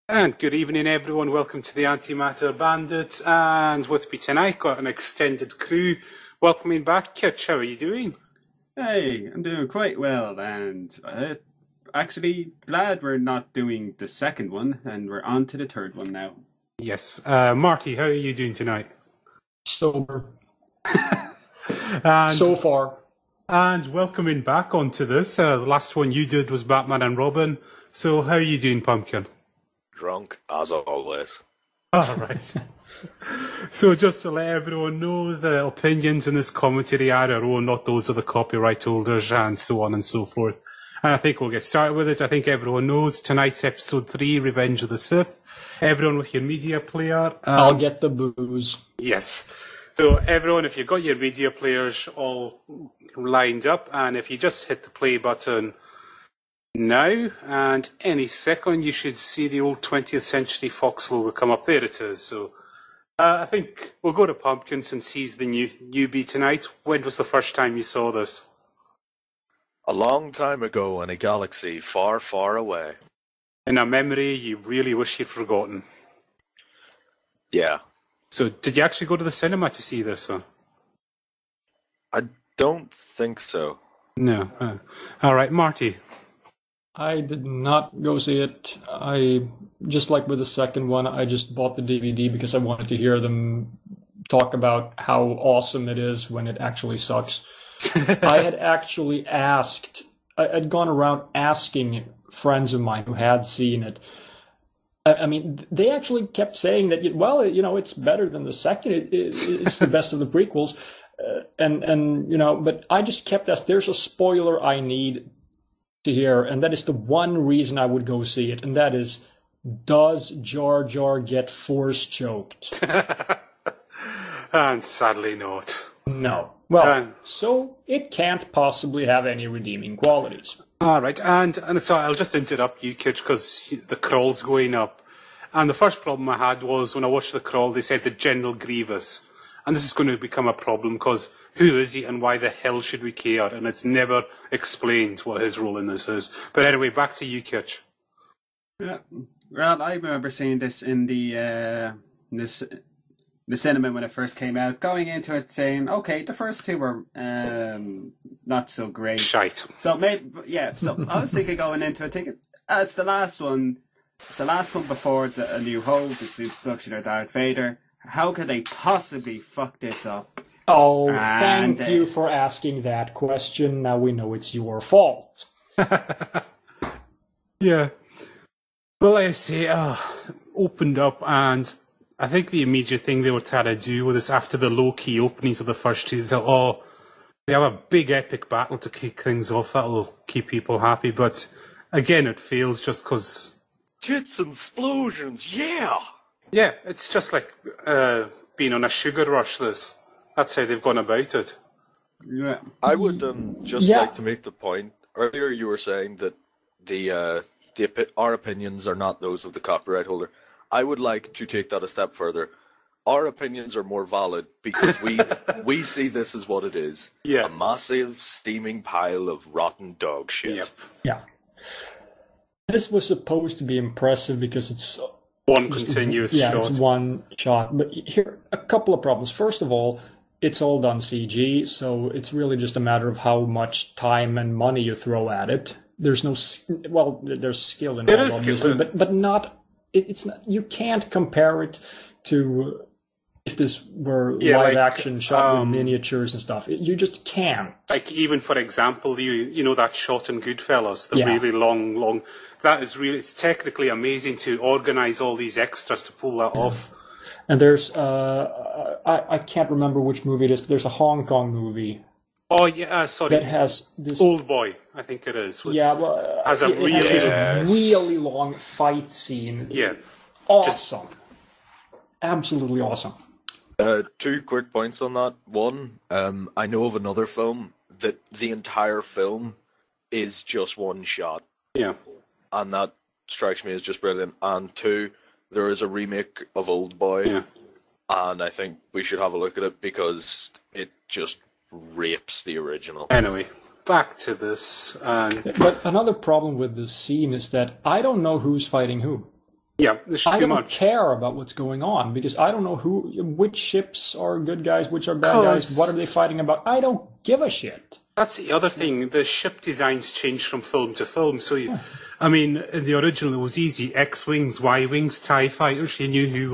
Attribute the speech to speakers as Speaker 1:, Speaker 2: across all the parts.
Speaker 1: And good evening, everyone. Welcome to the Antimatter Bandits. And with me tonight, got an extended crew. Welcoming back, Kitch. How are you doing?
Speaker 2: Hey, I'm doing quite well, and actually glad we're not doing the second one, and we're on to the third one now.
Speaker 1: Yes. Marty, how are you doing tonight?
Speaker 3: Sober.
Speaker 1: And,
Speaker 3: so far.
Speaker 1: And welcoming back onto this, the last one you did was Batman and Robin. So how are you doing, Pumpkin?
Speaker 4: Drunk, as always.
Speaker 1: All right. So just to let everyone know, the opinions in this commentary are our own, not those of the copyright holders, and so on and so forth. And I think we'll get started with it. I think everyone knows tonight's episode 3, Revenge of the Sith. Everyone with your media player.
Speaker 3: I'll get the booze.
Speaker 1: Yes. So everyone, if you've got your media players all lined up, and if you just hit the play button now, and any second, you should see the old 20th Century Fox logo come up. There it is. So I think we'll go to Pumpkin since he's the newbie tonight. When was the first time you saw this?
Speaker 4: A long time ago in a galaxy far, far away.
Speaker 1: In a memory you really wish you'd forgotten.
Speaker 4: Yeah.
Speaker 1: So did you actually go to the cinema to see this one?
Speaker 4: I don't think so.
Speaker 1: No. All right, Marty.
Speaker 3: I did not go see it. I just like with the second one, I just bought the DVD because I wanted to hear them talk about how awesome it is when it actually sucks. I had actually I'd gone around asking friends of mine who had seen it. I mean, they actually kept saying that, well, it's better than the second. It's the best of the prequels. But I just kept asking, there's a spoiler I need to hear, and that is the one reason I would go see it, and that is, does Jar Jar get force choked?
Speaker 1: And sadly not.
Speaker 3: No. Well, so it can't possibly have any redeeming qualities.
Speaker 1: All right, and so I'll just interrupt you, Kitch, because the crawl's going up. And the first problem I had was when I watched the crawl, they said the General Grievous. And this is going to become a problem because who is he and why the hell should we care? And it's never explained what his role in this is. But anyway, back to you, Kitch.
Speaker 2: Yeah. Well, I remember seeing this in the cinema when it first came out, going into it saying, okay, the first two were not so great.
Speaker 1: Shite.
Speaker 2: So I was thinking going into it, thinking, it's the last one before A New Hope, it's the introduction of Darth Vader. How could they possibly fuck this up?
Speaker 3: Oh, thank you for asking that question. Now we know it's your fault.
Speaker 1: Yeah. Well, like I say, opened up, and I think the immediate thing they were trying to do with this, after the low-key openings of the first two, they thought, we have a big epic battle to kick things off, that'll keep people happy, but again, it fails just because...
Speaker 4: Tits and explosions, yeah!
Speaker 1: Yeah, it's just like being on a sugar rush, this. That's how they've gone about it.
Speaker 2: Yeah.
Speaker 4: I would like to make the point. Earlier you were saying that our opinions are not those of the copyright holder. I would like to take that a step further. Our opinions are more valid because we see this as what it is.
Speaker 1: Yeah.
Speaker 4: A massive, steaming pile of rotten dog shit.
Speaker 1: Yep.
Speaker 3: Yeah. This was supposed to be impressive because it's...
Speaker 1: One continuous shot.
Speaker 3: Yeah, it's one shot. But here, a couple of problems. First of all, it's all done CG, so it's really just a matter of how much time and money you throw at it. There's no... Well, there's skill in it, obviously, but not... It's not... You can't compare it to... If this were live action shot with miniatures and stuff, you just can't.
Speaker 1: Like, even for example, you know that shot in Goodfellas, the really long, that is really, it's technically amazing to organise all these extras to pull that off.
Speaker 3: And there's, I can't remember which movie it is, but there's a Hong Kong movie.
Speaker 1: Oh, yeah, sorry.
Speaker 3: That has this...
Speaker 1: Old Boy, I think it is.
Speaker 3: Has
Speaker 1: a
Speaker 3: really long fight scene.
Speaker 1: Yeah.
Speaker 3: Awesome. Absolutely awesome.
Speaker 4: 2 quick points on that. One, I know of another film that the entire film is just one shot.
Speaker 1: Yeah.
Speaker 4: And that strikes me as just brilliant. And 2, there is a remake of Old Boy, and I think we should have a look at it because it just rapes the original.
Speaker 1: Anyway, back to this.
Speaker 3: But another problem with this scene is that I don't know who's fighting who.
Speaker 1: Yeah, there's
Speaker 3: I
Speaker 1: too
Speaker 3: don't
Speaker 1: much.
Speaker 3: care about what's going on because I don't know which ships are good guys, which are bad guys, what are they fighting about. I don't give a shit.
Speaker 1: That's the other thing. The ship designs change from film to film. So, I mean, in the original, it was easy. X-Wings, Y-Wings, TIE fighters. You knew who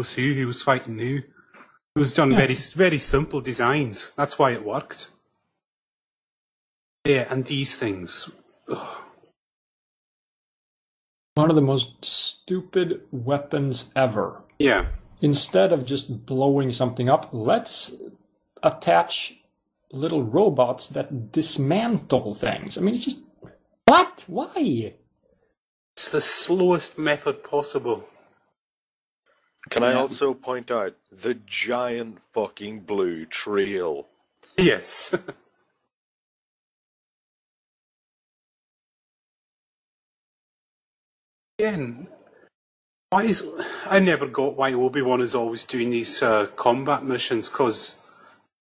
Speaker 1: was fighting who. It was done very, very simple designs. That's why it worked. Yeah, and these things. Ugh.
Speaker 3: One of the most stupid weapons ever.
Speaker 1: Yeah.
Speaker 3: Instead of just blowing something up, let's attach little robots that dismantle things. I mean, it's just... What? Why?
Speaker 1: It's the slowest method possible.
Speaker 4: Can I also point out the giant fucking blue trail?
Speaker 1: Yes. Again, I never got why Obi-Wan is always doing these combat missions, because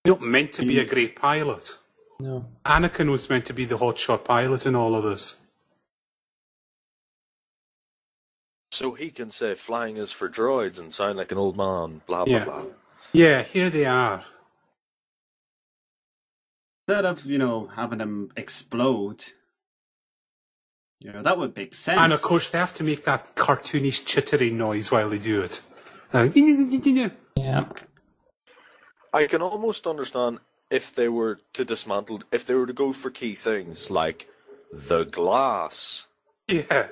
Speaker 1: you're not meant to be a great pilot.
Speaker 3: No.
Speaker 1: Anakin was meant to be the hotshot pilot in all of this.
Speaker 4: So he can say flying is for droids and sound like an old man, blah blah blah.
Speaker 1: Yeah, here they are.
Speaker 2: Instead of, having them explode, that would make sense.
Speaker 1: And of course they have to make that cartoonish chittering noise while they do it.
Speaker 3: Yeah.
Speaker 4: I can almost understand if they were to dismantle, if they were to go for key things like the glass.
Speaker 1: Yeah.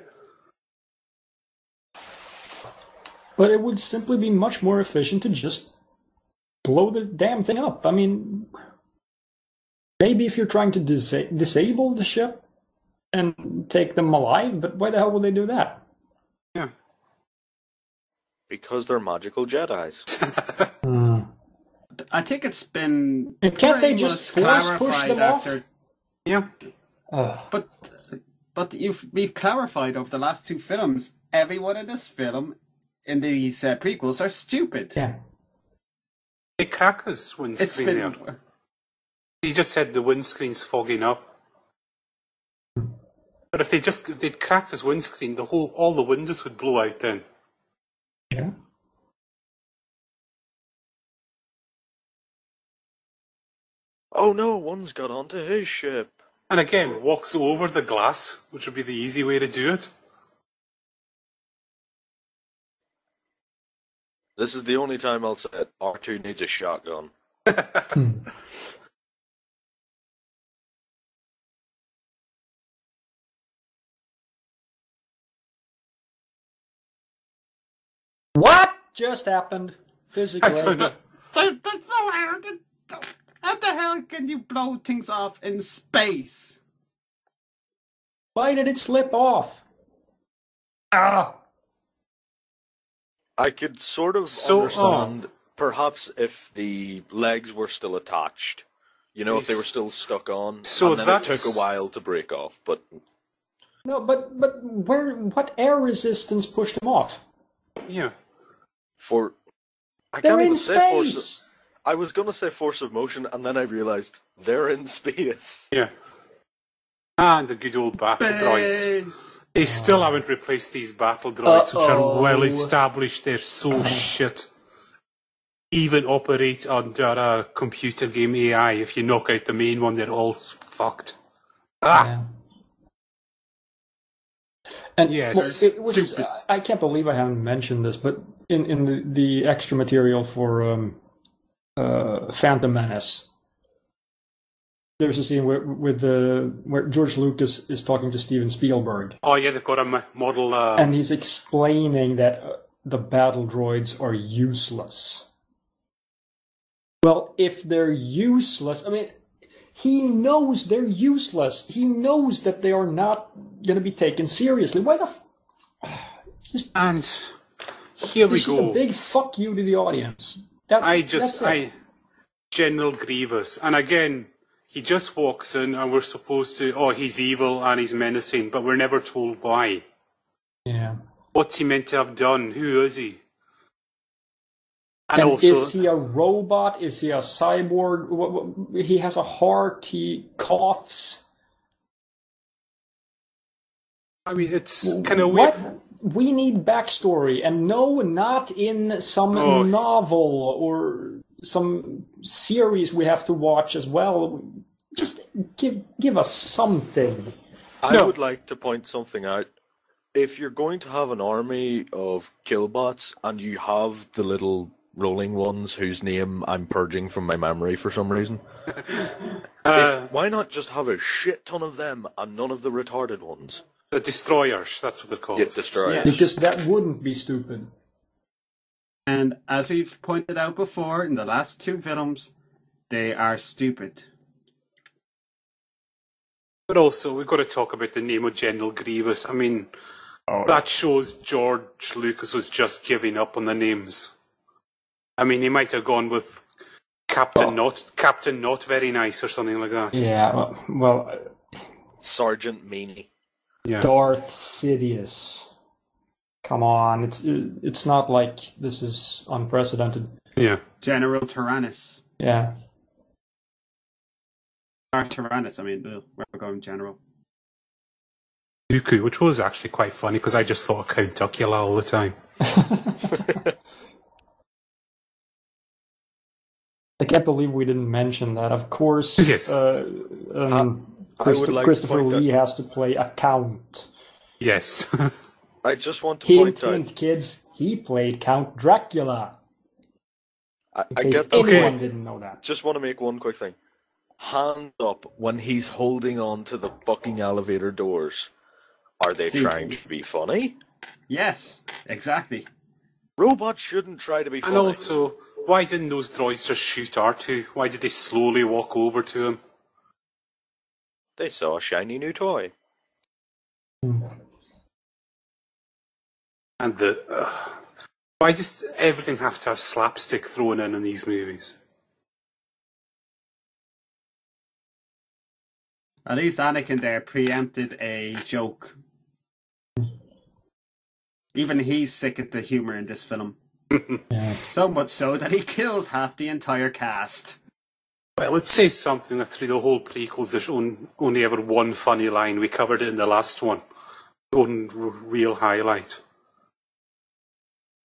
Speaker 3: But it would simply be much more efficient to just blow the damn thing up. I mean, maybe if you're trying to disable the ship and take them alive, but why the hell would they do that?
Speaker 1: Yeah.
Speaker 4: Because they're magical Jedis.
Speaker 2: I think it's been...
Speaker 3: And can't they just force push them off?
Speaker 1: Yeah.
Speaker 2: But we've clarified over the last two films, everyone in this film, in these prequels, are stupid.
Speaker 3: Yeah.
Speaker 1: They crack this windscreen there. He just said the windscreen's fogging up. But if they'd cracked his windscreen, all the windows would blow out then.
Speaker 3: Yeah.
Speaker 4: Oh no, one's got onto his ship.
Speaker 1: And again, walks over the glass, which would be the easy way to do it.
Speaker 4: This is the only time I'll say it. R2 needs a shotgun.
Speaker 3: What just happened physically?
Speaker 1: I don't know.
Speaker 2: That's so arrogant. How the hell can you blow things off in space?
Speaker 3: Why did it slip off? Ah!
Speaker 4: I could sort of understand, perhaps if the legs were still attached. If they were still stuck on,
Speaker 1: So
Speaker 4: and then it took a while to break off, but...
Speaker 3: No, but what air resistance pushed them off?
Speaker 1: Yeah.
Speaker 4: I
Speaker 3: They're
Speaker 4: can't
Speaker 3: in
Speaker 4: even say force.
Speaker 3: space!
Speaker 4: I was going to say force of motion, and then I realised they're in space.
Speaker 1: Yeah. And the good old battle droids. They still haven't replaced these battle droids, which are well established. They're so shit. Even operate under a computer game AI. If you knock out the main one, they're all fucked.
Speaker 3: Yeah. And
Speaker 1: yes,
Speaker 3: it was. I can't believe I haven't mentioned this, but in the extra material for Phantom Menace, there's a scene where George Lucas is talking to Steven Spielberg.
Speaker 1: Oh yeah, they've got a model.
Speaker 3: And he's explaining that the battle droids are useless. Well, if they're useless, I mean, he knows they're useless. He knows that they are not going to be taken seriously. Why the?
Speaker 1: And here we go.
Speaker 3: It's just a big fuck you to the audience.
Speaker 1: General Grievous, and again. He just walks in and we're supposed to, he's evil and he's menacing, but we're never told why.
Speaker 3: Yeah.
Speaker 1: What's he meant to have done? Who is he?
Speaker 3: And also, is he a robot? Is he a cyborg? He has a heart, he coughs.
Speaker 1: I mean, it's kind of weird.
Speaker 3: we need backstory, and no, not in some novel or some series we have to watch as well. Just give us something.
Speaker 4: I would like to point something out. If you're going to have an army of killbots and you have the little rolling ones whose name I'm purging from my memory for some reason, why not just have a shit ton of them and none of the retarded ones?
Speaker 1: The destroyers, that's what they're called.
Speaker 4: Yeah, destroyers.
Speaker 3: Yeah. Because that wouldn't be stupid.
Speaker 2: And as we've pointed out before in the last 2 films, they are stupid.
Speaker 1: But also, we've got to talk about the name of General Grievous. I mean, that shows George Lucas was just giving up on the names. I mean, he might have gone with Captain Not Very Nice or something like that.
Speaker 3: Yeah, well
Speaker 4: Sergeant Meanie.
Speaker 1: Yeah.
Speaker 3: Darth Sidious. Come on, it's not like this is unprecedented.
Speaker 1: Yeah.
Speaker 2: General Tyrannus.
Speaker 3: Yeah.
Speaker 2: Tyrannus, I mean, we're going General.
Speaker 1: Dooku, which was actually quite funny because I just thought of Count Duckula all the time.
Speaker 3: I can't believe we didn't mention that. Of course,
Speaker 1: yes.
Speaker 3: Christopher Lee has to play a count.
Speaker 1: Yes.
Speaker 4: I just want to
Speaker 3: Hint,
Speaker 4: point
Speaker 3: hint,
Speaker 4: out...
Speaker 3: kids. He played Count Dracula.
Speaker 4: I get
Speaker 3: anyone didn't know that.
Speaker 4: Just want to make one quick thing. Hand up when he's holding on to the fucking elevator doors. Are they trying to be funny?
Speaker 2: Yes, exactly.
Speaker 4: Robots shouldn't try to be funny.
Speaker 1: And also, why didn't those droids just shoot R2? Why did they slowly walk over to him?
Speaker 4: They saw a shiny new toy.
Speaker 1: And why does everything have to have slapstick thrown in these movies?
Speaker 2: At least Anakin there preempted a joke. Even he's sick at the humor in this film.
Speaker 3: Yeah.
Speaker 2: So much so that he kills half the entire cast.
Speaker 1: Well, it says something that through the whole prequels there's only ever one funny line. We covered it in the last one. One real highlight.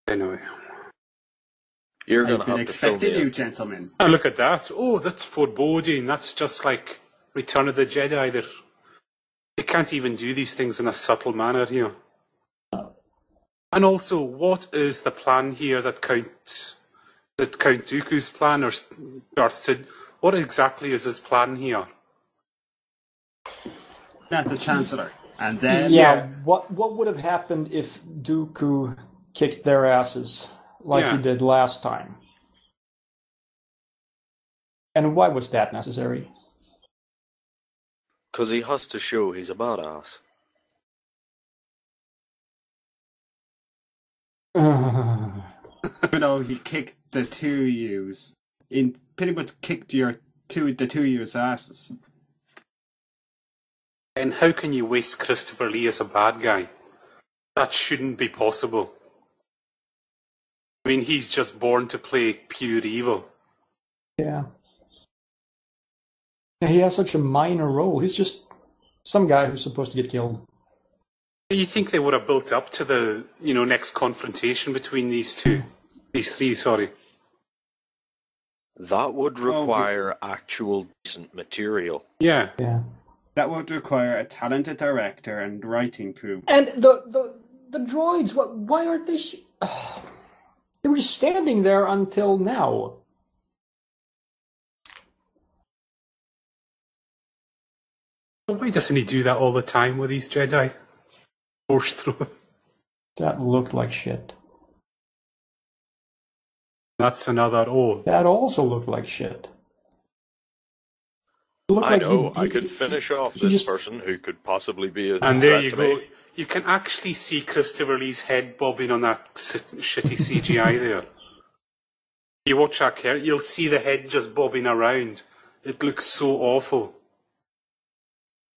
Speaker 1: Anyway.
Speaker 4: You're going
Speaker 2: I've
Speaker 4: to
Speaker 2: been
Speaker 4: have to film
Speaker 2: expecting you,
Speaker 4: it.
Speaker 2: gentlemen.
Speaker 1: And look at that. Oh, that's foreboding. That's just like Return of the Jedi. They can't even do these things in a subtle manner here. And also, what is the plan here that Count Dooku's plan or Darth Sid? What exactly is his plan here?
Speaker 2: Not the Chancellor. And then...
Speaker 3: Yeah, what would have happened if Dooku kicked their asses like he did last time? And why was that necessary?
Speaker 4: Because he has to show he's a badass.
Speaker 2: You know, he kicked the 2 U's. Pretty much kicked the 2 U's asses.
Speaker 1: And how can you waste Christopher Lee as a bad guy? That shouldn't be possible. I mean, he's just born to play pure evil.
Speaker 3: Yeah. He has such a minor role. He's just some guy who's supposed to get killed.
Speaker 1: You think they would have built up to the, next confrontation between these three, sorry.
Speaker 4: That would require actual decent material.
Speaker 1: Yeah.
Speaker 3: Yeah.
Speaker 2: That would require a talented director and writing crew.
Speaker 3: And the droids, why aren't they... They were just standing there until now.
Speaker 1: Why doesn't he do that all the time with these Jedi? Force through.
Speaker 3: That looked like shit.
Speaker 1: That's another,
Speaker 3: That also looked like shit.
Speaker 4: I know, I could finish off this person who could possibly be a
Speaker 1: and there
Speaker 4: threat
Speaker 1: you
Speaker 4: to
Speaker 1: go.
Speaker 4: me.
Speaker 1: You can actually see Christopher Lee's head bobbing on that shitty CGI there. You watch that character, you'll see the head just bobbing around. It looks so awful.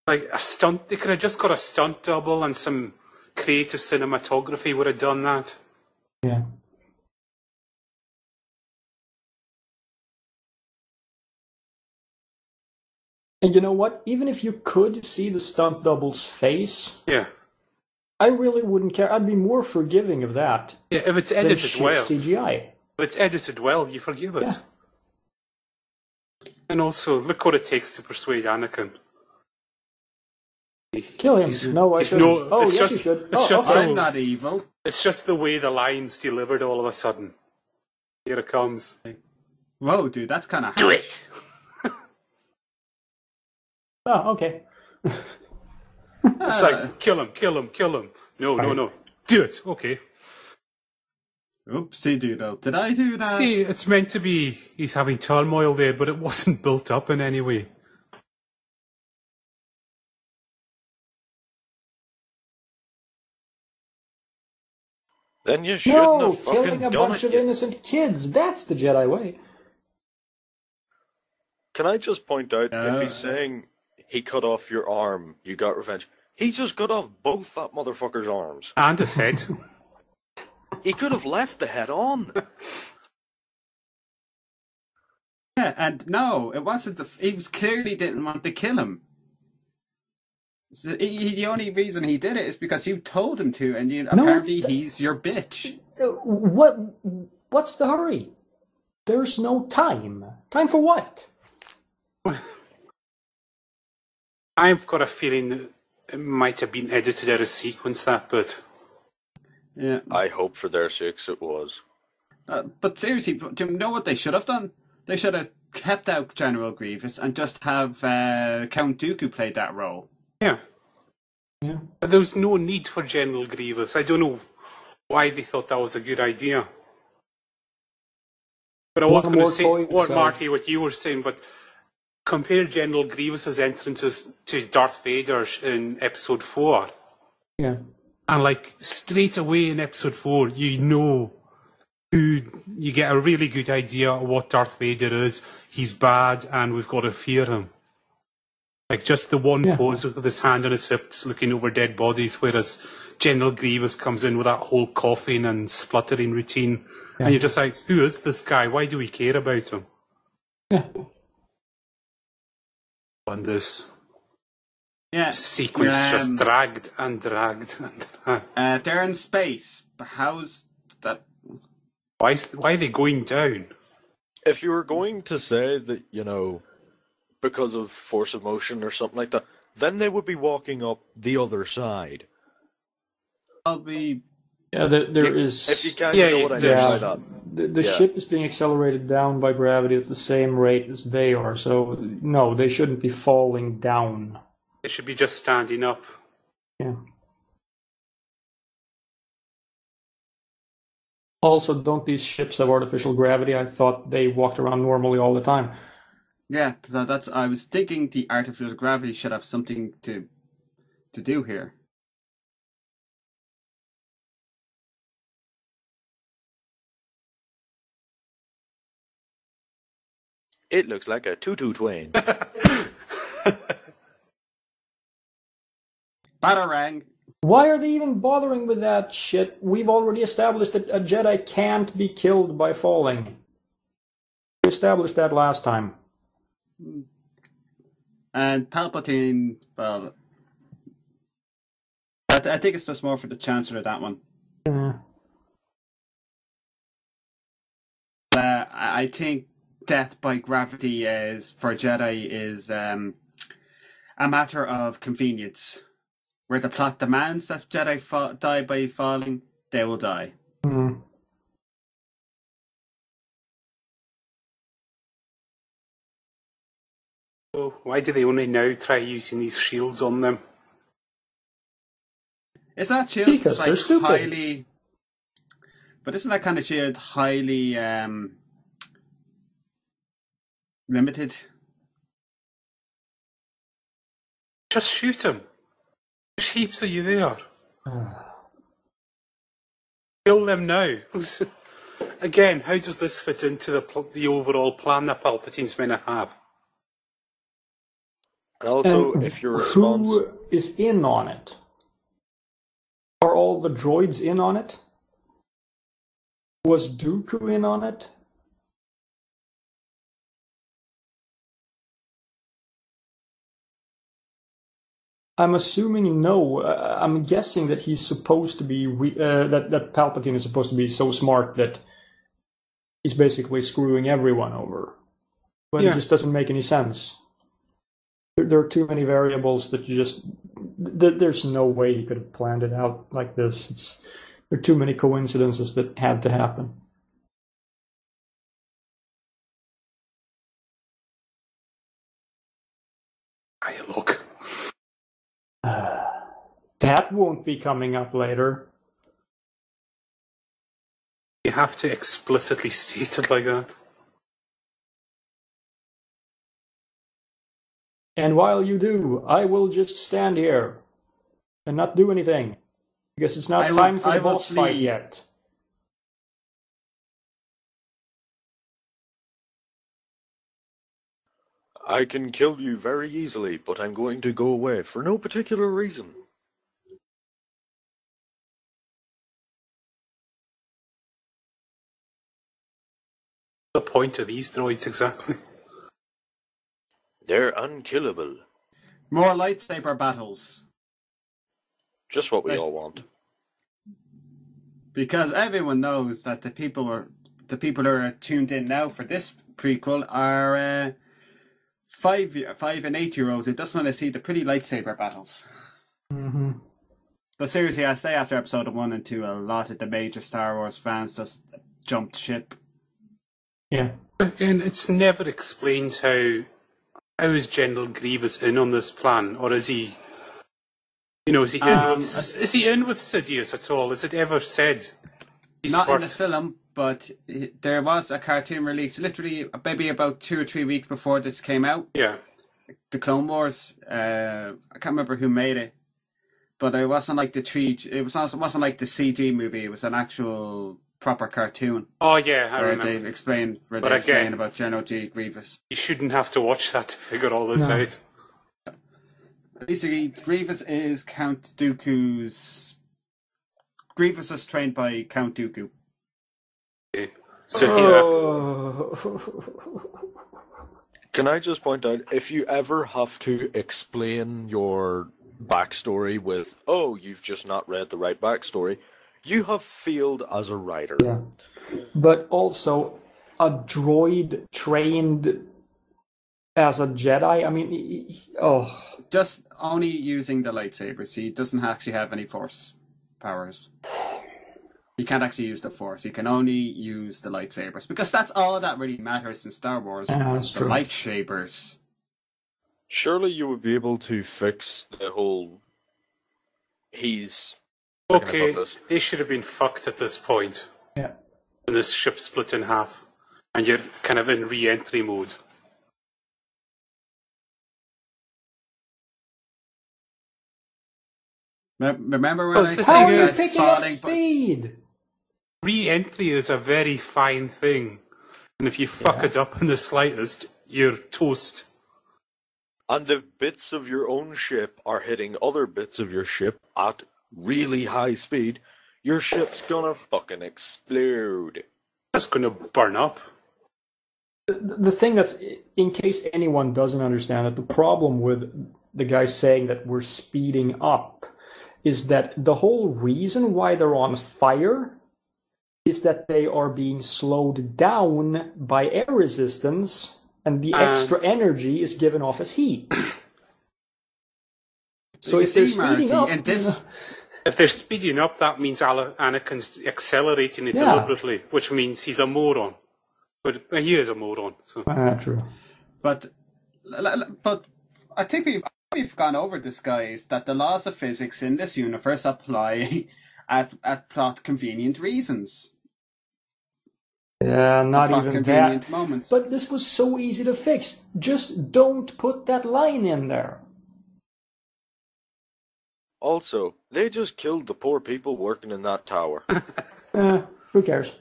Speaker 1: Like a stunt, they could have just got a stunt double and some creative cinematography would have done that.
Speaker 3: Yeah. And you know what? Even if you could see the stunt double's face,
Speaker 1: Yeah.
Speaker 3: I really wouldn't care. I'd be more forgiving of that
Speaker 1: Yeah, if it's
Speaker 3: than
Speaker 1: edited
Speaker 3: shit
Speaker 1: well.
Speaker 3: CGI.
Speaker 1: If it's edited well, you forgive it.
Speaker 3: Yeah.
Speaker 1: And also, look what it takes to persuade Anakin.
Speaker 3: Kill him. No, I shouldn't.
Speaker 1: it's
Speaker 3: yes,
Speaker 1: just,
Speaker 3: you should.
Speaker 1: It's just
Speaker 2: I'm not evil.
Speaker 1: It's just the way the line's delivered all of a sudden. Here it comes.
Speaker 2: Whoa, dude, that's kind of
Speaker 1: Do it!
Speaker 3: Oh, okay.
Speaker 1: It's like, kill him, kill him, kill him. No. Do it, okay.
Speaker 2: Oopsie doodle. Did I do that?
Speaker 1: See, it's meant to be he's having turmoil there, but it wasn't built up in any way.
Speaker 4: Then you shouldn't have fucking
Speaker 3: killing a
Speaker 4: done
Speaker 3: bunch
Speaker 4: it.
Speaker 3: of innocent kids. That's the Jedi way.
Speaker 4: Can I just point out, if he's saying he cut off your arm, you got revenge, he just cut off both that motherfucker's arms.
Speaker 1: And his head.
Speaker 4: He could have left the head on.
Speaker 2: Yeah, and no, it wasn't. He clearly didn't want to kill him. So the only reason he did it is because you told him to, and apparently he's your bitch.
Speaker 3: What's the hurry? There's no time. Time for what?
Speaker 1: I've got a feeling that it might have been edited out of sequence, that bit.
Speaker 2: Yeah.
Speaker 4: I hope for their sakes it was.
Speaker 2: But seriously, do you know what they should have done? They should have kept out General Grievous and just have Count Dooku play that role.
Speaker 1: Yeah. But there was no need for General Grievous. I don't know why they thought that was a good idea. But I was going to say, Marty, what you were saying, but compare General Grievous's entrances to Darth Vader's in Episode 4.
Speaker 3: Yeah.
Speaker 1: And like straight away in Episode 4, you get a really good idea of what Darth Vader is. He's bad, and we've got to fear him. Like just the one pose with his hand on his hips, looking over dead bodies, whereas General Grievous comes in with that whole coughing and spluttering routine, and you're just like, who is this guy? Why do we care about him?
Speaker 3: Yeah.
Speaker 1: And this sequence
Speaker 2: Yeah,
Speaker 1: just dragged and dragged and dragged.
Speaker 2: They're in space. But how's that?
Speaker 1: Why are they going down?
Speaker 4: If you were going to say that, because of force of motion or something like that, then they would be walking up the other side.
Speaker 2: I'll be.
Speaker 3: Yeah, there is.
Speaker 4: If you can't know what I mean by that.
Speaker 3: The ship is being accelerated down by gravity at the same rate as they are, so no, they shouldn't be falling down.
Speaker 1: They should be just standing up.
Speaker 3: Yeah. Also, don't these ships have artificial gravity? I thought they walked around normally all the time.
Speaker 2: Yeah, because I was thinking the artificial gravity should have something to do here.
Speaker 4: It looks like a tutu twain.
Speaker 2: Batarang.
Speaker 3: Why are they even bothering with that shit? We've already established that a Jedi can't be killed by falling. We established that last time.
Speaker 2: And Palpatine, well, I think it's just more for the Chancellor, that one. I think death by gravity for Jedi is a matter of convenience. Where the plot demands that Jedi die by falling, they will die.
Speaker 1: So why do they only now try using these shields on them?
Speaker 2: Is that shield
Speaker 3: Because they're stupid.
Speaker 2: highly... But isn't that kind of shield highly limited?
Speaker 1: Just shoot him. There's heaps of you there. Kill them now. Again, how does this fit into the overall plan that Palpatine's meant to have?
Speaker 4: And also, if your response...
Speaker 3: Who is in on it? Are all the droids in on it? Was Dooku in on it? I'm assuming no. I'm guessing that he's supposed to be that Palpatine is supposed to be so smart that he's basically screwing everyone over. But it just doesn't make any sense. There are too many variables that you just. There's no way he could have planned it out like this. There are too many coincidences that had to happen.
Speaker 1: Hey, look.
Speaker 3: That won't be coming up later.
Speaker 1: You have to explicitly state it like that.
Speaker 3: And while you do, I will just stand here and not do anything. Because it's not time for the boss fight yet.
Speaker 4: I can kill you very easily, but I'm going to go away for no particular reason.
Speaker 1: The point of these droids exactly?
Speaker 4: They're unkillable.
Speaker 2: More lightsaber battles.
Speaker 4: Just what we all want.
Speaker 2: Because everyone knows that the people who are tuned in now for this prequel are 5 and 8-year-olds who just want to see the pretty lightsaber battles.
Speaker 3: Mm-hmm.
Speaker 2: But seriously, I say after episode 1 and 2, a lot of the major Star Wars fans just jumped ship.
Speaker 3: Yeah.
Speaker 1: Again, it's never explained how is General Grievous in on this plan, or is he? Is he in with Sidious at all? Is it ever said?
Speaker 2: Not in the film, but there was a cartoon release, literally maybe about 2 or 3 weeks before this came out.
Speaker 1: Yeah.
Speaker 2: The Clone Wars. I can't remember who made it, but it wasn't like it wasn't like the CG movie. It was an actual proper cartoon.
Speaker 1: Oh yeah, I remember.
Speaker 2: They explain about General G. Grievous.
Speaker 1: You shouldn't have to watch that to figure all this out.
Speaker 2: Basically, Grievous is Count Dooku's. Grievous was trained by Count Dooku.
Speaker 1: Okay. So
Speaker 4: Can I just point out, if you ever have to explain your backstory with, you've just not read the right backstory, you have failed as a writer.
Speaker 3: Yeah. But also, a droid trained as a Jedi, I mean,
Speaker 2: Just only using the lightsabers. He doesn't actually have any Force powers. He can't actually use the Force. He can only use the lightsabers. Because that's all that really matters in Star Wars.
Speaker 3: That's
Speaker 2: the
Speaker 3: true.
Speaker 2: lightsabers.
Speaker 4: Surely you would be able to fix the whole...
Speaker 1: Okay, they should have been fucked at this point.
Speaker 3: Yeah.
Speaker 1: And this ship split in half. And you're kind of in re-entry mode.
Speaker 2: Remember when
Speaker 1: Oh,
Speaker 2: I
Speaker 1: the
Speaker 2: said
Speaker 1: thing
Speaker 3: How are you
Speaker 1: is,
Speaker 3: picking up speed?
Speaker 1: Re-entry is a very fine thing. And if you fuck it up in the slightest, you're toast.
Speaker 4: And if bits of your own ship are hitting other bits of your ship at really high speed, your ship's gonna fucking explode.
Speaker 1: It's gonna burn up.
Speaker 3: The thing that's, in case anyone doesn't understand it, the problem with the guy saying that we're speeding up is that the whole reason why they're on fire is that they are being slowed down by air resistance, and the extra energy is given off as heat. So if they're speeding up...
Speaker 1: If they're speeding up, that means Anakin's accelerating it deliberately, which means he's a moron. But he is a moron. So.
Speaker 3: True.
Speaker 2: But I think we've gone over this, guys, that the laws of physics in this universe apply at plot convenient reasons.
Speaker 3: Yeah, not even
Speaker 2: convenient
Speaker 3: that.
Speaker 2: Moments.
Speaker 3: But this was so easy to fix. Just don't put that line in there.
Speaker 4: Also, they just killed the poor people working in that tower.
Speaker 3: Who cares?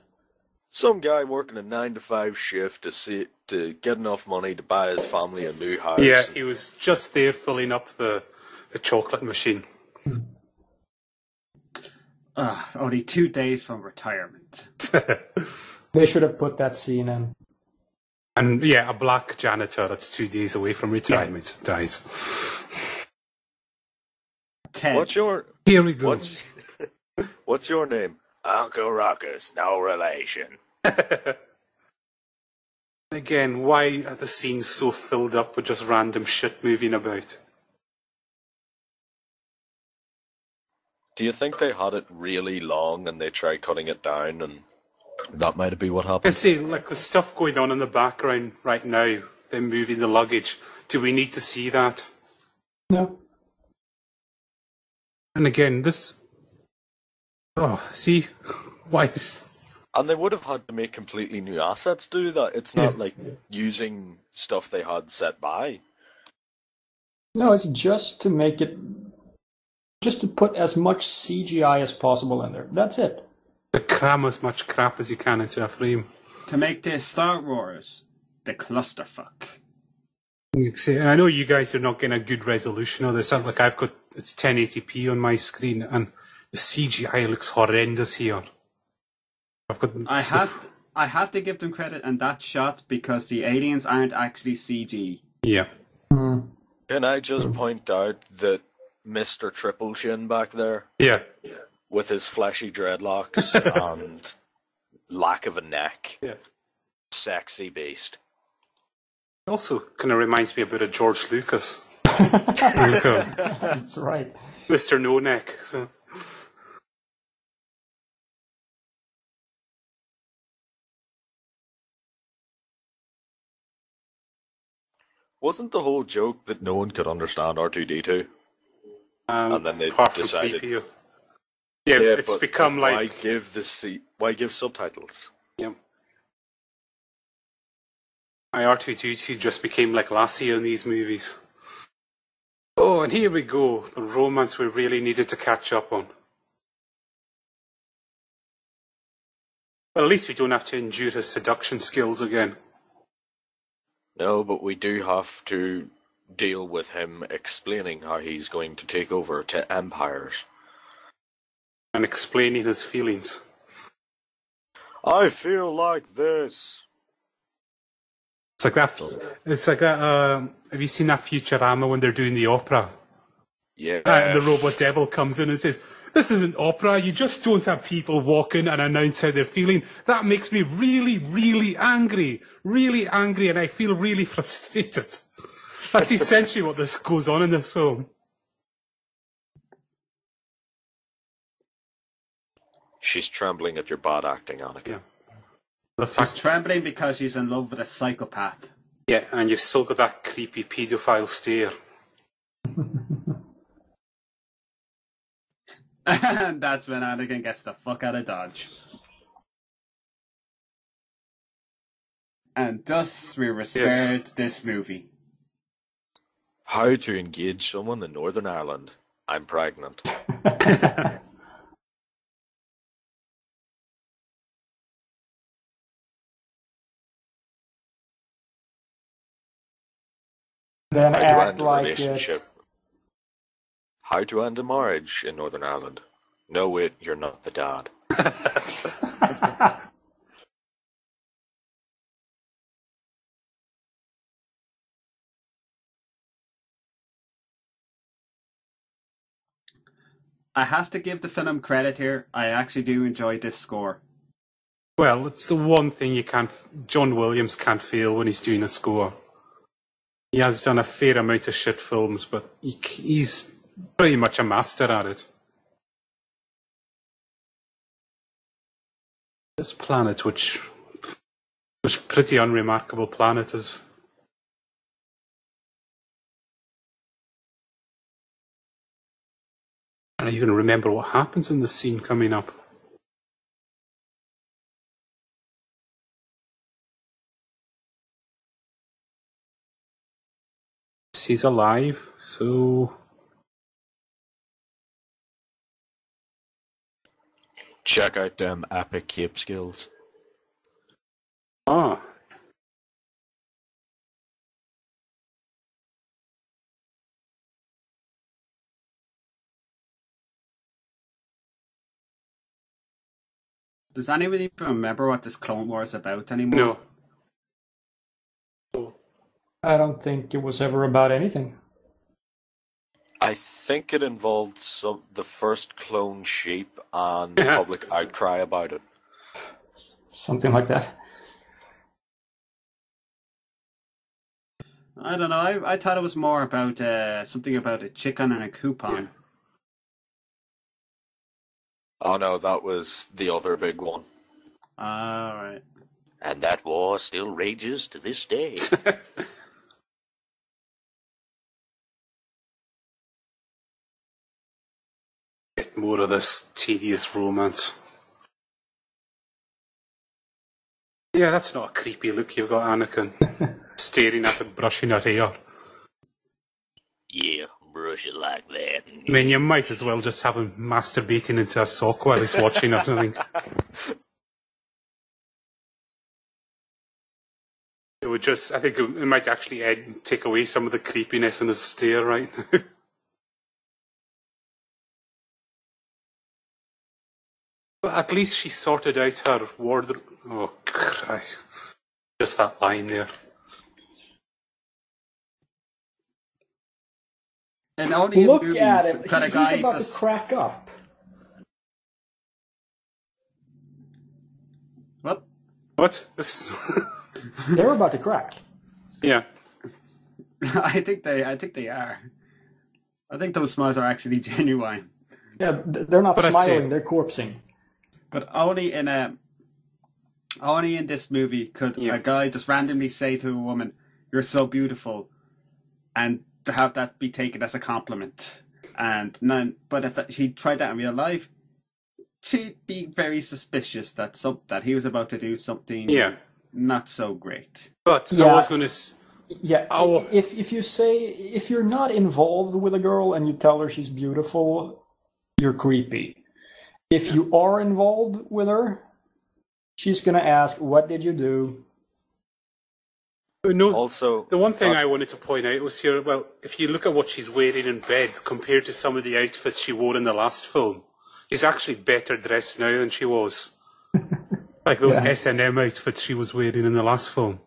Speaker 4: Some guy working a 9-to-5 shift to get enough money to buy his family a new house.
Speaker 1: Yeah, he was just there filling up the chocolate machine.
Speaker 2: Only 2 days from retirement.
Speaker 3: They should have put that scene in.
Speaker 1: And yeah, a black janitor that's 2 days away from retirement dies.
Speaker 2: Ted.
Speaker 1: Here we go.
Speaker 4: What's your name? Uncle Ruckus, no relation.
Speaker 1: Again, why are the scenes so filled up with just random shit moving about?
Speaker 4: Do you think they had it really long and they tried cutting it down and that might be what happened?
Speaker 1: I say, like, the stuff going on in the background right now, them moving the luggage, do we need to see that?
Speaker 3: No.
Speaker 1: And again, this... Oh, see? Why?
Speaker 4: And they would have had to make completely new assets do that. It's not like using stuff they had set by.
Speaker 3: No, it's just to make it... Just to put as much CGI as possible in there. That's it.
Speaker 1: To cram as much crap as you can into a frame.
Speaker 2: To make this Star Wars the clusterfuck.
Speaker 1: And I know you guys are not getting a good resolution of this. Like, I've got... It's 1080p on my screen, and the CGI looks horrendous here.
Speaker 2: I have to give them credit on that shot because the aliens aren't actually CG.
Speaker 1: Yeah.
Speaker 4: Can I just point out that Mr. Triple Chin back there, with his fleshy dreadlocks and lack of a neck, sexy beast.
Speaker 1: It also kind of reminds me a bit of George Lucas.
Speaker 3: That's right.
Speaker 1: Mr. No Neck. So.
Speaker 4: Wasn't the whole joke that no one could understand R2-D2? And then they decided...
Speaker 1: Yeah, it's become like...
Speaker 4: Why give subtitles?
Speaker 1: Yeah. R2-D2 just became like Lassie in these movies. Oh, and here we go. The romance we really needed to catch up on. But at least we don't have to endure his seduction skills again.
Speaker 4: No, but we do have to deal with him explaining how he's going to take over to empires.
Speaker 1: And explaining his feelings.
Speaker 4: I feel like this.
Speaker 1: It's like that. It's like that. Have you seen that Futurama when they're doing the opera?
Speaker 4: Yeah.
Speaker 1: And the robot devil comes in and says, "This isn't opera. You just don't have people walk in and announce how they're feeling. That makes me really, really angry, and I feel really frustrated." That's essentially what this goes on in this film.
Speaker 4: She's trembling at your bad acting, Anakin.
Speaker 1: Yeah.
Speaker 2: She's trembling because she's in love with a psychopath.
Speaker 1: Yeah, and you've still got that creepy paedophile stare.
Speaker 2: And that's when Anakin gets the fuck out of Dodge. And thus we were spared this movie.
Speaker 4: How to engage someone in Northern Ireland. I'm pregnant.
Speaker 3: Then
Speaker 4: How to
Speaker 3: act
Speaker 4: end a
Speaker 3: like
Speaker 4: relationship. How to end a marriage in Northern Ireland. No, wait, you're not the dad.
Speaker 2: I have to give the film credit here. I actually do enjoy this score.
Speaker 1: Well, it's the one thing John Williams can't fail when he's doing a score. He has done a fair amount of shit films, but he's pretty much a master at it. This planet, which was pretty unremarkable planet, is... I don't even remember what happens in the scene coming up. He's alive, so...
Speaker 4: Check out them epic cape skills.
Speaker 1: Ah.
Speaker 2: Does anybody remember what this Clone Wars is about anymore?
Speaker 1: No.
Speaker 3: I don't think it was ever about anything.
Speaker 4: I think it involved the first clone sheep and public outcry about it.
Speaker 3: Something like that.
Speaker 2: I don't know. I thought it was more about something about a chicken and a coupon.
Speaker 1: Yeah.
Speaker 4: Oh no, that was the other big one.
Speaker 2: All right.
Speaker 5: And that war still rages to this day.
Speaker 1: Get more of this tedious romance. Yeah, that's not a creepy look you've got, Anakin. Staring at it, brushing her hair.
Speaker 5: Yeah, brush it like that.
Speaker 1: I mean, you might as well just have him masturbating into a sock while he's watching it. I think. It would just, I think it might actually take away some of the creepiness in the stare right now. But at least she sorted out her wardrobe. Oh, Christ. Just that line there.
Speaker 2: And only in
Speaker 3: Look
Speaker 2: movies
Speaker 3: at him.
Speaker 2: could a guy
Speaker 3: He's about
Speaker 2: just...
Speaker 3: to crack up.
Speaker 2: What?
Speaker 1: What? This...
Speaker 3: They're about to crack.
Speaker 1: Yeah.
Speaker 2: I think they are. I think those smiles are actually genuine.
Speaker 3: Yeah, they're not
Speaker 1: But I
Speaker 3: smiling,
Speaker 1: see.
Speaker 3: they're corpsing.
Speaker 2: But only in this movie could a guy just randomly say to a woman, "You're so beautiful," and to have that be taken as a compliment. And none. But if he tried that in real life, she'd be very suspicious that he was about to do something not so great.
Speaker 1: But
Speaker 3: Yeah.
Speaker 1: I was going to...
Speaker 3: Yeah,
Speaker 1: Oh.
Speaker 3: if you're not involved with a girl and you tell her she's beautiful, you're creepy. If you are involved with her, she's gonna ask, "What did you do?"
Speaker 1: No,
Speaker 4: Also,
Speaker 1: the one thing I wanted to point out was here, well, if you look at what she's wearing in bed compared to some of the outfits she wore in the last film, she's actually better dressed now than she was. Like those S&M outfits she was wearing in the last film.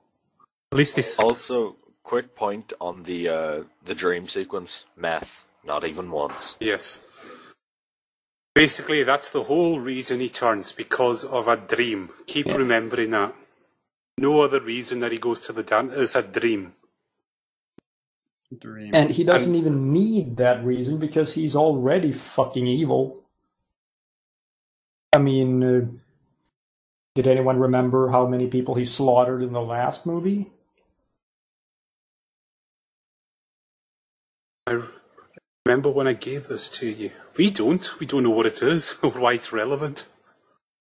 Speaker 1: At least this...
Speaker 4: Also, quick point on the dream sequence. Meth. Not even once.
Speaker 1: Yes. Basically, that's the whole reason he turns, because of a dream. Keep remembering that. No other reason that he goes to the dance is a dream.
Speaker 3: And he doesn't even need that reason because he's already fucking evil. I mean, did anyone remember how many people he slaughtered in the last movie?
Speaker 1: I remember when I gave this to you. We don't know what it is or why it's relevant.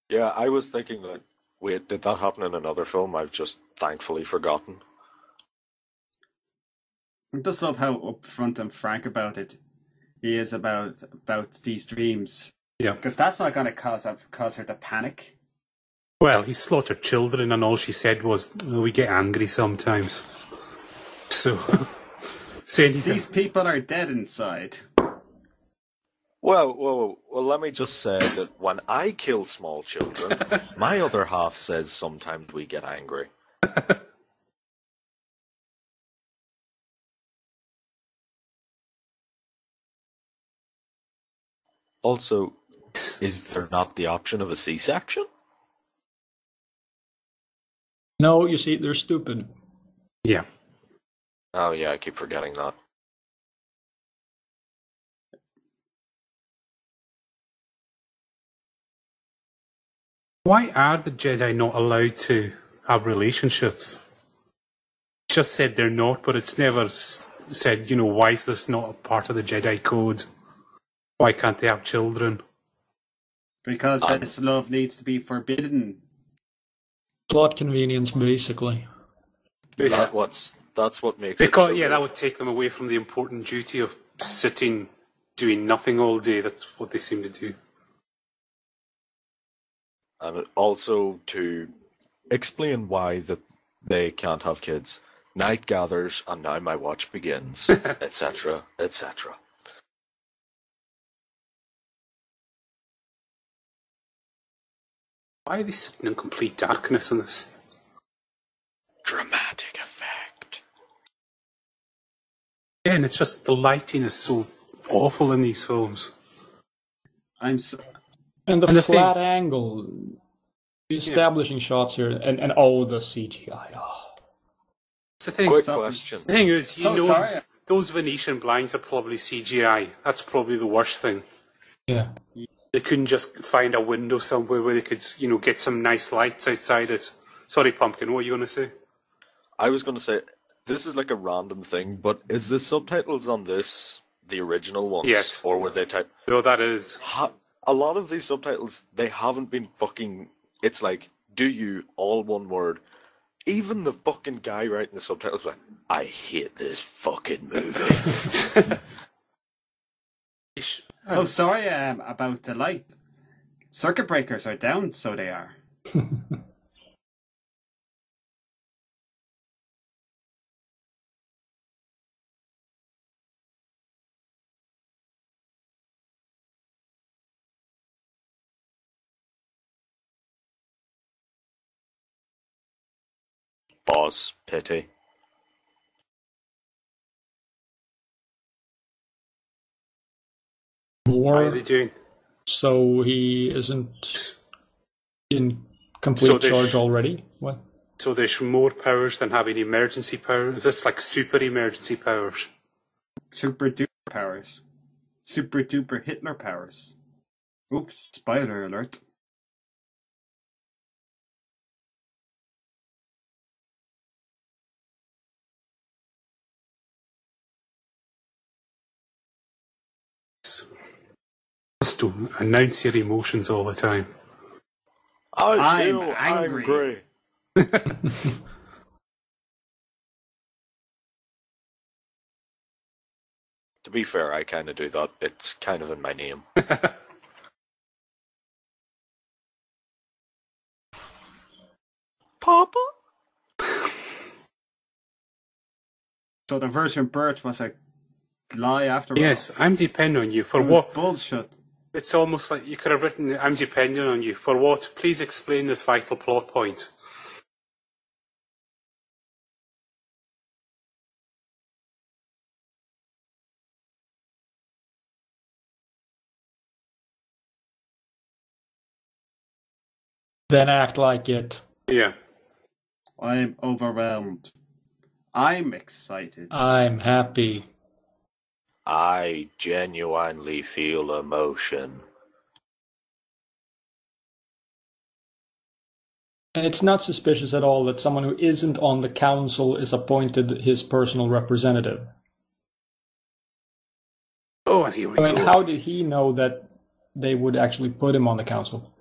Speaker 4: Yeah, I was thinking, like, wait, did that happen in another film? I've just thankfully forgotten.
Speaker 2: I just love how upfront and frank about it he is about these dreams.
Speaker 1: Yeah.
Speaker 2: Because that's not going to cause her to panic.
Speaker 1: Well, he slaughtered children and all she said was, "Oh, we get angry sometimes." So, saying
Speaker 2: These people are dead inside.
Speaker 4: Well, let me just say that when I kill small children, my other half says sometimes we get angry. Also, is there not the option of a C-section?
Speaker 3: No, you see, they're stupid.
Speaker 1: Yeah.
Speaker 4: Oh yeah, I keep forgetting that.
Speaker 1: Why are the Jedi not allowed to have relationships? It's just said they're not, but it's never said, why is this not a part of the Jedi Code? Why can't they have children?
Speaker 2: Because this love needs to be forbidden.
Speaker 3: Plot convenience, basically.
Speaker 4: That's what makes
Speaker 1: Because,
Speaker 4: it so
Speaker 1: that would take them away from the important duty of sitting, doing nothing all day. That's what they seem to do.
Speaker 4: And also to explain why that they can't have kids. Night gathers, and now my watch begins, etc., etc.
Speaker 1: Why are they sitting in complete darkness in this?
Speaker 4: Dramatic effect.
Speaker 1: Yeah, and it's just the lighting is so awful in these films.
Speaker 2: I'm so...
Speaker 3: And the
Speaker 1: And the
Speaker 3: flat
Speaker 1: thing-
Speaker 3: angle, the establishing shots here, and the CGI. Oh.
Speaker 1: It's the thing.
Speaker 4: Quick
Speaker 2: So-
Speaker 4: question.
Speaker 1: The thing is, you
Speaker 2: So
Speaker 1: know,
Speaker 2: sorry.
Speaker 1: those Venetian blinds are probably CGI. That's probably the worst thing.
Speaker 3: Yeah.
Speaker 1: They couldn't just find a window somewhere where they could, get some nice lights outside it. Sorry, Pumpkin, what are you going to say?
Speaker 4: I was going to say, this is like a random thing, but is the subtitles on this the original ones?
Speaker 1: Yes.
Speaker 4: Or were they typed?
Speaker 1: No, that is.
Speaker 4: A lot of these subtitles, they haven't been fucking... It's like, do you, all one word. Even the fucking guy writing the subtitles like, I hate this fucking movie.
Speaker 2: So sorry about the light. Circuit breakers are down, so they are.
Speaker 5: Boss, pity.
Speaker 1: Why are
Speaker 3: More
Speaker 1: they doing?
Speaker 3: so he isn't in
Speaker 1: So
Speaker 3: complete
Speaker 1: they
Speaker 3: charge already? What?
Speaker 1: So there's more powers than having emergency powers? Is this like super emergency powers?
Speaker 2: Super duper powers. Super duper Hitler powers. Oops, spoiler alert.
Speaker 1: Just don't announce your emotions all the time.
Speaker 4: I
Speaker 2: I'm
Speaker 4: feel
Speaker 2: angry.
Speaker 4: To be fair, I kind of do that. It's kind of in my name. Papa?
Speaker 2: So the Virgin Birth was a lie after all.
Speaker 1: Yes, I'm depending on you. For
Speaker 2: It was
Speaker 1: what?
Speaker 2: bullshit.
Speaker 1: It's almost like you could have written, I'm depending on you. For what? Please explain this vital plot point.
Speaker 3: Then act like it.
Speaker 1: Yeah.
Speaker 2: I'm overwhelmed. I'm excited.
Speaker 3: I'm happy.
Speaker 5: I genuinely feel emotion.
Speaker 3: And it's not suspicious at all that someone who isn't on the council is appointed his personal representative.
Speaker 1: Oh, and here we
Speaker 3: I mean,
Speaker 1: go.
Speaker 3: how did he know that they would actually put him on the council?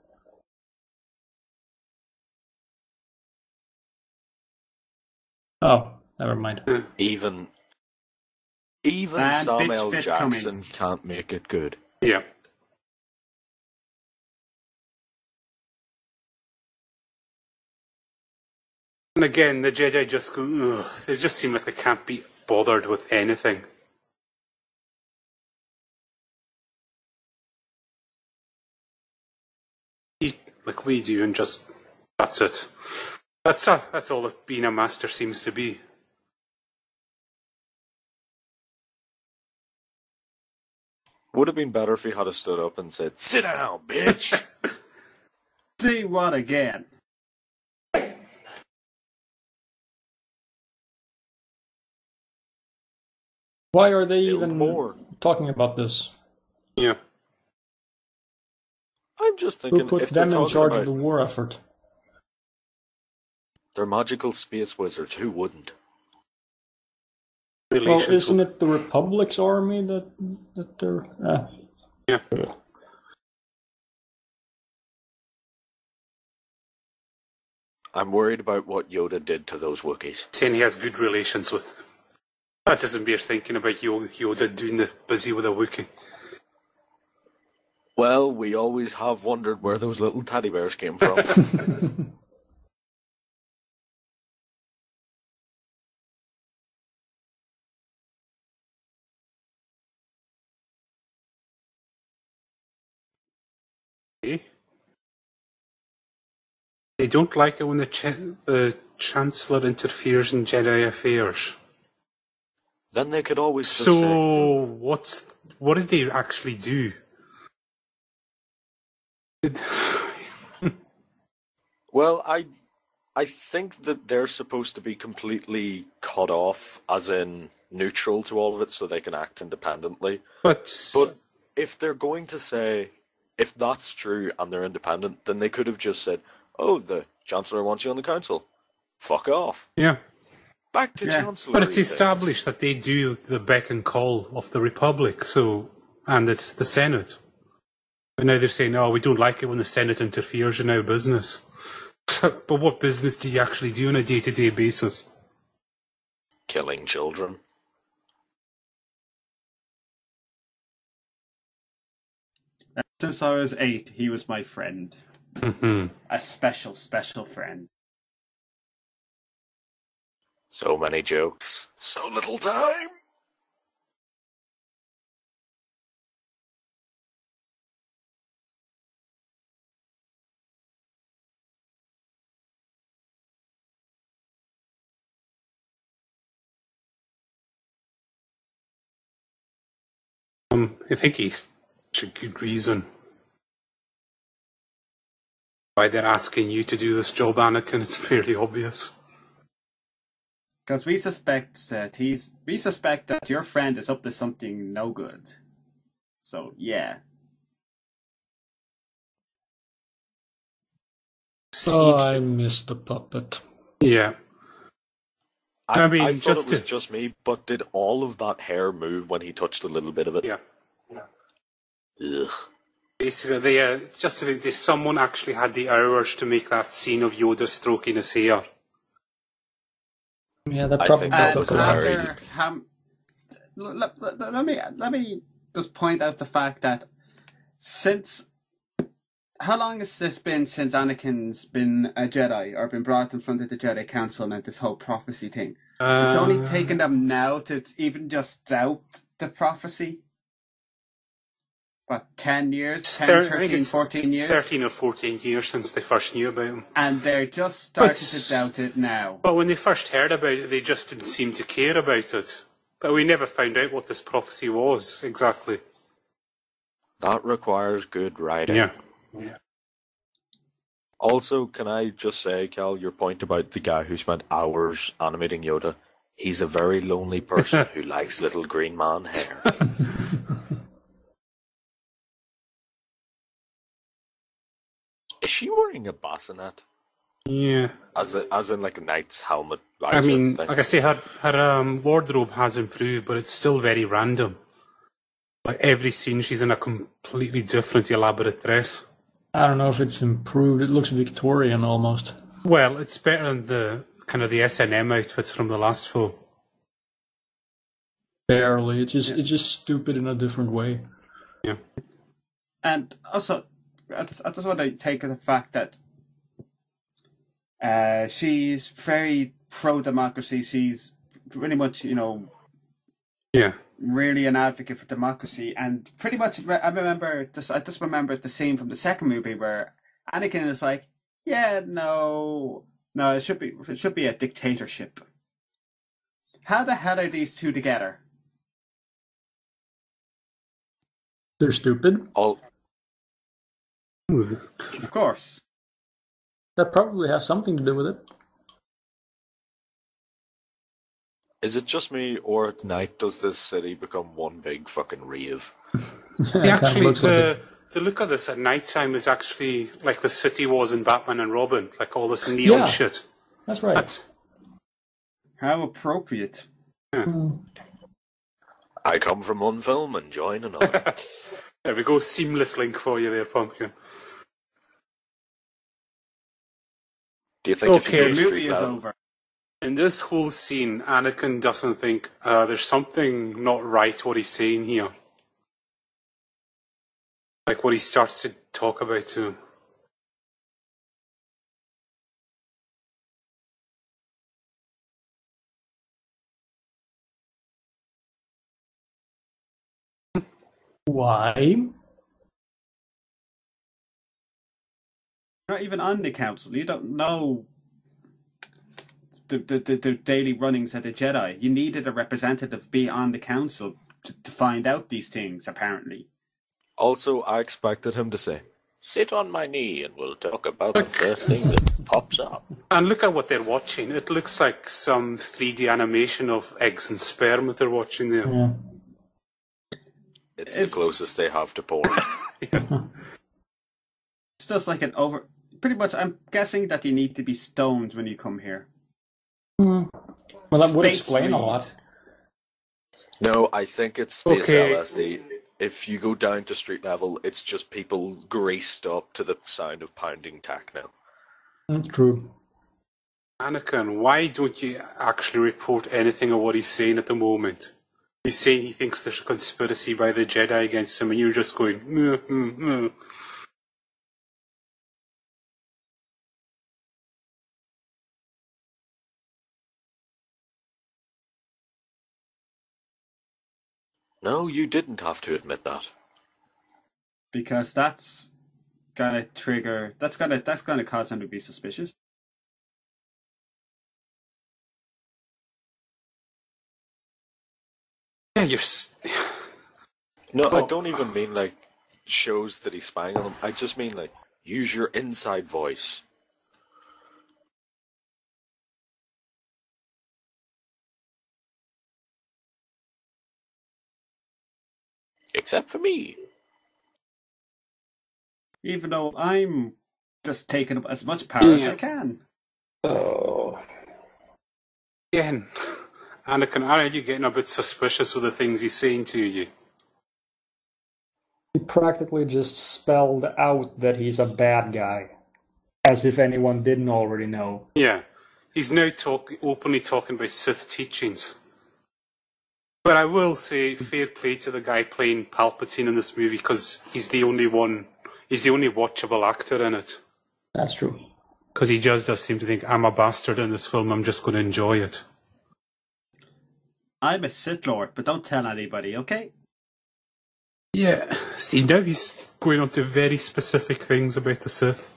Speaker 3: Oh, never mind.
Speaker 4: Even
Speaker 2: And
Speaker 4: Samuel
Speaker 2: bitch fit
Speaker 4: Jackson can't make it good.
Speaker 1: Yeah. And again, the Jedi just go, ugh. They just seem like they can't be bothered with anything. Eat like we do, and just that's it. That's all that being a master seems to be.
Speaker 4: Would have been better if he had stood up and said, "Sit down, bitch."
Speaker 2: See what again?
Speaker 3: Why are they
Speaker 4: Build
Speaker 3: even
Speaker 4: more.
Speaker 3: talking about this?
Speaker 1: Yeah.
Speaker 4: I'm just thinking,
Speaker 3: Who put
Speaker 4: if they're
Speaker 3: them in
Speaker 4: talking
Speaker 3: charge
Speaker 4: about
Speaker 3: of the war effort?
Speaker 4: they're magical space wizards, who wouldn't?
Speaker 3: Well,
Speaker 1: Relations
Speaker 3: isn't
Speaker 1: with-
Speaker 3: it the Republic's army that they're...
Speaker 1: Yeah.
Speaker 4: I'm worried about what Yoda did to those Wookiees.
Speaker 1: saying he has good relations with them. That doesn't bear thinking about Yoda doing the busy with a Wookiee.
Speaker 4: Well, we always have wondered where those little teddy bears came from.
Speaker 1: Eh? They don't like it when the Chancellor interferes in Jedi affairs.
Speaker 4: then they could always just say,
Speaker 1: So, what did they actually do?
Speaker 4: well, I think that they're supposed to be completely cut off, as in neutral to all of it, so they can act independently.
Speaker 1: But
Speaker 4: if they're going to say, if that's true and they're independent, then they could have just said, "Oh, the Chancellor wants you on the council. Fuck off."
Speaker 1: yeah.
Speaker 4: Back to Chancellor.
Speaker 1: But it's established that they do the beck and call of the Republic, and it's the Senate. But now they're saying, "Oh, we don't like it when the Senate interferes in our business." But what business do you actually do on a day-to-day basis?
Speaker 4: Killing children.
Speaker 2: Since I was 8, he was my friend.
Speaker 1: Mm-hmm.
Speaker 2: A special, special friend.
Speaker 4: So many jokes. So little time.
Speaker 1: I think he's a good reason why they're asking you to do this job, Anakin. It's fairly obvious.
Speaker 2: Because we suspect that your friend is up to something no good. So yeah.
Speaker 3: Oh, I miss the puppet.
Speaker 1: Yeah. I mean,
Speaker 4: I thought
Speaker 1: just
Speaker 4: it was just me, but did all of that hair move when he touched a little bit of it?
Speaker 1: Yeah.
Speaker 4: Ugh.
Speaker 1: Basically, someone actually had the hours to make that scene of Yoda stroking his hair.
Speaker 3: Yeah, that
Speaker 4: I
Speaker 3: probably
Speaker 4: think that
Speaker 3: took
Speaker 4: was
Speaker 3: a
Speaker 4: a
Speaker 3: while.
Speaker 4: very-
Speaker 2: Let me just point out the fact that how long has this been since Anakin's been a Jedi or been brought in front of the Jedi Council and this whole prophecy thing? It's only taken them now to even just doubt the prophecy. What, 10 years? 13, 14 years?
Speaker 1: 13 or 14 years since they first knew about him.
Speaker 2: And they're just starting to doubt it now.
Speaker 1: But when they first heard about it, they just didn't seem to care about it. But we never found out what this prophecy was, exactly.
Speaker 4: That requires good writing.
Speaker 1: Yeah.
Speaker 4: Also, can I just say, Cal, your point about the guy who spent hours animating Yoda, he's a very lonely person who likes little green man hair. Is she wearing a bassinet?
Speaker 1: Yeah.
Speaker 4: As in like a knight's helmet?
Speaker 1: I mean,
Speaker 4: thing?
Speaker 1: like I say, her wardrobe has improved, but it's still very random. Like every scene, she's in a completely different, elaborate dress.
Speaker 3: I don't know if it's improved. It looks Victorian almost.
Speaker 1: Well, it's better than the kind of the S&M outfits from the last film.
Speaker 3: Barely. It's just stupid in a different way.
Speaker 1: Yeah.
Speaker 2: And also, I just want to take the fact that she's very pro-democracy. She's pretty much,
Speaker 1: Yeah.
Speaker 2: really an advocate for democracy. And pretty much, I just remember the scene from the second movie where Anakin is like, "Yeah, no, it should be a dictatorship." How the hell are these two together?
Speaker 3: They're stupid.
Speaker 2: Of course.
Speaker 3: That probably has something to do with it.
Speaker 4: Is it just me, or at night does this city become one big fucking rave?
Speaker 1: Actually, the look of this at night time is actually like the city was in Batman and Robin, like all this neon shit.
Speaker 3: That's right.
Speaker 2: How appropriate.
Speaker 4: I come from one film and join another.
Speaker 1: There we go, seamless link for you there, Pumpkin.
Speaker 4: Do you think if you
Speaker 1: Okay,
Speaker 4: go
Speaker 2: The
Speaker 4: to
Speaker 2: movie
Speaker 4: Street
Speaker 2: is
Speaker 4: Level-
Speaker 2: over.
Speaker 1: In this whole scene, Anakin doesn't think there's something not right what he's saying here. Like what he starts to talk about too.
Speaker 3: Why?
Speaker 2: You're not even on the council. You don't know. the daily runnings of the Jedi. You needed a representative be on the council to find out these things, apparently.
Speaker 4: Also, I expected him to say,
Speaker 5: Sit on my knee and we'll talk about the first thing that pops up.
Speaker 1: And look at what they're watching. It looks like some 3D animation of eggs and sperm that they're watching there.
Speaker 3: Yeah.
Speaker 4: it's the closest they have to porn.
Speaker 2: It's just like an over... Pretty much, I'm guessing that you need to be stoned when you come here.
Speaker 3: Well, that would
Speaker 2: Space
Speaker 3: explain a
Speaker 2: weed.
Speaker 3: lot.
Speaker 4: No, I think it's space
Speaker 1: Okay.
Speaker 4: LSD. If you go down to street level, it's just people greased up to the sound of pounding techno.
Speaker 3: True.
Speaker 1: Anakin, why don't you actually report anything of what he's saying at the moment? He's saying he thinks there's a conspiracy by the Jedi against him, and you're just going,
Speaker 4: No, you didn't have to admit that.
Speaker 2: Because that's gonna trigger... That's gonna cause him to be suspicious.
Speaker 1: Yeah, you're...
Speaker 4: No,
Speaker 1: Oh.
Speaker 4: I don't even mean, like, shows that he's spying on them. I just mean, like, use your inside voice.
Speaker 5: Except for me.
Speaker 2: Even though I'm just taking up as much power as
Speaker 1: Yeah.
Speaker 2: I can.
Speaker 3: Oh.
Speaker 1: Again, Anakin, aren't you getting a bit suspicious with the things he's saying to you?
Speaker 3: He practically just spelled out that he's a bad guy. As if anyone didn't already know.
Speaker 1: Yeah. He's now openly talking about Sith teachings. But I will say, fair play to the guy playing Palpatine in this movie, because he's the only watchable actor in it.
Speaker 3: That's true.
Speaker 1: Because he just does seem to think, I'm a bastard in this film, I'm just going to enjoy it.
Speaker 2: I'm a Sith Lord, but don't tell anybody, okay?
Speaker 1: Yeah. See, now he's going on to very specific things about the Sith.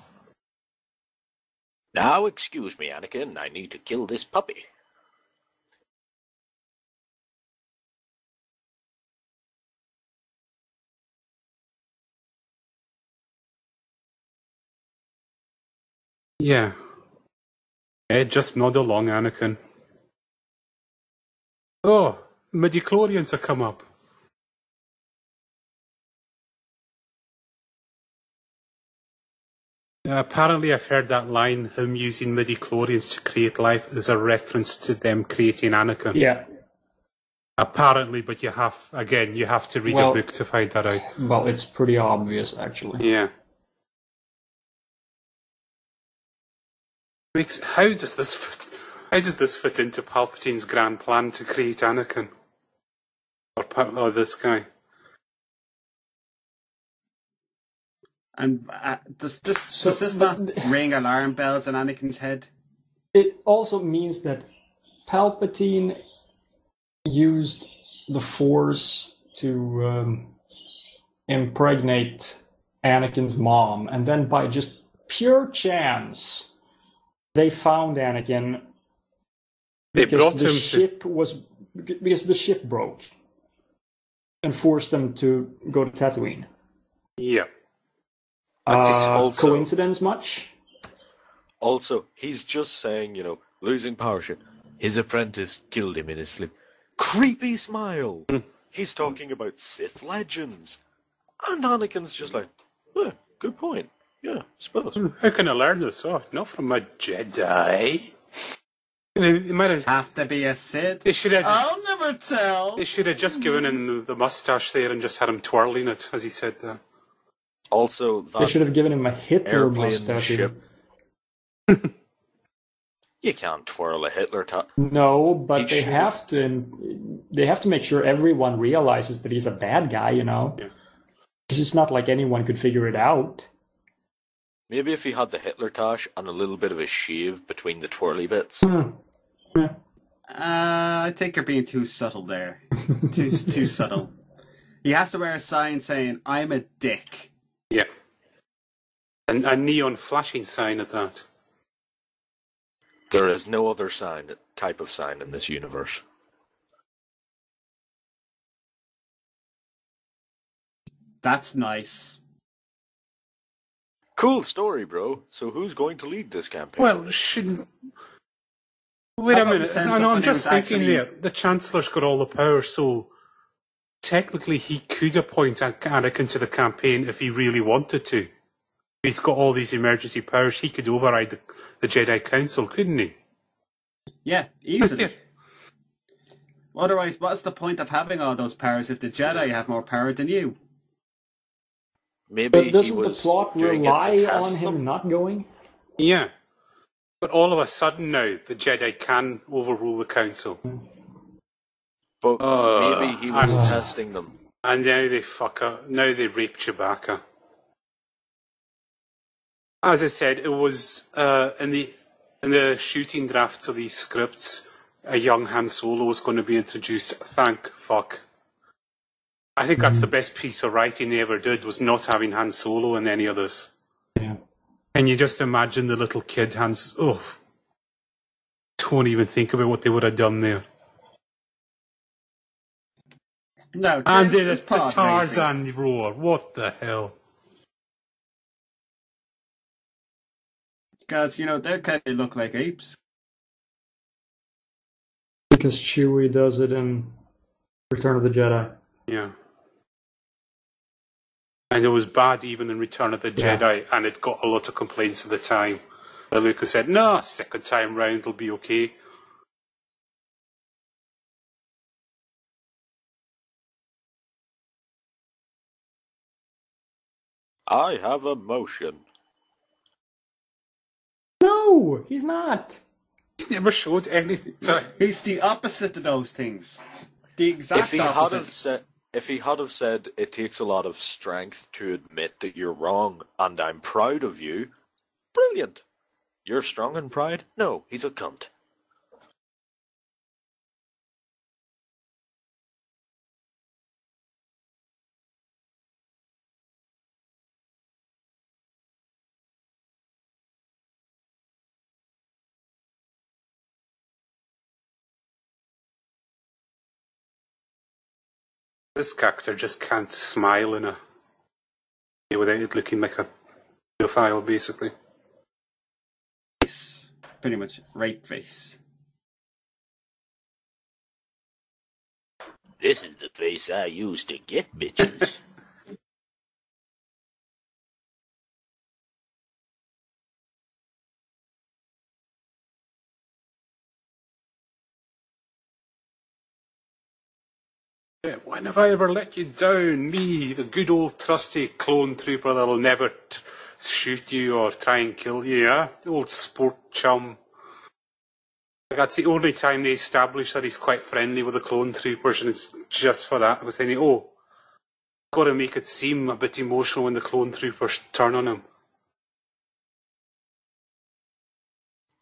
Speaker 5: Now, excuse me, Anakin, I need to kill this puppy.
Speaker 1: Yeah. Just nod along, Anakin. Oh, midichlorians have come up. Apparently I've heard that line, him using midichlorians to create life, is a reference to them creating Anakin.
Speaker 3: Yeah.
Speaker 1: Apparently, but you have to read a book to find that out.
Speaker 3: Well, it's pretty obvious, actually.
Speaker 1: Yeah. How does this fit into Palpatine's grand plan to create Anakin? Or this guy?
Speaker 2: And does this not ring alarm bells in Anakin's head?
Speaker 3: It also means that Palpatine used the Force to impregnate Anakin's mom, and then by just pure chance, they found Anakin because the ship broke and forced them to go to Tatooine.
Speaker 1: Yeah.
Speaker 3: Coincidence much?
Speaker 4: Also, he's just saying, losing parachute. His apprentice killed him in his sleep. Creepy smile. He's talking about Sith legends. And Anakin's just like, good point. Yeah, I suppose.
Speaker 1: How can I learn this? Oh, not from a Jedi. They might
Speaker 2: have to be a Sith.
Speaker 1: I'll
Speaker 2: never tell.
Speaker 1: They should have just given him the mustache there and just had him twirling it as he said that.
Speaker 4: Also,
Speaker 3: they should have given him a Hitler mustache.
Speaker 4: Ship. You can't twirl a Hitler top.
Speaker 3: No, but they have to. They have to make sure everyone realizes that he's a bad guy.
Speaker 1: Yeah.
Speaker 3: Because it's not like anyone could figure it out.
Speaker 4: Maybe if he had the Hitler tash and a little bit of a shave between the twirly bits.
Speaker 2: I think you're being too subtle there. too subtle. He has to wear a sign saying, I'm a dick.
Speaker 1: Yeah. And a neon flashing sign at that.
Speaker 4: There is no other type of sign in this universe.
Speaker 2: That's nice.
Speaker 4: Cool story, bro. So who's going to lead this campaign?
Speaker 1: Well, shouldn't... Wait a minute. No, I'm just thinking there. The Chancellor's got all the power, so technically he could appoint Anakin to the campaign if he really wanted to. He's got all these emergency powers. He could override the Jedi Council, couldn't he?
Speaker 2: Yeah, easily. Otherwise, what's the point of having all those powers if the Jedi have more power than you?
Speaker 4: Maybe
Speaker 3: but doesn't the plot rely on him not going?
Speaker 1: Yeah. But all of a sudden now, the Jedi can overrule the Council.
Speaker 4: But maybe he was testing them.
Speaker 1: And now they fuck up. Now they rape Chewbacca. As I said, it was in the shooting drafts of these scripts, a young Han Solo was going to be introduced. Thank fuck. I think that's the best piece of writing they ever did, was not having Han Solo in any of this.
Speaker 3: Yeah.
Speaker 1: Can you just imagine the little kid Hans? Oh, don't even think about what they would have done there.
Speaker 2: No,
Speaker 1: and then the Tarzan roar. What the hell?
Speaker 2: Because, they kind of look like apes.
Speaker 3: Because Chewie does it in Return of the Jedi.
Speaker 1: Yeah. And it was bad even in Return of the Jedi, and it got a lot of complaints at the time. But Lucas said, no, second time round will be okay.
Speaker 4: I have a motion.
Speaker 3: No, he's not.
Speaker 1: He's never showed anything.
Speaker 2: He's the opposite of those things. The exact opposite.
Speaker 4: If he had have said, it takes a lot of strength to admit that you're wrong, and I'm proud of you, brilliant. You're strong in pride? No, he's a cunt.
Speaker 1: This character just can't smile without it looking like a pedophile, basically.
Speaker 2: It's pretty much rape face.
Speaker 5: This is the face I use to get bitches.
Speaker 1: When have I ever let you down? Me, the good old trusty clone trooper that'll never shoot you or try and kill you, yeah? The old sport chum. That's the only time they establish that he's quite friendly with the clone troopers, and it's just for that. I was thinking, got to make it seem a bit emotional when the clone troopers turn on him.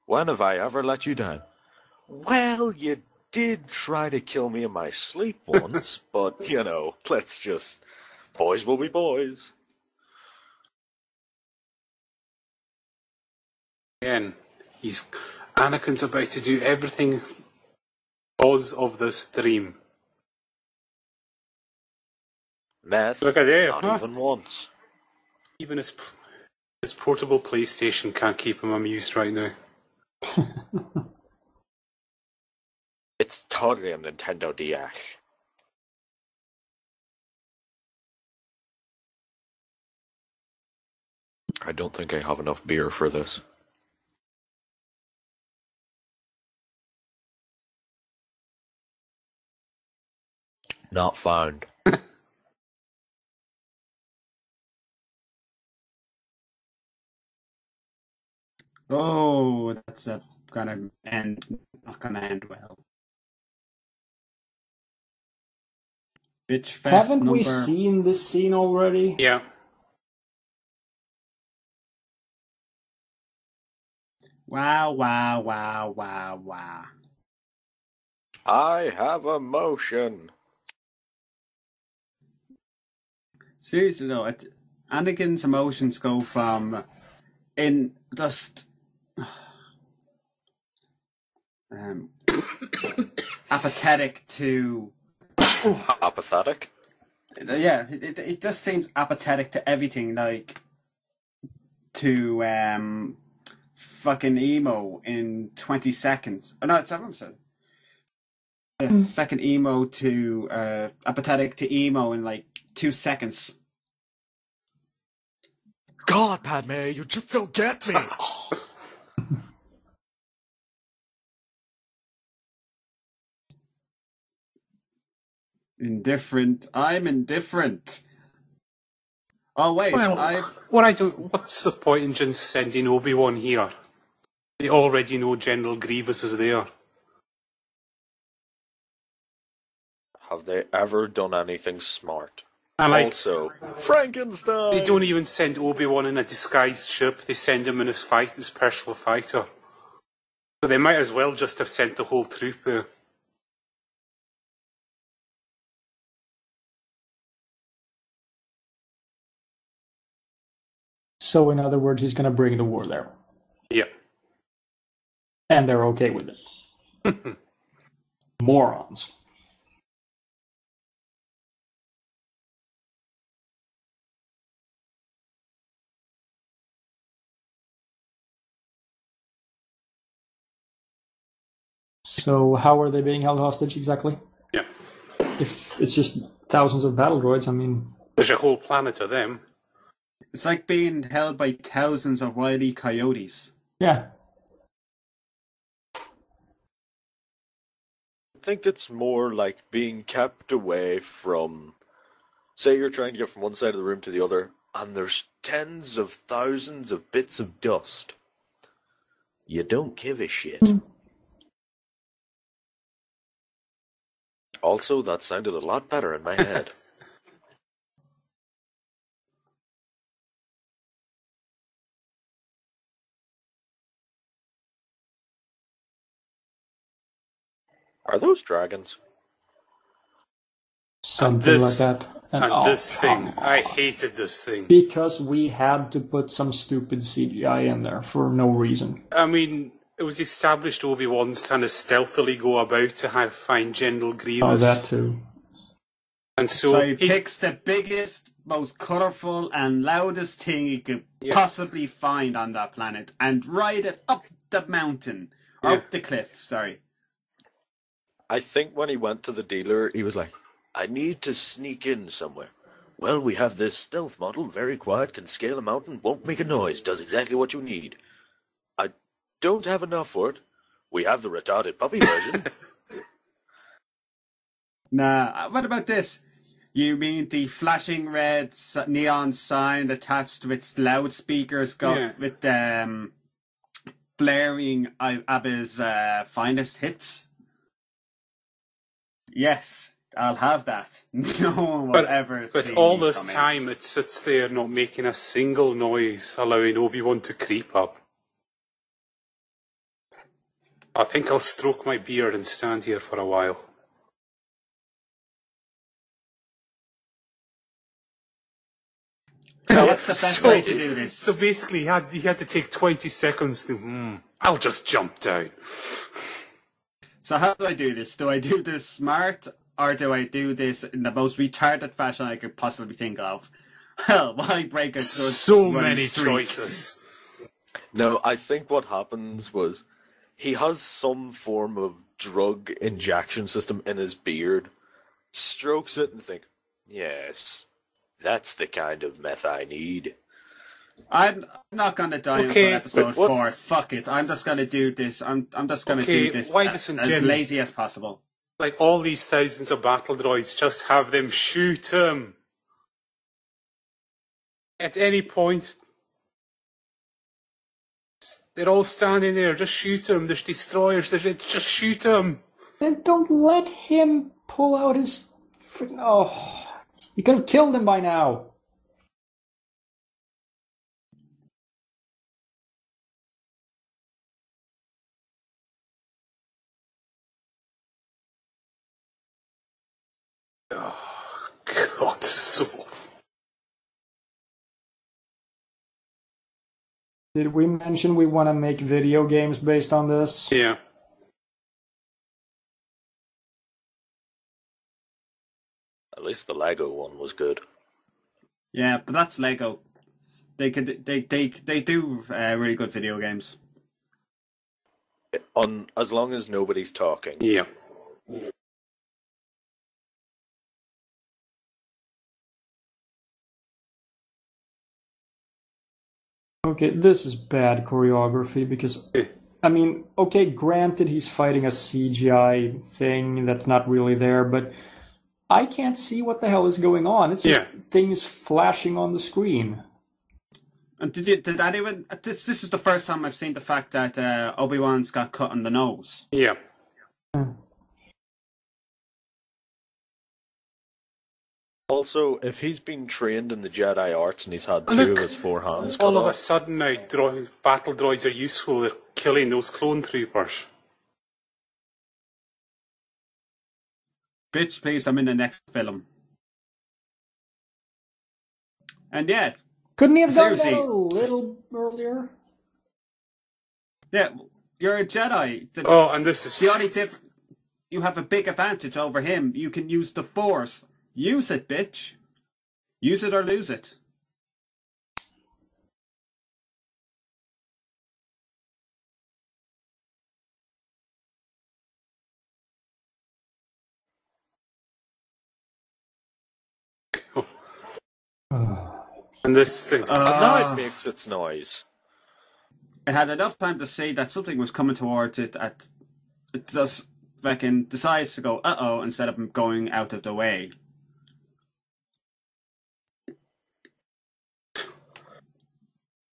Speaker 4: When have I ever let you down? Well, you did try to kill me in my sleep once, but, let's just... Boys will be boys.
Speaker 1: Again, Anakin's about to do everything because of this dream.
Speaker 4: Meth,
Speaker 1: look at there,
Speaker 4: not even once.
Speaker 1: Even his portable PlayStation can't keep him amused right now.
Speaker 4: It's totally a Nintendo DS. I don't think I have enough beer for this. Not found.
Speaker 2: Oh, that's not gonna end well. Bitch fest.
Speaker 3: Haven't we seen this scene already?
Speaker 1: Yeah.
Speaker 2: Wow, wow, wow, wow, wow.
Speaker 4: I have a motion.
Speaker 2: Seriously though, Anakin's emotions go from in just um, apathetic to.
Speaker 4: Apathetic?
Speaker 2: Yeah, it just seems apathetic to everything, like to fucking emo in 20 seconds. Oh, no, it's what I'm saying. Yeah, fucking emo to apathetic to emo in like 2 seconds.
Speaker 4: God, Padme, you just don't get me.
Speaker 2: Indifferent. I'm indifferent. Oh wait,
Speaker 1: Well, what's the point in just sending Obi-Wan here? They already know General Grievous is there.
Speaker 4: Have they ever done anything smart?
Speaker 1: And
Speaker 4: Also, Frankenstein!
Speaker 1: they don't even send Obi-Wan in a disguised ship, they send him in his personal fighter. So they might as well just have sent the whole troop there.
Speaker 3: So, in other words, he's going to bring the war there.
Speaker 1: Yeah.
Speaker 3: And they're okay with it. Morons. So, how are they being held hostage exactly?
Speaker 1: Yeah.
Speaker 3: If it's just thousands of battle droids, I mean...
Speaker 1: There's a whole planet of them.
Speaker 2: It's like being held by thousands of wily coyotes.
Speaker 3: Yeah.
Speaker 4: I think it's more like being kept away from... Say you're trying to get from one side of the room to the other, and there's tens of thousands of bits of dust. You don't give a shit. Also, that sounded a lot better in my head. Are those dragons?
Speaker 3: Something like that.
Speaker 1: And this thing. I hated this thing.
Speaker 3: Because we had to put some stupid CGI in there for no reason.
Speaker 1: I mean, it was established Obi-Wan's trying to stealthily go about to find General Grievous.
Speaker 3: Oh, that too.
Speaker 1: And so
Speaker 2: he picks the biggest, most colourful and loudest thing he could possibly find on that planet and ride it up the mountain. Or up the cliff, sorry.
Speaker 4: I think when he went to the dealer, he was like, I need to sneak in somewhere. Well, we have this stealth model, very quiet, can scale a mountain, won't make a noise, does exactly what you need. I don't have enough for it. We have the retarded puppy version.
Speaker 2: Nah, what about this? You mean the flashing red neon sign attached with loudspeakers with blaring Abba's finest hits? Yes, I'll have that. No one will ever see.
Speaker 1: But all this time it sits there not making a single noise, allowing Obi-Wan to creep up. I think I'll stroke my beard and stand here for a while.
Speaker 2: So what's the best way to do this?
Speaker 1: So basically, he had to take 20 seconds to, I'll just jump down.
Speaker 2: So how do I do this? Do I do this smart, or do I do this in the most retarded fashion I could possibly think of? Well, why break a good
Speaker 1: so many
Speaker 2: streak?
Speaker 1: choices.
Speaker 4: No, I think what happens was he has some form of drug injection system in his beard, strokes it and think, yes, that's the kind of meth I need.
Speaker 2: I'm not going to die until episode 4. Fuck it. I'm just going to do this. I'm just going to do this as lazy as possible.
Speaker 1: Like all these thousands of battle droids, just have them shoot him. At any point, they're all standing there. Just shoot him. There's destroyers. Just shoot him.
Speaker 3: Then don't let him pull out his... Oh, you could have killed him by now.
Speaker 1: Oh, God, this is so awful.
Speaker 3: Did we mention we want to make video games based on this?
Speaker 1: Yeah.
Speaker 4: At least the Lego one was good.
Speaker 2: Yeah, but that's Lego. They do really good video games.
Speaker 4: As long as nobody's talking.
Speaker 1: Yeah.
Speaker 3: Okay, this is bad choreography because, I mean, okay, granted he's fighting a CGI thing that's not really there, but I can't see what the hell is going on. It's just things flashing on the screen.
Speaker 2: And did anyone? This is the first time I've seen the fact that Obi-Wan's got cut on the nose.
Speaker 1: Yeah.
Speaker 4: Also, if he's been trained in the Jedi arts and he's had two of his 4 hands cut
Speaker 1: all of
Speaker 4: off,
Speaker 1: a sudden now battle droids are useful. They're killing those clone troopers.
Speaker 2: Bitch, please, I'm in the next film. And yeah.
Speaker 3: Couldn't he have done that
Speaker 2: seriously,
Speaker 3: a little earlier?
Speaker 2: Yeah, you're a Jedi.
Speaker 1: And this is
Speaker 2: the only difference. You have a big advantage over him. You can use the Force. Use it, bitch. Use it or lose it.
Speaker 1: and this thing.
Speaker 4: and now it makes its noise.
Speaker 2: It had enough time to see that something was coming towards it. It just fucking decides to go uh-oh instead of going out of the way.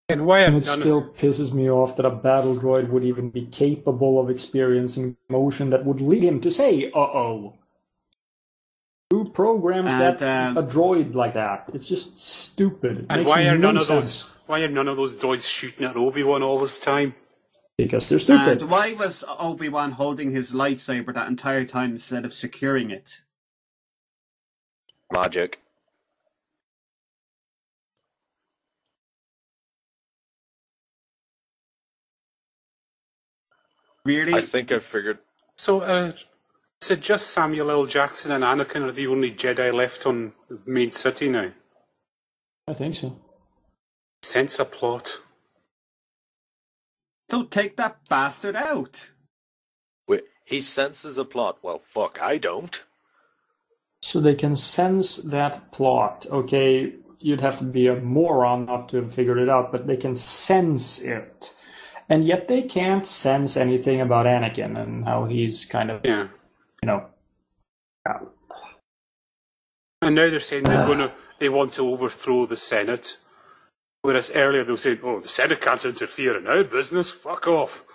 Speaker 1: And why
Speaker 3: And it still pisses me off that a battle droid would even be capable of experiencing emotion that would lead him to say, uh-oh. Who programs a droid like that? It's just stupid. It
Speaker 1: and why are none of those droids shooting at Obi-Wan all this time?
Speaker 3: Because they're stupid.
Speaker 2: And why was Obi-Wan holding his lightsaber that entire time instead of securing it?
Speaker 4: Magic.
Speaker 2: Really?
Speaker 4: I think I figured.
Speaker 1: So, is it just Samuel L. Jackson and Anakin are the only Jedi left on the main city now?
Speaker 3: I think so.
Speaker 1: Sense a plot.
Speaker 2: So take that bastard out.
Speaker 4: Wait, he senses a plot. Well, fuck, I don't.
Speaker 3: So they can sense that plot. Okay, you'd have to be a moron not to have figured it out, but they can sense it. And yet they can't sense anything about Anakin and how he's kind of,
Speaker 1: Yeah.
Speaker 3: you know.
Speaker 1: And now they're saying they want to overthrow the Senate. Whereas earlier they were saying, the Senate can't interfere in our business, fuck off.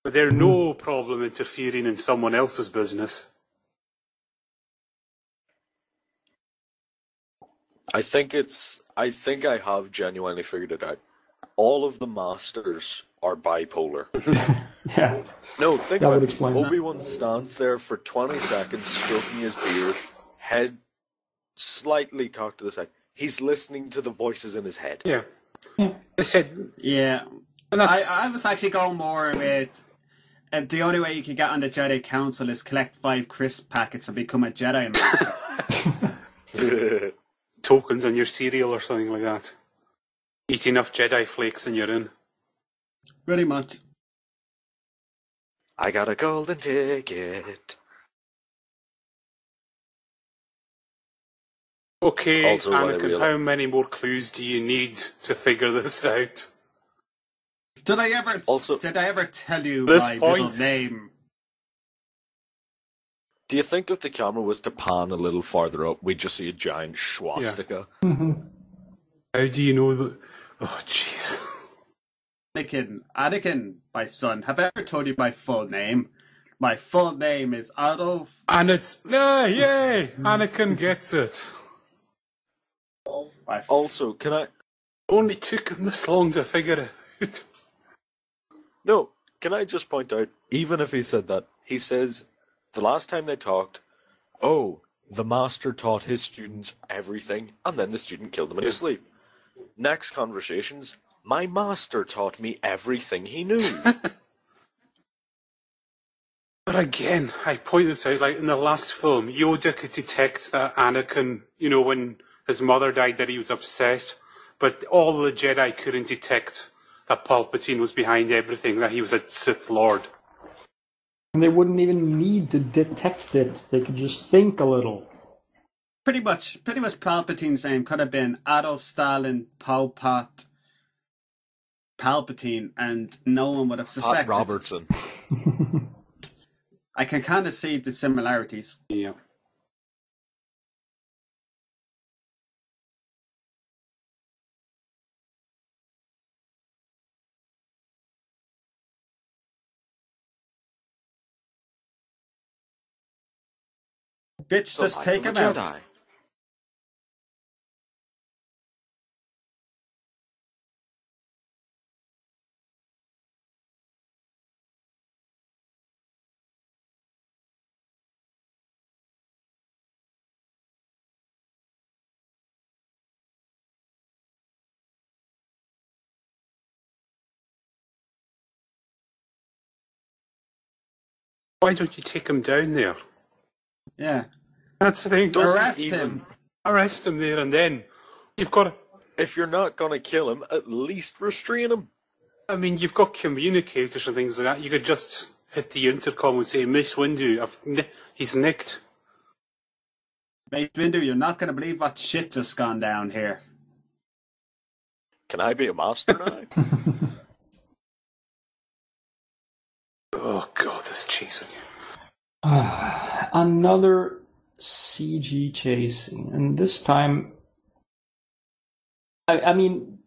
Speaker 1: But they're no problem interfering in someone else's business.
Speaker 4: I think I have genuinely figured it out. All of the masters are bipolar.
Speaker 3: Yeah.
Speaker 4: No, think
Speaker 3: That
Speaker 4: about
Speaker 3: would
Speaker 4: it.
Speaker 3: explain that.
Speaker 4: Obi-Wan stands there for 20 seconds stroking his beard, head slightly cocked to the side. He's listening to the voices in his head.
Speaker 1: Yeah. They said...
Speaker 2: Yeah.
Speaker 1: And
Speaker 2: I was actually going more with... the only way you can get on the Jedi Council is collect 5 crisp packets and become a Jedi Master.
Speaker 1: Tokens on your cereal or something like that. Eat enough Jedi flakes and you're in.
Speaker 2: Pretty much.
Speaker 4: I got a golden ticket.
Speaker 1: Okay,
Speaker 4: Also, what I
Speaker 1: Anakin,
Speaker 4: realized-
Speaker 1: how many more clues do you need to figure this out?
Speaker 2: Did I ever tell you
Speaker 1: This
Speaker 2: my
Speaker 1: point.
Speaker 2: middle name?
Speaker 4: Do you think if the camera was to pan a little farther up, we'd just see a giant swastika?
Speaker 1: How do you know that? Oh, jeez.
Speaker 2: Anakin, my son, have I ever told you my full name? My full name is Adolf.
Speaker 1: And it's... yay! Anakin gets it.
Speaker 4: Also, can I...
Speaker 1: Only took him this long to figure it out.
Speaker 4: No, can I just point out, even if he said that, he says, the last time they talked, the master taught his students everything, and then the student killed him in his sleep. Next conversations, my master taught me everything he knew.
Speaker 1: But again, I point this out, like in the last film, Yoda could detect that Anakin, when his mother died, that he was upset. But all the Jedi couldn't detect that Palpatine was behind everything, that he was a Sith Lord.
Speaker 3: And they wouldn't even need to detect it. They could just think a little.
Speaker 2: Pretty much Palpatine's name could have been Adolf Stalin Palpatine, and no one would have suspected.
Speaker 4: Pat Robertson.
Speaker 2: I can kind of see the similarities.
Speaker 1: Yeah.
Speaker 2: Bitch, just take him out.
Speaker 4: Jedi.
Speaker 1: Why don't you take him down there?
Speaker 2: Yeah.
Speaker 1: That's the thing.
Speaker 2: Arrest him.
Speaker 1: Arrest him there and then. You've got to...
Speaker 4: If you're not going to kill him, at least restrain him.
Speaker 1: I mean, you've got communicators and things like that. You could just hit the intercom and say, Miss Windu, he's nicked.
Speaker 2: Mace Windu, you're not going to believe what shit just gone down here.
Speaker 4: Can I be a master now?
Speaker 1: Oh, God, this chasing.
Speaker 3: Another CG chasing. And this time... I mean,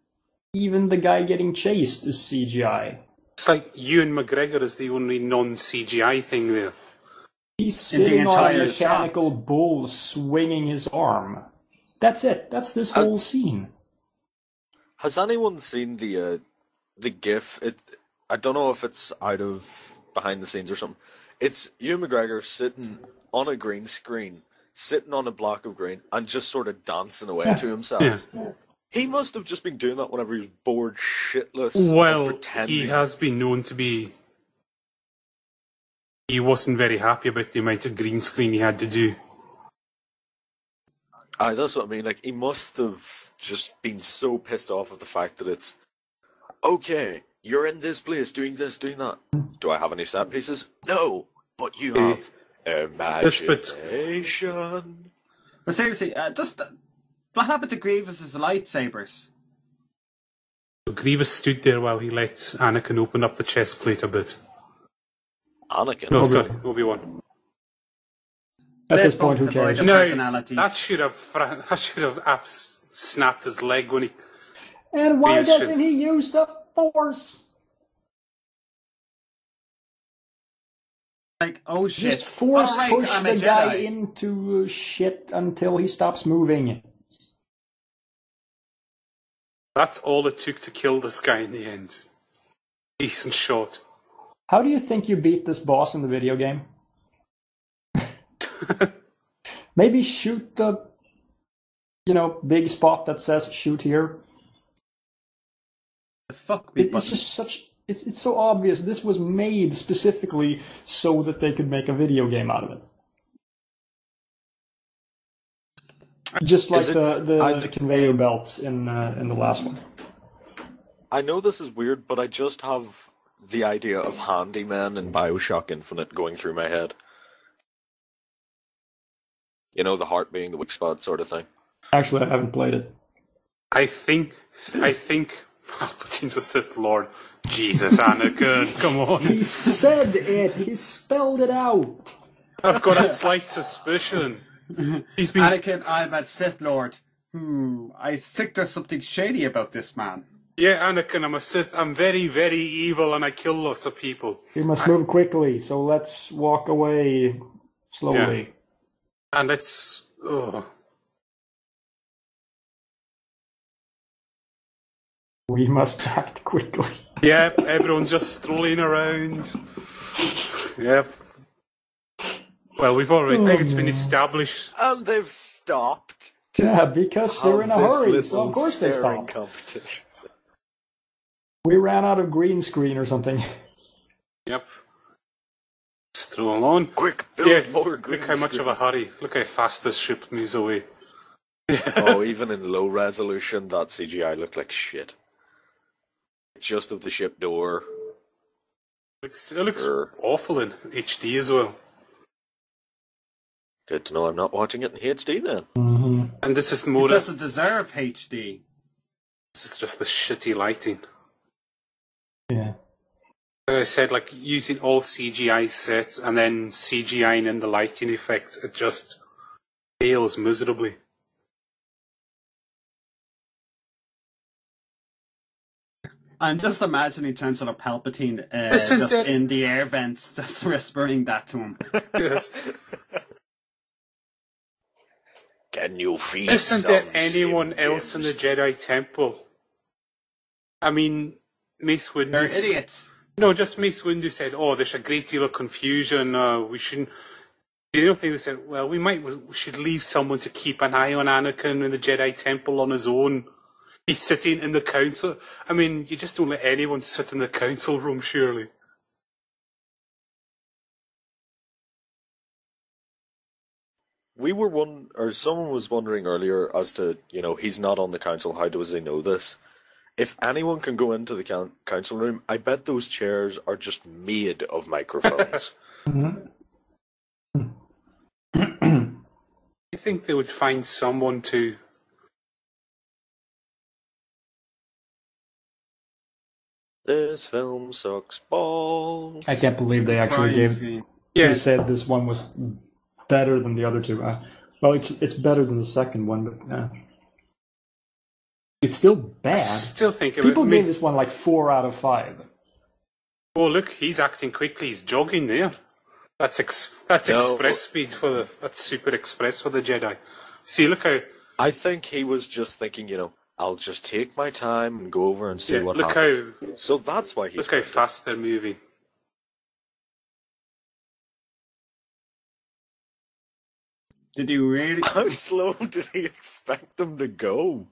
Speaker 3: even the guy getting chased is CGI.
Speaker 1: It's like Ewan McGregor is the only non-CGI thing there.
Speaker 3: He's sitting on a mechanical bull swinging his arm. That's it. That's this whole scene.
Speaker 4: Has anyone seen the GIF? I don't know if it's out of behind the scenes or something. It's Ewan McGregor sitting on a green screen, sitting on a block of green, and just sort of dancing away to himself.
Speaker 1: Yeah.
Speaker 4: He must have just been doing that whenever he was bored shitless.
Speaker 1: Well, he has been known to be... He wasn't very happy about the amount of green screen he had to do.
Speaker 4: Aye, that's what I mean. Like, he must have just been so pissed off at the fact that it's... Okay, you're in this place doing this, doing that. Do I have any set pieces? No, but you have imagination.
Speaker 2: But seriously, what happened to Grievous's lightsabers?
Speaker 1: So Grievous stood there while he let Anakin open up the chest plate a bit.
Speaker 4: Anakin?
Speaker 1: No, sorry, Obi-Wan.
Speaker 3: At this point, who cares?
Speaker 1: No, that should have snapped his leg when he...
Speaker 3: And why doesn't he use the Force?
Speaker 2: Like, oh shit.
Speaker 3: Just Force push the guy
Speaker 2: Jedi.
Speaker 3: into shit until he stops moving.
Speaker 1: That's all it took to kill this guy in the end. Decent shot.
Speaker 3: How do you think you beat this boss in the video game? Maybe shoot the, big spot that says shoot here.
Speaker 2: The fuck
Speaker 3: It's just such... It's so obvious. This was made specifically so that they could make a video game out of it. Just like the conveyor belts in the last one.
Speaker 4: I know this is weird, but I just have the idea of Handyman in BioShock Infinite going through my head. You know, the heart being the weak spot sort of thing.
Speaker 3: Actually, I haven't played it.
Speaker 1: I think Palpatine's a Sith Lord. Jesus, Anakin, come on.
Speaker 3: He said it. He spelled it out.
Speaker 1: I've got a slight suspicion. He's been...
Speaker 2: Anakin, I'm a Sith Lord. I think there's something shady about this man.
Speaker 1: Yeah, Anakin, I'm a Sith. I'm very, very evil and I kill lots of people.
Speaker 3: We must move quickly, so let's walk away slowly.
Speaker 1: Yeah. And it's... Oh.
Speaker 3: We must act quickly.
Speaker 1: Yep, everyone's just strolling around. Yep. Well, we've already... I think it's been established.
Speaker 4: And they've stopped.
Speaker 3: Yeah, because they're in a hurry, so of course they
Speaker 4: staring
Speaker 3: stopped.
Speaker 4: Competition.
Speaker 3: We ran out of green screen or something.
Speaker 1: Yep. throw them on.
Speaker 4: Quick, build more green
Speaker 1: Look how much of a hurry. Look how fast this ship moves away.
Speaker 4: Oh, even in low resolution, that CGI looked like shit. Just of the ship door.
Speaker 1: It looks awful in HD as well.
Speaker 4: Good to know I'm not watching it in HD then.
Speaker 3: Mm-hmm.
Speaker 1: And this is more.
Speaker 2: It doesn't deserve HD.
Speaker 1: This is just the shitty lighting.
Speaker 3: Yeah.
Speaker 1: As I said, like using all CGI sets and then CGIing in the lighting effects, it just fails miserably.
Speaker 2: I'm just imagining Chancellor Palpatine
Speaker 1: Isn't
Speaker 2: just
Speaker 1: it-
Speaker 2: in the air vents, just whispering that to him.
Speaker 1: Yes.
Speaker 4: Can you feel
Speaker 1: Isn't there anyone else in the Jedi Temple? I mean, Mace Windu.
Speaker 2: They're idiots.
Speaker 1: No, just Mace Windu said, "Oh, there's a great deal of confusion. We shouldn't." The other thing they said, "Well, we should leave someone to keep an eye on Anakin in the Jedi Temple on his own. He's sitting in the council. I mean, you just don't let anyone sit in the council room, surely."
Speaker 4: Someone was wondering earlier as to, he's not on the council, how does he know this? If anyone can go into the council room, I bet those chairs are just made of microphones.
Speaker 1: I think they would find someone to.
Speaker 4: This film sucks balls.
Speaker 3: I can't believe they actually
Speaker 2: Crying
Speaker 3: gave.
Speaker 2: scene.
Speaker 3: They said this one was better than the other two. Well, it's better than the second one, but it's still bad.
Speaker 1: I still think
Speaker 3: People gave this one like 4 out of 5.
Speaker 1: Oh, look, he's acting quickly. He's jogging there. That's express speed that's super express for the Jedi. See, look how.
Speaker 4: I think he was just thinking, I'll just take my time and go over and see what
Speaker 1: look
Speaker 4: happens. So that's why he's.
Speaker 1: Look how fast they're moving.
Speaker 2: Did you really?
Speaker 4: How slow did he expect them to go?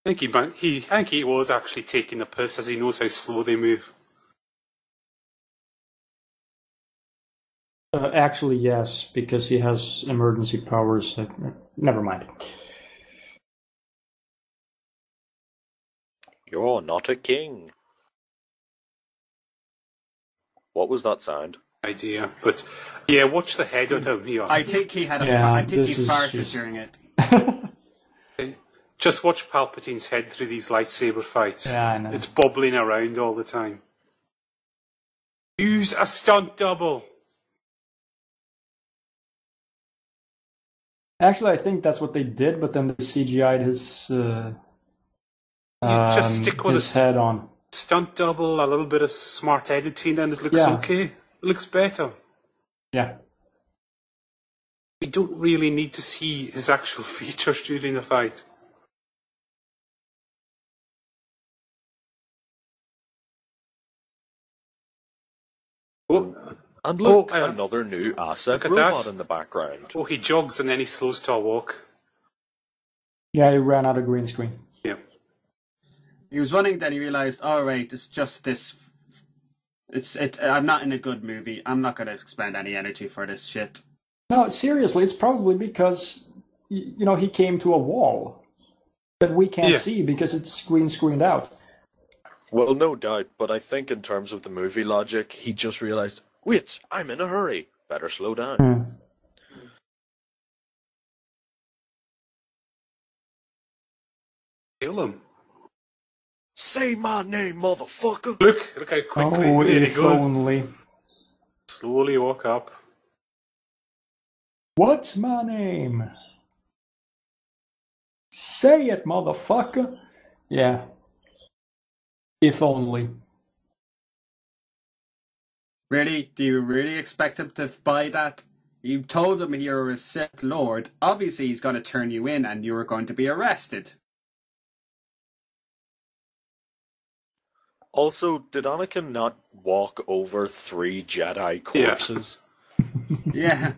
Speaker 1: I think he was actually taking the piss, as he knows how slow they move.
Speaker 3: Actually, yes, because he has emergency powers. Never mind.
Speaker 4: You're not a king. What was that sound?
Speaker 1: Idea, but yeah, watch the head on him here.
Speaker 2: I think he had
Speaker 3: Yeah,
Speaker 2: he
Speaker 3: this is
Speaker 2: farted
Speaker 3: just-
Speaker 2: during it.
Speaker 1: Just watch Palpatine's head through these lightsaber fights.
Speaker 3: Yeah, I know.
Speaker 1: It's bobbling around all the time. Use a stunt double.
Speaker 3: Actually, I think that's what they did, but then they CGI'd his
Speaker 1: just stick with
Speaker 3: his
Speaker 1: a
Speaker 3: head on.
Speaker 1: stunt double, a little bit of smart editing, and it looks okay. It looks better.
Speaker 3: Yeah.
Speaker 1: We don't really need to see his actual features during the fight. Oh,
Speaker 4: And look,
Speaker 1: Oh,
Speaker 4: another new asset
Speaker 1: look at
Speaker 4: robot
Speaker 1: that.
Speaker 4: in the background.
Speaker 1: oh, he jogs and then he slows to a walk.
Speaker 3: Yeah, he ran out of green screen.
Speaker 1: Yeah.
Speaker 2: He was running, then he realized, all right, it's just this. I'm not in a good movie. I'm not going to expend any energy for this shit.
Speaker 3: No, seriously, it's probably because he came to a wall that we can't see because it's screened out.
Speaker 4: Well, no doubt, but I think in terms of the movie logic, he just realized, wait, I'm in a hurry. Better slow down.
Speaker 1: Kill him.
Speaker 4: Say my name, motherfucker!
Speaker 1: Look how quickly
Speaker 3: Oh,
Speaker 1: there he
Speaker 3: if
Speaker 1: goes.
Speaker 3: only.
Speaker 1: Slowly walk up.
Speaker 3: What's my name? Say it, motherfucker. Yeah. If only.
Speaker 2: Really? Do you really expect him to buy that? You told him you're a Sith Lord. Obviously, he's going to turn you in and you're going to be arrested.
Speaker 4: Also, did Anakin not walk over 3 Jedi corpses?
Speaker 2: Yeah.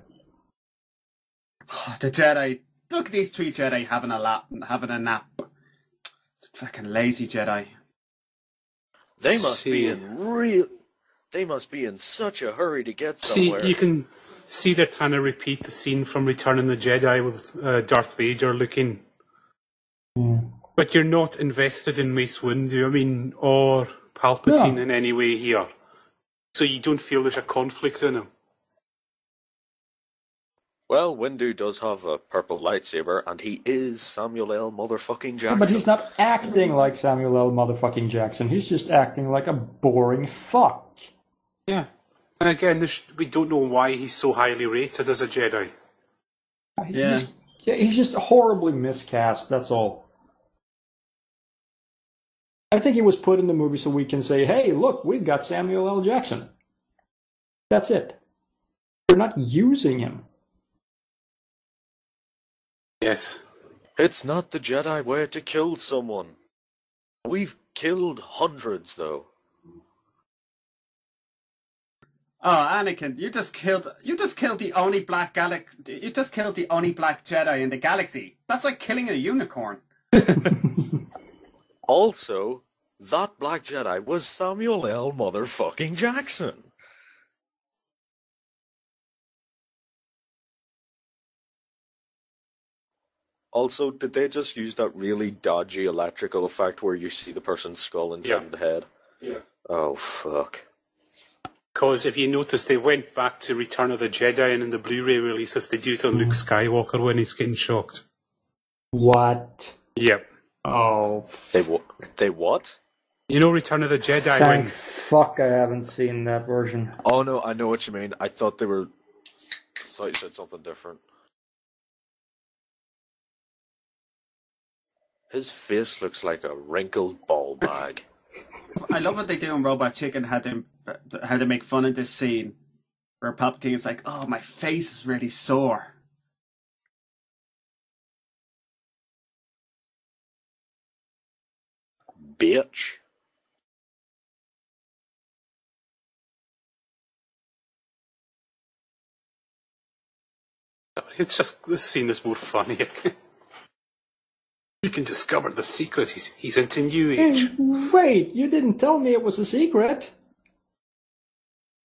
Speaker 2: The Jedi. Look at these 3 Jedi having a nap. It's fucking lazy Jedi.
Speaker 4: They must be in real... They must be in such a hurry to get
Speaker 1: See,
Speaker 4: somewhere.
Speaker 1: you can see they're trying to repeat the scene from Return of the Jedi with Darth Vader looking. But you're not invested in Mace Windu, or Palpatine in any way here. So you don't feel there's a conflict in them.
Speaker 4: Well, Windu does have a purple lightsaber, and he is Samuel L. motherfucking Jackson.
Speaker 3: But he's not acting like Samuel L. motherfucking Jackson. He's just acting like a boring fuck.
Speaker 1: Yeah. And again, we don't know why he's so highly rated as a Jedi.
Speaker 2: Yeah.
Speaker 3: He's just horribly miscast, that's all. I think he was put in the movie so we can say, hey, look, we've got Samuel L. Jackson. That's it. We're not using him.
Speaker 1: Yes.
Speaker 4: It's not the Jedi way to kill someone. We've killed hundreds, though.
Speaker 2: Oh, Anakin, you just killed the only black you just killed the only black Jedi in the galaxy. That's like killing a unicorn.
Speaker 4: Also, that black Jedi was Samuel L. motherfucking Jackson. Also, did they just use that really dodgy electrical effect where you see the person's skull inside of the head?
Speaker 1: Yeah.
Speaker 4: Oh, fuck.
Speaker 1: Because if you notice, they went back to Return of the Jedi, and in the Blu-ray releases, they do it on Luke Skywalker when he's getting shocked.
Speaker 3: What?
Speaker 1: Yep.
Speaker 3: Oh.
Speaker 4: They what?
Speaker 1: You know Return of the Jedi
Speaker 3: Thank fuck I haven't seen that version.
Speaker 4: Oh, no, I know what you mean. I thought you said something different. His face looks like a wrinkled ball bag.
Speaker 2: I love what they do in Robot Chicken, how they make fun of this scene where Palpatine is like, oh, my face is really sore.
Speaker 4: Bitch.
Speaker 1: It's just, this scene is more funny. You can discover the secret. He's into New Age.
Speaker 3: Wait, you didn't tell me it was a secret.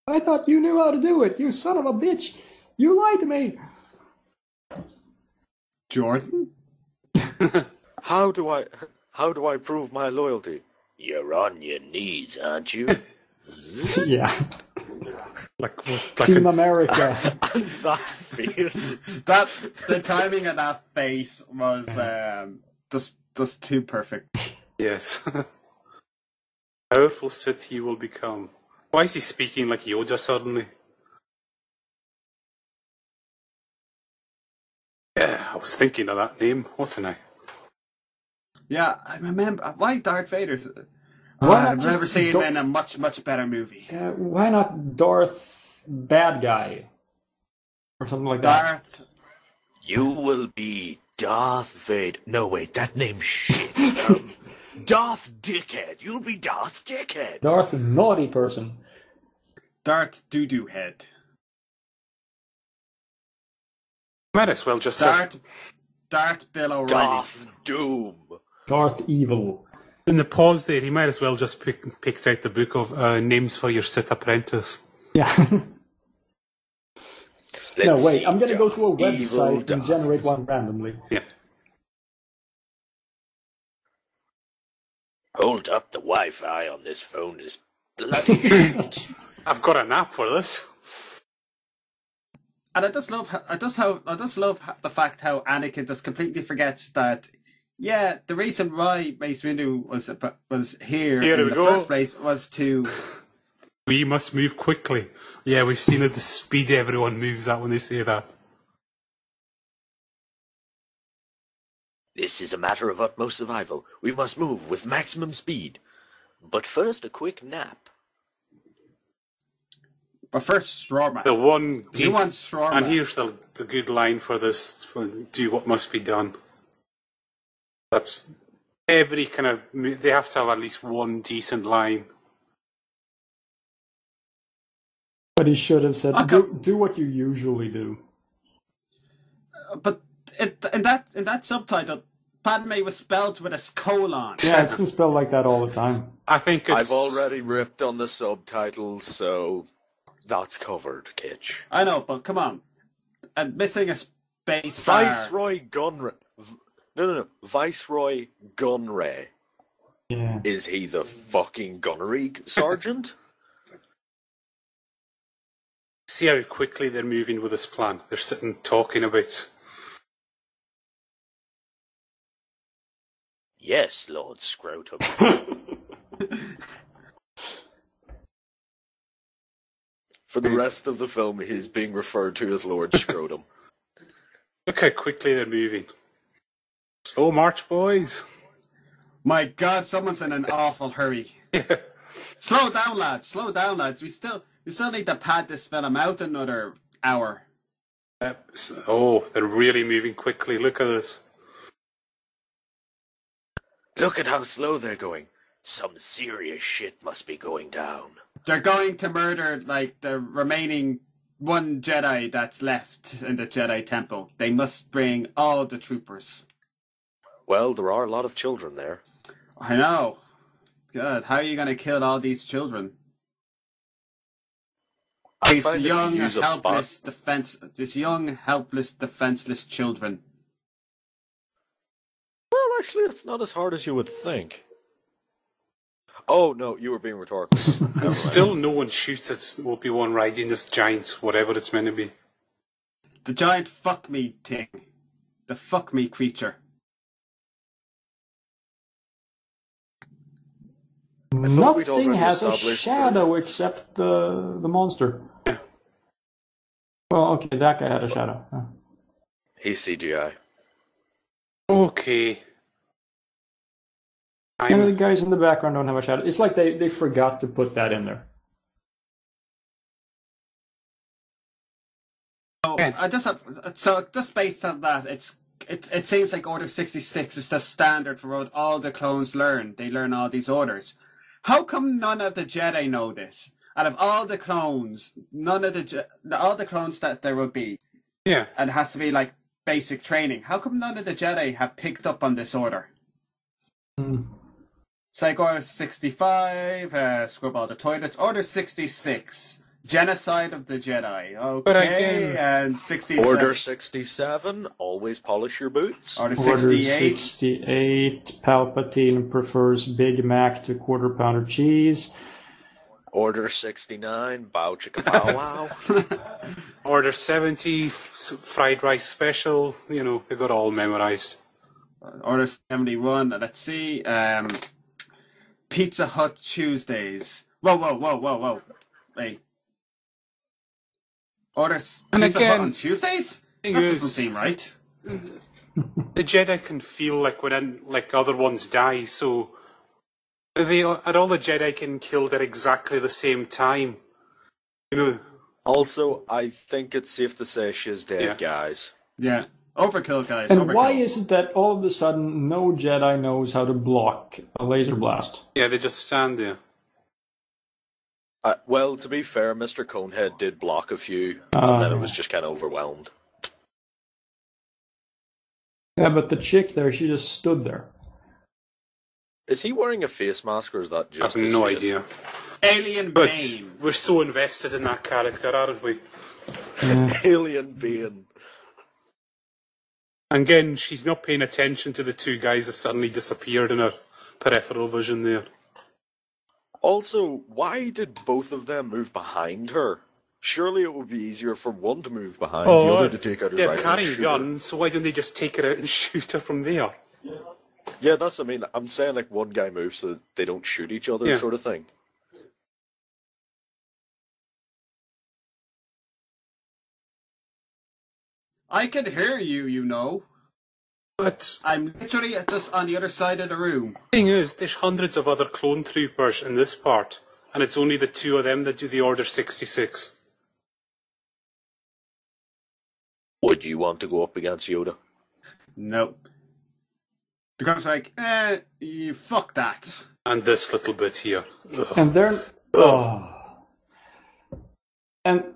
Speaker 3: I thought you knew how to do it, you son of a bitch. You lied to me.
Speaker 2: Jordan?
Speaker 4: How do I prove my loyalty?
Speaker 5: You're on your knees, aren't you?
Speaker 3: Yeah.
Speaker 1: Like
Speaker 3: Team America.
Speaker 4: That face.
Speaker 2: The timing of that face was just too perfect.
Speaker 1: Yes. Powerful Sith you will become. Why is he speaking like Yoda suddenly? Yeah, I was thinking of that name, wasn't I?
Speaker 2: Yeah, I remember. Why Darth Vader?
Speaker 3: Why
Speaker 2: I've never seen him in a much, much better movie.
Speaker 3: Why not Darth Bad Guy? Or something like that.
Speaker 2: Darth.
Speaker 5: You will be Darth Vader. No, wait, that name's shit. Darth Dickhead. You'll be Darth Dickhead.
Speaker 3: Darth Naughty Person.
Speaker 2: Darth Doo-Doo Head.
Speaker 1: Might as well just
Speaker 2: Darth Bill O'Reilly.
Speaker 4: Darth Doom.
Speaker 3: Darth Evil.
Speaker 1: in the pause there, he might as well just picked out the book of names for your Sith apprentice.
Speaker 3: Yeah. No, wait, I'm going to go to a
Speaker 4: Evil
Speaker 3: website and generate one randomly.
Speaker 1: Yeah.
Speaker 5: Hold up, the Wi-Fi on this phone is bloody shit.
Speaker 1: I've got an app for this.
Speaker 2: And I just love the fact how Anakin just completely forgets that. Yeah, the reason why Mace Windu was here in the first place was to.
Speaker 1: We must move quickly. Yeah, we've seen at the speed everyone moves at when they say that.
Speaker 5: This is a matter of utmost survival. We must move with maximum speed. But first, a quick nap.
Speaker 2: But first, Strawman.
Speaker 1: The one
Speaker 2: You want Strawman.
Speaker 1: And here's the good line for this: "Do what must be done." That's every kind of. They have to have at least one decent line.
Speaker 3: But he should have said, do what you usually do.
Speaker 2: But in that subtitle, Padme was spelled with a colon.
Speaker 3: Yeah, it's been spelled like that all the time.
Speaker 1: I think it's...
Speaker 4: I've already ripped on the subtitles, so that's covered, Kitch.
Speaker 2: I know, but come on. I'm missing a space bar.
Speaker 4: Viceroy Gunray. No. Viceroy Gunray.
Speaker 3: Yeah.
Speaker 4: Is he the fucking gunnery sergeant?
Speaker 1: See how quickly they're moving with this plan. They're sitting talking about...
Speaker 5: Yes, Lord Scrotum.
Speaker 4: For the rest of the film, he's being referred to as Lord Scrotum.
Speaker 1: Look how quickly they're moving. Slow march, boys.
Speaker 2: My God, someone's in an awful hurry. Slow down, lads. Slow down, lads. We still need to pad this film out another hour.
Speaker 1: Oh, they're really moving quickly. Look at this.
Speaker 5: Look at how slow they're going. Some serious shit must be going down.
Speaker 2: They're going to murder, like, the remaining one Jedi that's left in the Jedi Temple. They must bring all the troopers.
Speaker 4: Well, there are a lot of children there.
Speaker 2: I know. God, how are you going to kill all these children? These young, helpless, defenseless children.
Speaker 4: Well, actually, it's not as hard as you would think. Oh, no, you were being rhetorical.
Speaker 1: And still no one shoots at Obi-Wan riding this giant, whatever it's meant to be.
Speaker 2: The giant fuck me thing. The fuck me creature.
Speaker 3: Nothing has a shadow except the monster. Well, okay, that guy had a shadow. Huh.
Speaker 4: He's CGI.
Speaker 1: Okay.
Speaker 3: And the guys in the background don't have a shadow. It's like they forgot to put that in there.
Speaker 2: Just based on that, it seems like Order 66 is the standard for what all the clones learn. They learn all these orders. How come none of the Jedi know this? Out of all the clones, all the clones that there would be,
Speaker 1: yeah,
Speaker 2: and it has to be like basic training. How come none of the Jedi have picked up on this order? It's like Order 65, scrub all the toilets. Order 66, genocide of the Jedi. Okay,
Speaker 1: but again,
Speaker 2: and 67.
Speaker 4: Order 67, always polish your boots.
Speaker 2: Order 68.
Speaker 3: Order 68, Palpatine prefers Big Mac to quarter pounder cheese.
Speaker 4: Order 69, bow chicka bow wow.
Speaker 1: Order 70, fried rice special. You know, they got all memorized.
Speaker 2: Order 71, let's see. Pizza Hut Tuesdays. Whoa. Wait. Order Pizza Hut on Tuesdays? That doesn't seem right.
Speaker 1: The Jedi can feel like when other ones die, so all the Jedi can killed at exactly the same time. You know.
Speaker 4: Also, I think it's safe to say she's dead, guys.
Speaker 2: Yeah. Overkill, guys.
Speaker 3: And why is it that all of a sudden no Jedi knows how to block a laser blast?
Speaker 1: Yeah, they just stand there.
Speaker 4: Well, to be fair, Mr. Conehead did block a few, and then it was just kind of overwhelmed.
Speaker 3: Yeah, but the chick there, she just stood there.
Speaker 4: Is he wearing a face mask, or is that just
Speaker 1: I have no idea.
Speaker 2: Alien
Speaker 1: But
Speaker 2: Bane.
Speaker 1: we're so invested in that character, aren't we?
Speaker 4: Alien Bane.
Speaker 1: And again, she's not paying attention to the two guys that suddenly disappeared in her peripheral vision there.
Speaker 4: Also, why did both of them move behind her? Surely it would be easier for one to move behind, the other to take out his
Speaker 1: they're
Speaker 4: rifle.
Speaker 1: carrying guns, so why don't they just take her out and shoot her from there?
Speaker 4: Yeah, that's what I mean. I'm saying like one guy moves so that they don't shoot each other, sort of thing.
Speaker 2: I can hear you, you know.
Speaker 1: But
Speaker 2: I'm literally just on the other side of the room.
Speaker 1: the thing is, there's hundreds of other clone troopers in this part, and it's only the two of them that do the Order 66.
Speaker 4: Would you want to go up against Yoda?
Speaker 2: Nope. The guy's like, you fuck that.
Speaker 1: And this little bit here. Ugh.
Speaker 3: And they're... And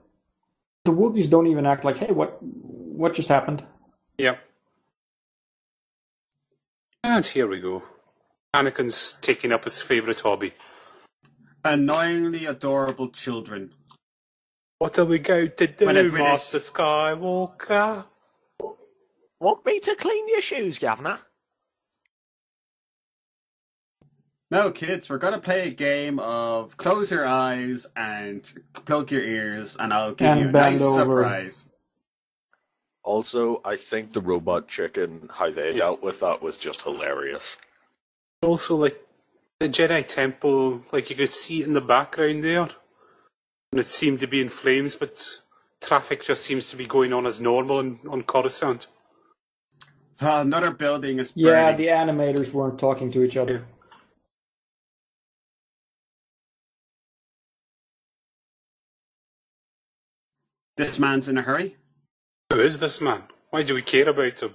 Speaker 3: the Wookiees don't even act like, hey, what just happened?
Speaker 1: Yep. And here we go. Anakin's taking up his favourite hobby.
Speaker 2: Annoyingly adorable children.
Speaker 1: What are we going to do,
Speaker 2: When a British-
Speaker 1: Master Skywalker?
Speaker 5: Want me to clean your shoes, Governor?
Speaker 2: No, kids, we're going to play a game of close your eyes and plug your ears, and I'll give
Speaker 3: And
Speaker 2: you a
Speaker 3: bend
Speaker 2: nice
Speaker 3: over.
Speaker 2: surprise.
Speaker 4: Also, I think the robot chicken, how they dealt with that was just hilarious.
Speaker 1: Also, like, the Jedi Temple, like, you could see it in the background there. And it seemed to be in flames, but traffic just seems to be going on as normal on Coruscant.
Speaker 2: Another building is burning.
Speaker 3: Yeah, the animators weren't talking to each other.
Speaker 2: This man's in a hurry.
Speaker 1: Who is this man? Why do we care about him?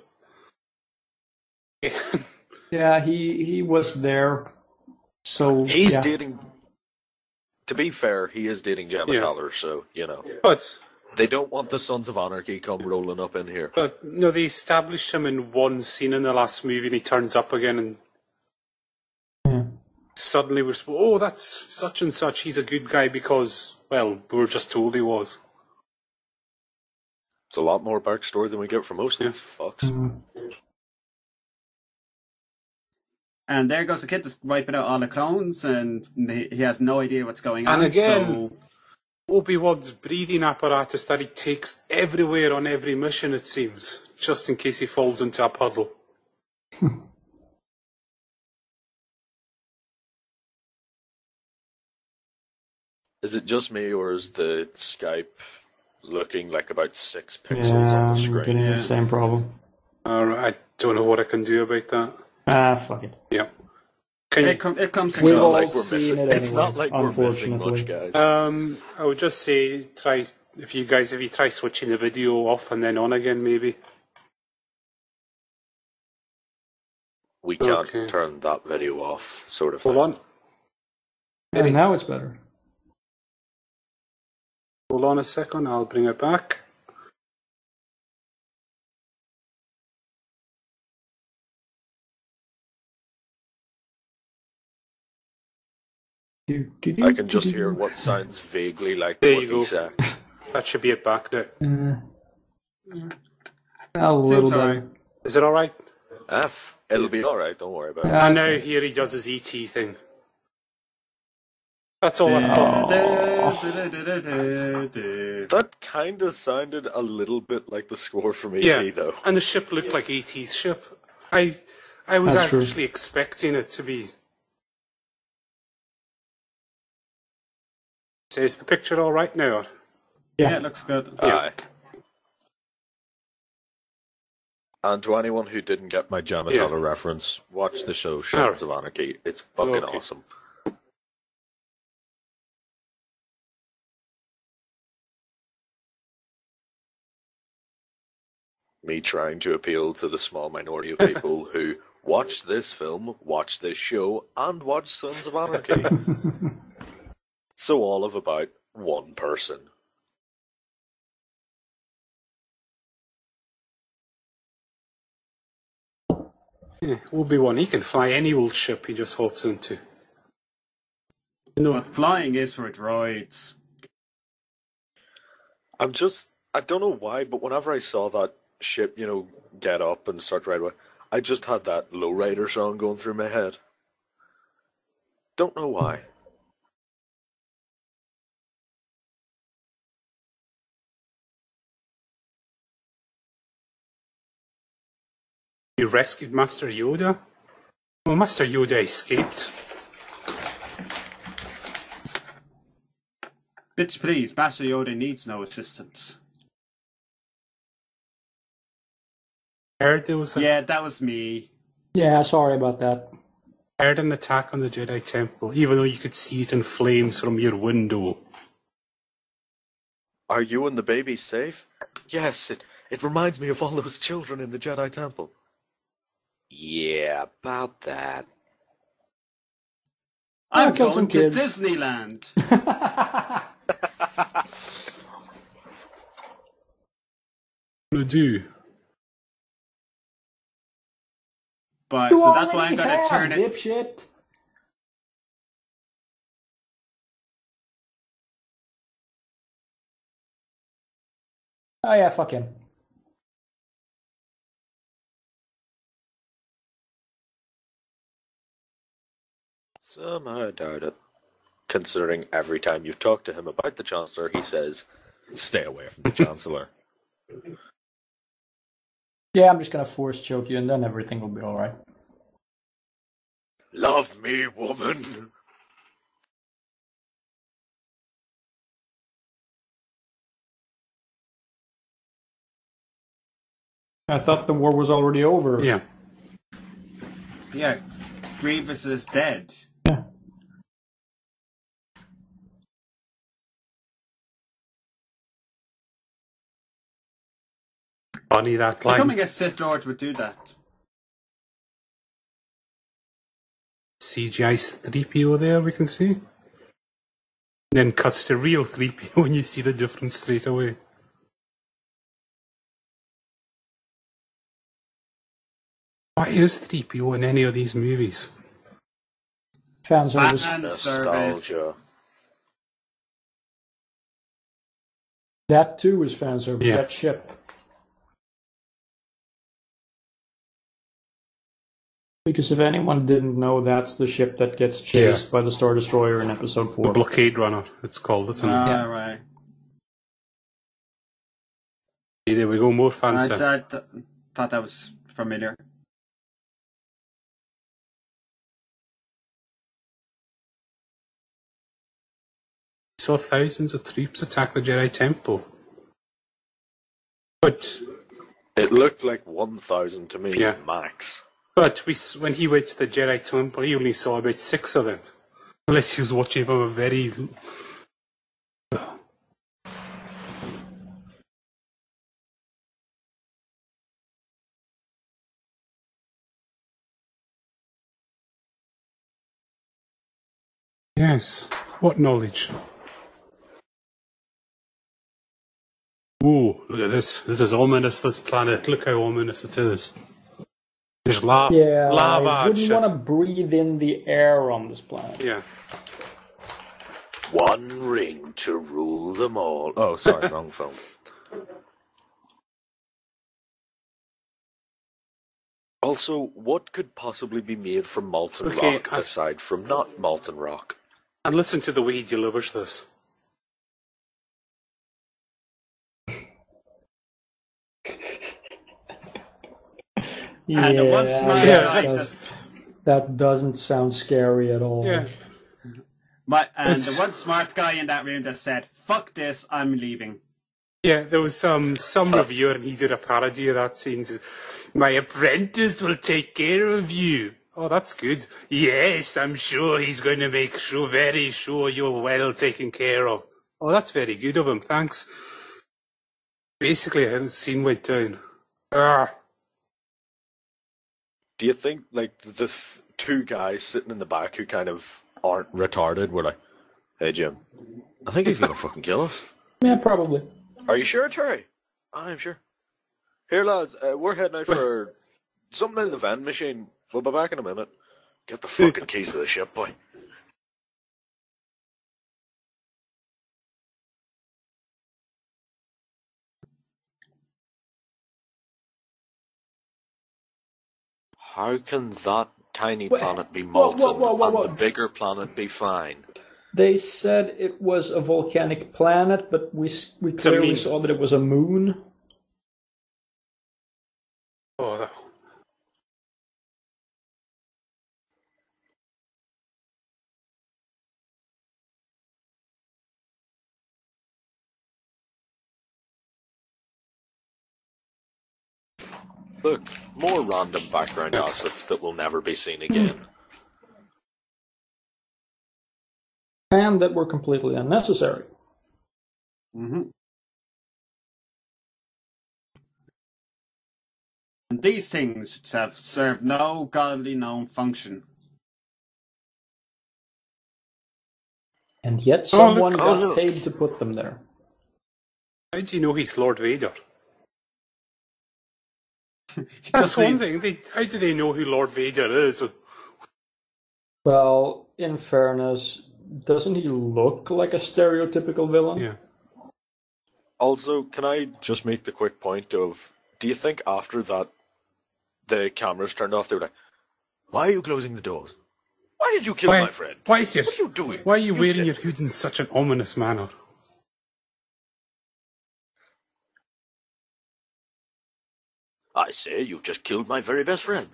Speaker 3: Yeah, he was there. So
Speaker 4: He's
Speaker 3: yeah.
Speaker 4: dating. To be fair, he is dating Gemma
Speaker 1: Yeah.
Speaker 4: Teller, so,
Speaker 1: But
Speaker 4: They don't want the Sons of Anarchy come rolling up in here.
Speaker 1: no, they established him in one scene in the last movie, and he turns up again, and suddenly we're supposed, oh, that's such and such. He's a good guy because, well, we were just told he was.
Speaker 4: It's a lot more backstory than we get from most of these fucks.
Speaker 2: And there goes the kid just wiping out all the clones, and he has no idea what's going on.
Speaker 1: And again,
Speaker 2: so
Speaker 1: Obi-Wan's breathing apparatus that he takes everywhere on every mission, it seems, just in case he falls into a puddle.
Speaker 4: Is it just me, or is the Skype looking like about 6 pixels on the
Speaker 3: I'm
Speaker 4: screen?
Speaker 3: getting the same problem.
Speaker 1: I don't know what I can do about that.
Speaker 3: Fuck it.
Speaker 1: Yeah. Can
Speaker 2: it comes in
Speaker 3: We've
Speaker 2: slow.
Speaker 3: all
Speaker 4: like we're
Speaker 3: seen
Speaker 4: missing.
Speaker 3: it
Speaker 4: It's
Speaker 3: anyway,
Speaker 4: not like we're missing
Speaker 3: unfortunately.
Speaker 4: much, guys.
Speaker 1: I would just say if you try switching the video off and then on again, maybe.
Speaker 4: We can't
Speaker 1: Okay.
Speaker 4: turn that video off, sort of
Speaker 1: Hold
Speaker 4: thing.
Speaker 1: on.
Speaker 3: And now it's better.
Speaker 1: Hold on a second, I'll bring it back.
Speaker 4: I can just hear what sounds vaguely like
Speaker 1: There
Speaker 4: what
Speaker 1: you
Speaker 4: he
Speaker 1: go.
Speaker 4: said.
Speaker 1: That should be it back now.
Speaker 3: A little
Speaker 2: Seems
Speaker 3: better.
Speaker 1: Is it alright?
Speaker 4: It'll be alright, don't worry about it.
Speaker 1: And now here he does his ET thing. That's all I thought.
Speaker 4: That kind of sounded a little bit like the score from ET,
Speaker 1: Yeah,
Speaker 4: though.
Speaker 1: and the ship looked like ET's ship. I was
Speaker 3: That's true.
Speaker 1: actually expecting it to be. So is the picture all right now?
Speaker 2: Yeah, it looks good.
Speaker 4: Aye. And to anyone who didn't get my Jama
Speaker 1: Yeah.
Speaker 4: Teller reference, watch the show Sons of Anarchy. It's fucking
Speaker 1: Okay.
Speaker 4: awesome. Me trying to appeal to the small minority of people who watch this film, watch this show, and watch Sons of Anarchy. So all of about one person.
Speaker 1: Yeah, Obi-Wan, he can fly any old ship he just hops into.
Speaker 2: But flying is for droids.
Speaker 4: I don't know why, but whenever I saw that ship, get up and start right away, I just had that Lowrider song going through my head. Don't know why.
Speaker 1: You rescued Master Yoda? Well, Master Yoda escaped.
Speaker 2: Bitch, please, Master Yoda needs no assistance.
Speaker 1: Heard there was
Speaker 2: Yeah, that was me.
Speaker 3: Yeah, sorry about that.
Speaker 1: heard an attack on the Jedi Temple, even though you could see it in flames from your window.
Speaker 4: Are you and the baby safe? Yes, it reminds me of all those children in the Jedi Temple. Yeah, about that.
Speaker 2: I'm
Speaker 3: kill some
Speaker 2: going to
Speaker 3: kids.
Speaker 2: Disneyland.
Speaker 1: What do?
Speaker 2: But
Speaker 3: You
Speaker 2: so that's why I'm
Speaker 3: already
Speaker 2: going to
Speaker 3: have,
Speaker 2: turn it.
Speaker 3: dipshit. Oh yeah, fuck him.
Speaker 5: Somehow I doubt it. Considering every time you've talked to him about the Chancellor, he says, "Stay away from the Chancellor."
Speaker 3: Yeah, I'm just gonna force choke you and then everything will be alright.
Speaker 5: Love me, woman.
Speaker 3: I thought the war was already over.
Speaker 1: Yeah.
Speaker 2: Yeah, Grievous is dead.
Speaker 3: Yeah.
Speaker 1: Funny that line.
Speaker 2: Becoming a Sith Lord would do that.
Speaker 1: CGI 3PO there, we can see. Then cuts to real 3PO and you see the difference straight away. Why is 3PO in any of these movies?
Speaker 3: Fan service.
Speaker 2: Fan service.
Speaker 5: Nostalgia.
Speaker 3: That too is fan service.
Speaker 1: Yeah.
Speaker 3: That ship. Because if anyone didn't know, that's the ship that gets chased by the Star Destroyer in Episode 4.
Speaker 1: The Blockade Runner, it's called, isn't it?
Speaker 2: Ah, right.
Speaker 1: See, there we go, more
Speaker 2: I
Speaker 1: fancy.
Speaker 2: thought that was familiar.
Speaker 1: Saw thousands of troops attack the Jedi Temple. But
Speaker 5: It looked like 1,000 to me,
Speaker 1: Yeah.
Speaker 5: max.
Speaker 1: when he went to the Jedi Temple, he only saw about 6 of them. Unless he was watching from a very... Yes, what knowledge. Ooh, look at this. This is ominous, this planet. Look how ominous it is. There's lava
Speaker 3: I
Speaker 1: and
Speaker 3: wouldn't
Speaker 1: shit.
Speaker 3: want to breathe in the air on this planet.
Speaker 1: Yeah.
Speaker 5: One ring to rule them all. Oh, sorry, wrong film. Also, what could possibly be made from molten rock aside from not molten rock?
Speaker 1: And listen to the way he delivers this.
Speaker 2: And the one smart guy
Speaker 3: that doesn't sound scary at all.
Speaker 1: Yeah.
Speaker 2: The one smart guy in that room that said, "Fuck this, I'm leaving."
Speaker 1: Yeah, there was some reviewer and he did a parody of that scene. Says, "My apprentice will take care of you." Oh, that's good. Yes, I'm sure he's going to make very sure you're well taken care of. Oh, that's very good of him, thanks. Basically, how the scene went down.
Speaker 5: Do you think, like, the two guys sitting in the back who kind of aren't retarded were like, "Hey, Jim, I think he's going to fucking kill us."
Speaker 3: Yeah, probably.
Speaker 5: Are you sure, Terry? I'm sure. Here, lads, we're heading out for something in the vending machine. We'll be back in a minute. Get the fucking keys to the ship, boy. How can that tiny planet be molten and the bigger planet be fine?
Speaker 3: They said it was a volcanic planet, but we clearly saw that it was a moon.
Speaker 1: Oh,
Speaker 5: Look, more random background assets that will never be seen again.
Speaker 3: And that were completely unnecessary.
Speaker 2: Mm-hmm. And these things have served no godly known function.
Speaker 3: And yet someone got
Speaker 5: look.
Speaker 3: paid to put them there.
Speaker 1: how do you know he's Lord Vader? That's one thing. How do they know who Lord Vader is?
Speaker 3: Well, in fairness, doesn't he look like a stereotypical villain?
Speaker 1: Yeah.
Speaker 4: Also, can I just make the quick point of, do you think after that the cameras turned off, they were like, why are you closing the doors? Why did you kill my friend?
Speaker 1: Why is
Speaker 4: What are you doing?
Speaker 1: Why are you wearing your hood in such an ominous manner?
Speaker 5: I say you've just killed my very best friend.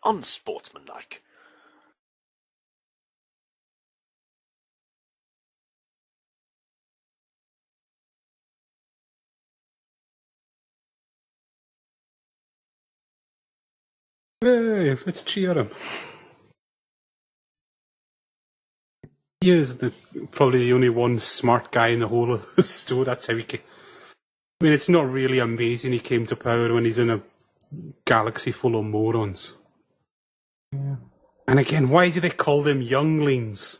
Speaker 5: Unsportsmanlike.
Speaker 1: Hey, let's cheer him. He is probably the only one smart guy in the whole of the store. That's how he came. I mean, it's not really amazing he came to power when he's in a galaxy full of morons.
Speaker 3: Yeah.
Speaker 1: And again, why do they call them younglings?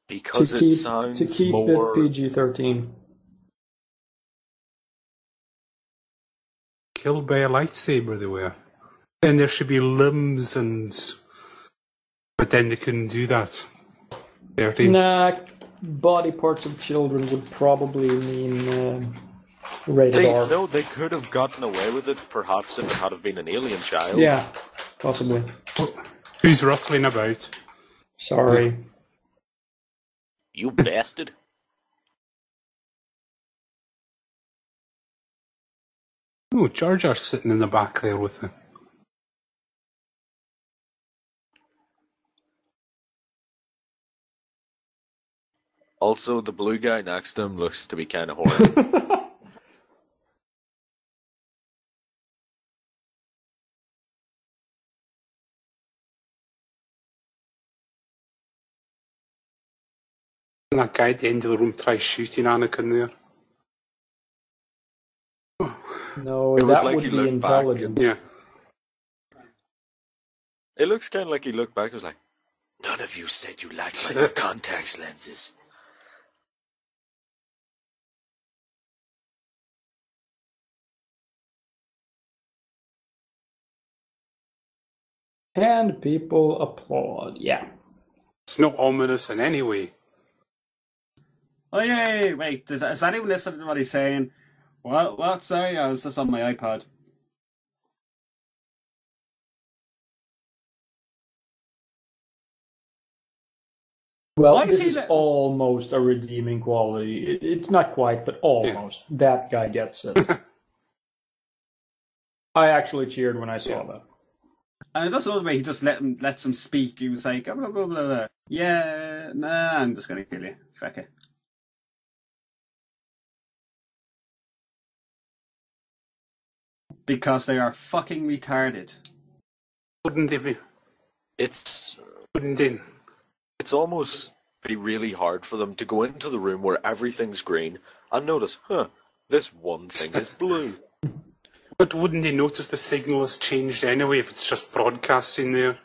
Speaker 4: Because it sounds
Speaker 3: to keep
Speaker 4: more...
Speaker 3: it PG-13.
Speaker 1: Killed by a lightsaber they were. Then there should be limbs and... But then they couldn't do that. 13.
Speaker 3: Nah, body parts of children would probably mean rated R.
Speaker 4: No, they could have gotten away with it, perhaps, if it had have been an alien child.
Speaker 3: Yeah, possibly.
Speaker 1: Who's rustling about?
Speaker 3: Sorry.
Speaker 5: You bastard.
Speaker 1: Oh, Jar Jar's sitting in the back there with him.
Speaker 4: Also, the blue guy next to him looks to be kind of horny.
Speaker 1: And that guy at the end of the room tries shooting Anakin there.
Speaker 3: No,
Speaker 4: It was
Speaker 3: that
Speaker 4: like
Speaker 3: would
Speaker 4: he
Speaker 3: be
Speaker 4: looked back
Speaker 3: intelligence.
Speaker 1: Yeah.
Speaker 4: It looks kind of like he looked back and was like, none of you said you liked my contact lenses.
Speaker 3: And people applaud. Yeah.
Speaker 1: It's not ominous in any way.
Speaker 2: Oh, yeah, wait, is anyone listening to what he's saying? What? Sorry, I was just on my iPod.
Speaker 3: Well,
Speaker 2: Why
Speaker 3: this
Speaker 2: is he
Speaker 3: is
Speaker 2: that-
Speaker 3: almost a redeeming quality. It's not quite, but almost. That guy gets it. I actually cheered when I saw that.
Speaker 2: And that's another way he just lets him speak. He was like, blah, blah, blah, blah. Yeah, nah, I'm just going to kill you. Fuck it. Because they are fucking retarded.
Speaker 1: Wouldn't they be?
Speaker 4: It's
Speaker 1: Wouldn't they?
Speaker 4: It's almost be really hard for them to go into the room where everything's green and notice, this one thing is blue.
Speaker 1: But wouldn't they notice the signal has changed anyway if it's just broadcasting there?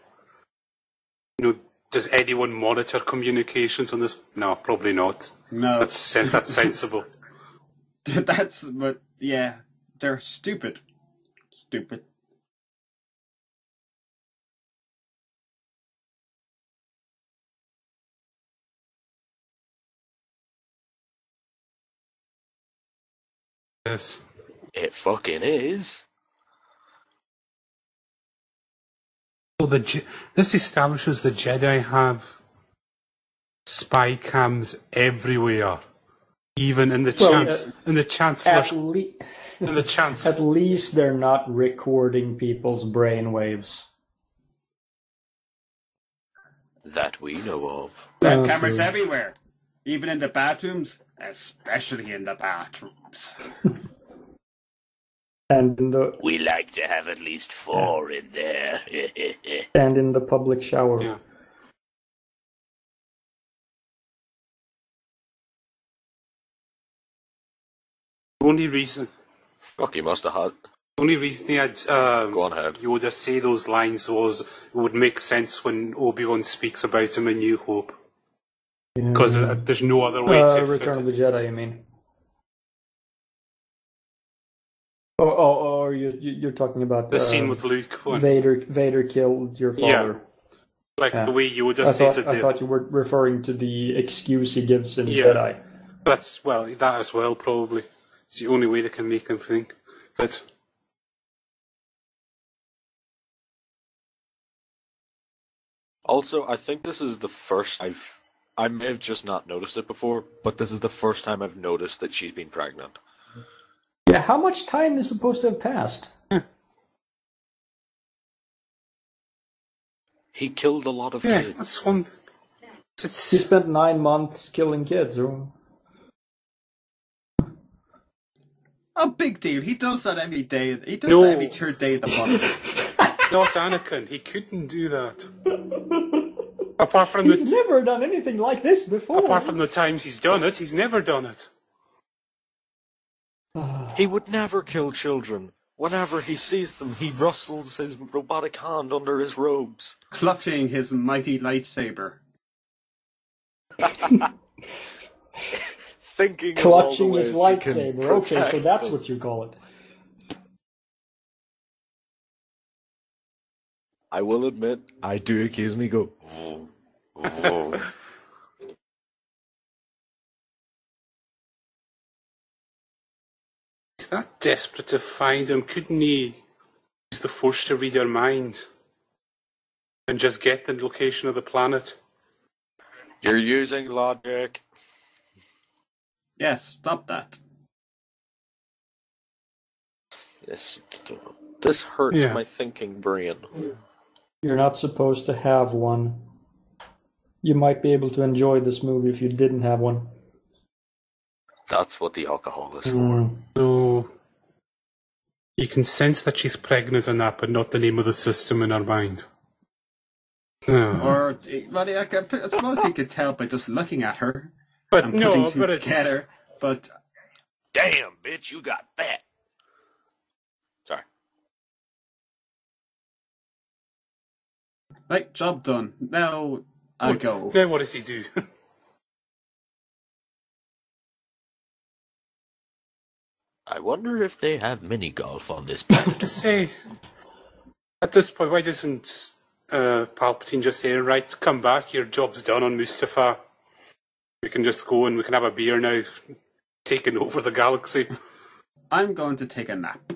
Speaker 1: You know, does anyone monitor communications on this? No, probably not.
Speaker 2: No.
Speaker 1: That's sensible.
Speaker 2: But yeah, they're stupid. Stupid.
Speaker 1: Yes.
Speaker 5: It fucking is.
Speaker 1: So this establishes the Jedi have spy cams everywhere, even in the Chancellor's. In the chance.
Speaker 3: At least they're not recording people's brainwaves.
Speaker 5: That we know of.
Speaker 2: There
Speaker 3: Oh,
Speaker 2: are cameras
Speaker 3: true.
Speaker 2: everywhere. Even in the bathrooms, especially in the bathrooms.
Speaker 3: And in the
Speaker 5: We like to have at least 4 in there.
Speaker 3: and in the public shower.
Speaker 1: Yeah. The only reason
Speaker 4: Fuck, he must have had.
Speaker 1: they had
Speaker 4: Go on ahead.
Speaker 1: Yoda say those lines was it would make sense when Obi-Wan speaks about him in New Hope. Because there's no other way to
Speaker 3: Return of the Jedi, you mean? You're talking about
Speaker 1: The scene with Luke. When,
Speaker 3: Vader killed your father.
Speaker 1: like the way Yoda
Speaker 3: I
Speaker 1: says it.
Speaker 3: I thought you were referring to the excuse he gives in
Speaker 1: Yeah.
Speaker 3: Jedi.
Speaker 1: That as well, probably. It's the only way they can make him think. But
Speaker 4: Also, I think this is the first I may have just not noticed it before, but this is the first time I've noticed that she's been pregnant.
Speaker 3: Yeah, how much time is supposed to have passed?
Speaker 4: He killed a lot of
Speaker 1: yeah,
Speaker 4: kids.
Speaker 1: that's one.
Speaker 3: He spent 9 months killing kids. Or...
Speaker 2: A big deal. He does that every day. He does
Speaker 1: No.
Speaker 2: that every third day of the month.
Speaker 1: Not Anakin. He couldn't do that. Apart from
Speaker 3: He's never done anything like this before.
Speaker 1: apart from the times he's done it, he's never done it.
Speaker 4: He would never kill children. Whenever he sees them, he rustles his robotic hand under his robes.
Speaker 2: Clutching his mighty lightsaber.
Speaker 4: Thinking
Speaker 3: Clutching
Speaker 4: of all the
Speaker 3: his
Speaker 4: ways he can
Speaker 3: lightsaber. Okay, so
Speaker 4: protect
Speaker 3: that's
Speaker 4: them.
Speaker 3: what you call it.
Speaker 4: I will admit, I do occasionally go,
Speaker 1: He's that desperate to find him. Couldn't he use the Force to read her mind? And just get the location of the planet?
Speaker 4: You're using logic.
Speaker 2: Yes, stop that.
Speaker 4: Yes, this hurts
Speaker 1: Yeah.
Speaker 4: my thinking brain.
Speaker 3: You're not supposed to have one. You might be able to enjoy this movie if you didn't have one.
Speaker 4: That's what the alcohol is for.
Speaker 3: Mm.
Speaker 1: So you can sense that she's pregnant and that, but not the name of the system in her mind. Oh.
Speaker 2: Or, well, yeah, I suppose he could tell by just looking at her
Speaker 1: But
Speaker 2: and putting
Speaker 1: no,
Speaker 2: two
Speaker 1: but it's
Speaker 2: together. But
Speaker 5: Damn, bitch, you got fat.
Speaker 4: Sorry.
Speaker 2: right, job done. Now I go.
Speaker 1: Then what does he do?
Speaker 5: I wonder if they have mini golf on this planet.
Speaker 1: To say at this point, why doesn't Palpatine just say, "Right, come back. Your job's done on Mustafar. We can just go and we can have a beer now, taking over the galaxy."
Speaker 2: I'm going to take a nap.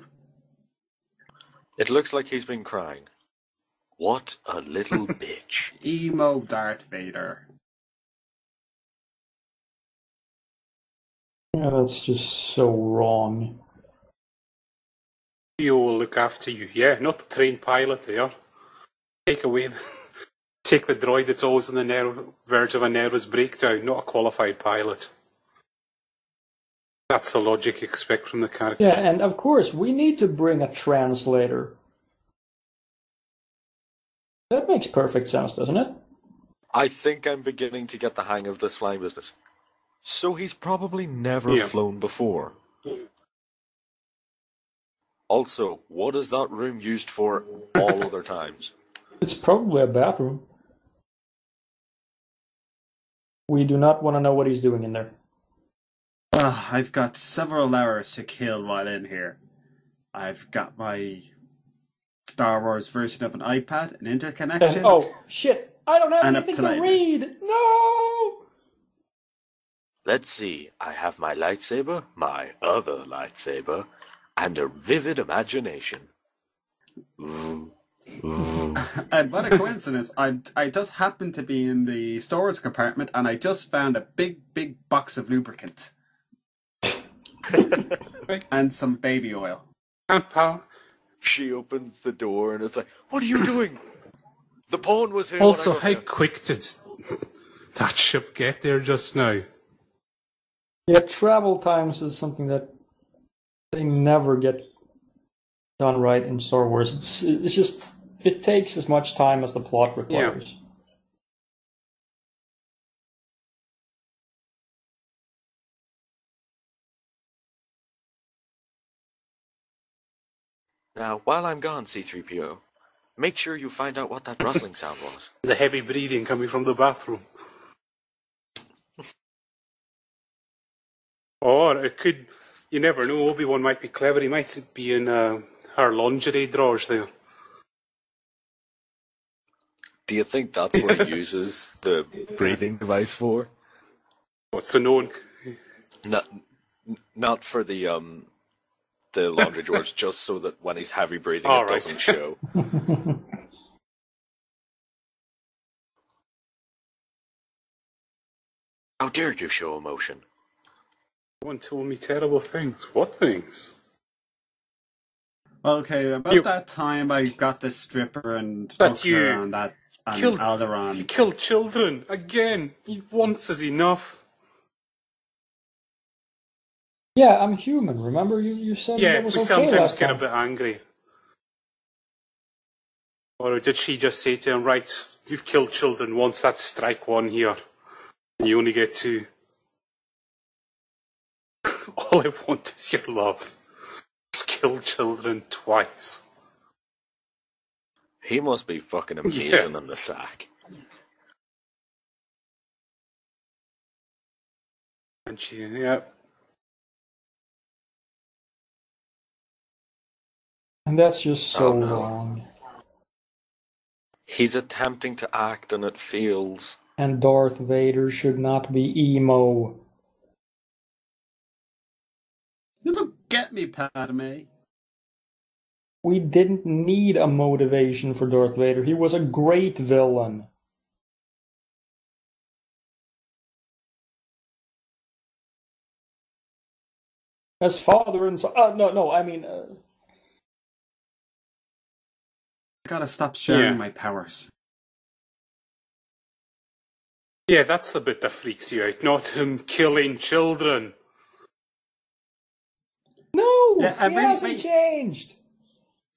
Speaker 4: It looks like he's been crying. What a little bitch.
Speaker 2: Emo Darth Vader.
Speaker 3: Yeah, that's just so wrong.
Speaker 1: You will look after you. Yeah, not the trained pilot there. Take the droid that's always on the verge of a nervous breakdown, not a qualified pilot. That's the logic you expect from the character.
Speaker 3: Yeah, and of course, we need to bring a translator. That makes perfect sense, doesn't it?
Speaker 4: I think I'm beginning to get the hang of this flying business. So he's probably never
Speaker 1: Yeah.
Speaker 4: flown before. Also, what is that room used for all other times?
Speaker 3: It's probably a bathroom. We do not want to know what he's doing in there.
Speaker 2: I've got several hours to kill while in here. I've got my Star Wars version of an iPad, an interconnection.
Speaker 3: And, oh, shit! I don't have
Speaker 2: And a
Speaker 3: anything to
Speaker 2: playlist.
Speaker 3: read! No!
Speaker 4: Let's see, I have my lightsaber, my other lightsaber, and a vivid imagination. Ooh. Ooh.
Speaker 2: And what a coincidence! I just happened to be in the storage compartment, and I just found a big box of lubricant and some baby oil.
Speaker 1: And pal.
Speaker 4: She opens the door and it's like, what are you doing? The pawn was here. when
Speaker 1: Also,
Speaker 4: I got
Speaker 1: how
Speaker 4: there."
Speaker 1: quick did that ship get there just now?
Speaker 3: Yeah, travel times is something that they never get done right in Star Wars. It's just, it takes as much time as the plot requires.
Speaker 4: Now, while I'm gone, C-3PO, make sure you find out what that rustling sound was.
Speaker 1: The heavy breathing coming from the bathroom. Or it could, You never know. Obi-Wan might be clever. He might be in her lingerie drawers there.
Speaker 4: Do you think that's what he uses the breathing device for?
Speaker 1: What's so known?
Speaker 4: Not for the laundry drawers, just so that when he's heavy breathing,
Speaker 1: All
Speaker 4: it
Speaker 1: right.
Speaker 4: doesn't show. How dare you show emotion?
Speaker 1: One told me terrible things. What things?
Speaker 2: Okay, about that time I got the stripper and took her on that on Alderaan.
Speaker 1: You killed children again. Once is enough.
Speaker 3: Yeah, I'm human. Remember you said that was
Speaker 1: we
Speaker 3: okay
Speaker 1: sometimes
Speaker 3: last
Speaker 1: get
Speaker 3: time.
Speaker 1: a bit angry. Or did she just say to him, right, you've killed children once, that's strike one here. And you only get two. All I want is your love. Just kill children twice.
Speaker 4: He must be fucking amazing in the sack.
Speaker 1: And she, yeah.
Speaker 3: And that's just so
Speaker 4: Oh, no.
Speaker 3: wrong.
Speaker 4: He's attempting to act and it fails.
Speaker 3: And Darth Vader should not be emo.
Speaker 2: You don't get me, Padme.
Speaker 3: We didn't need a motivation for Darth Vader. He was a great villain. As father and son. I mean.
Speaker 2: I gotta stop sharing my powers.
Speaker 1: Yeah, that's the bit that freaks you out, not him killing children.
Speaker 3: No!
Speaker 2: Yeah,
Speaker 3: He hasn't changed!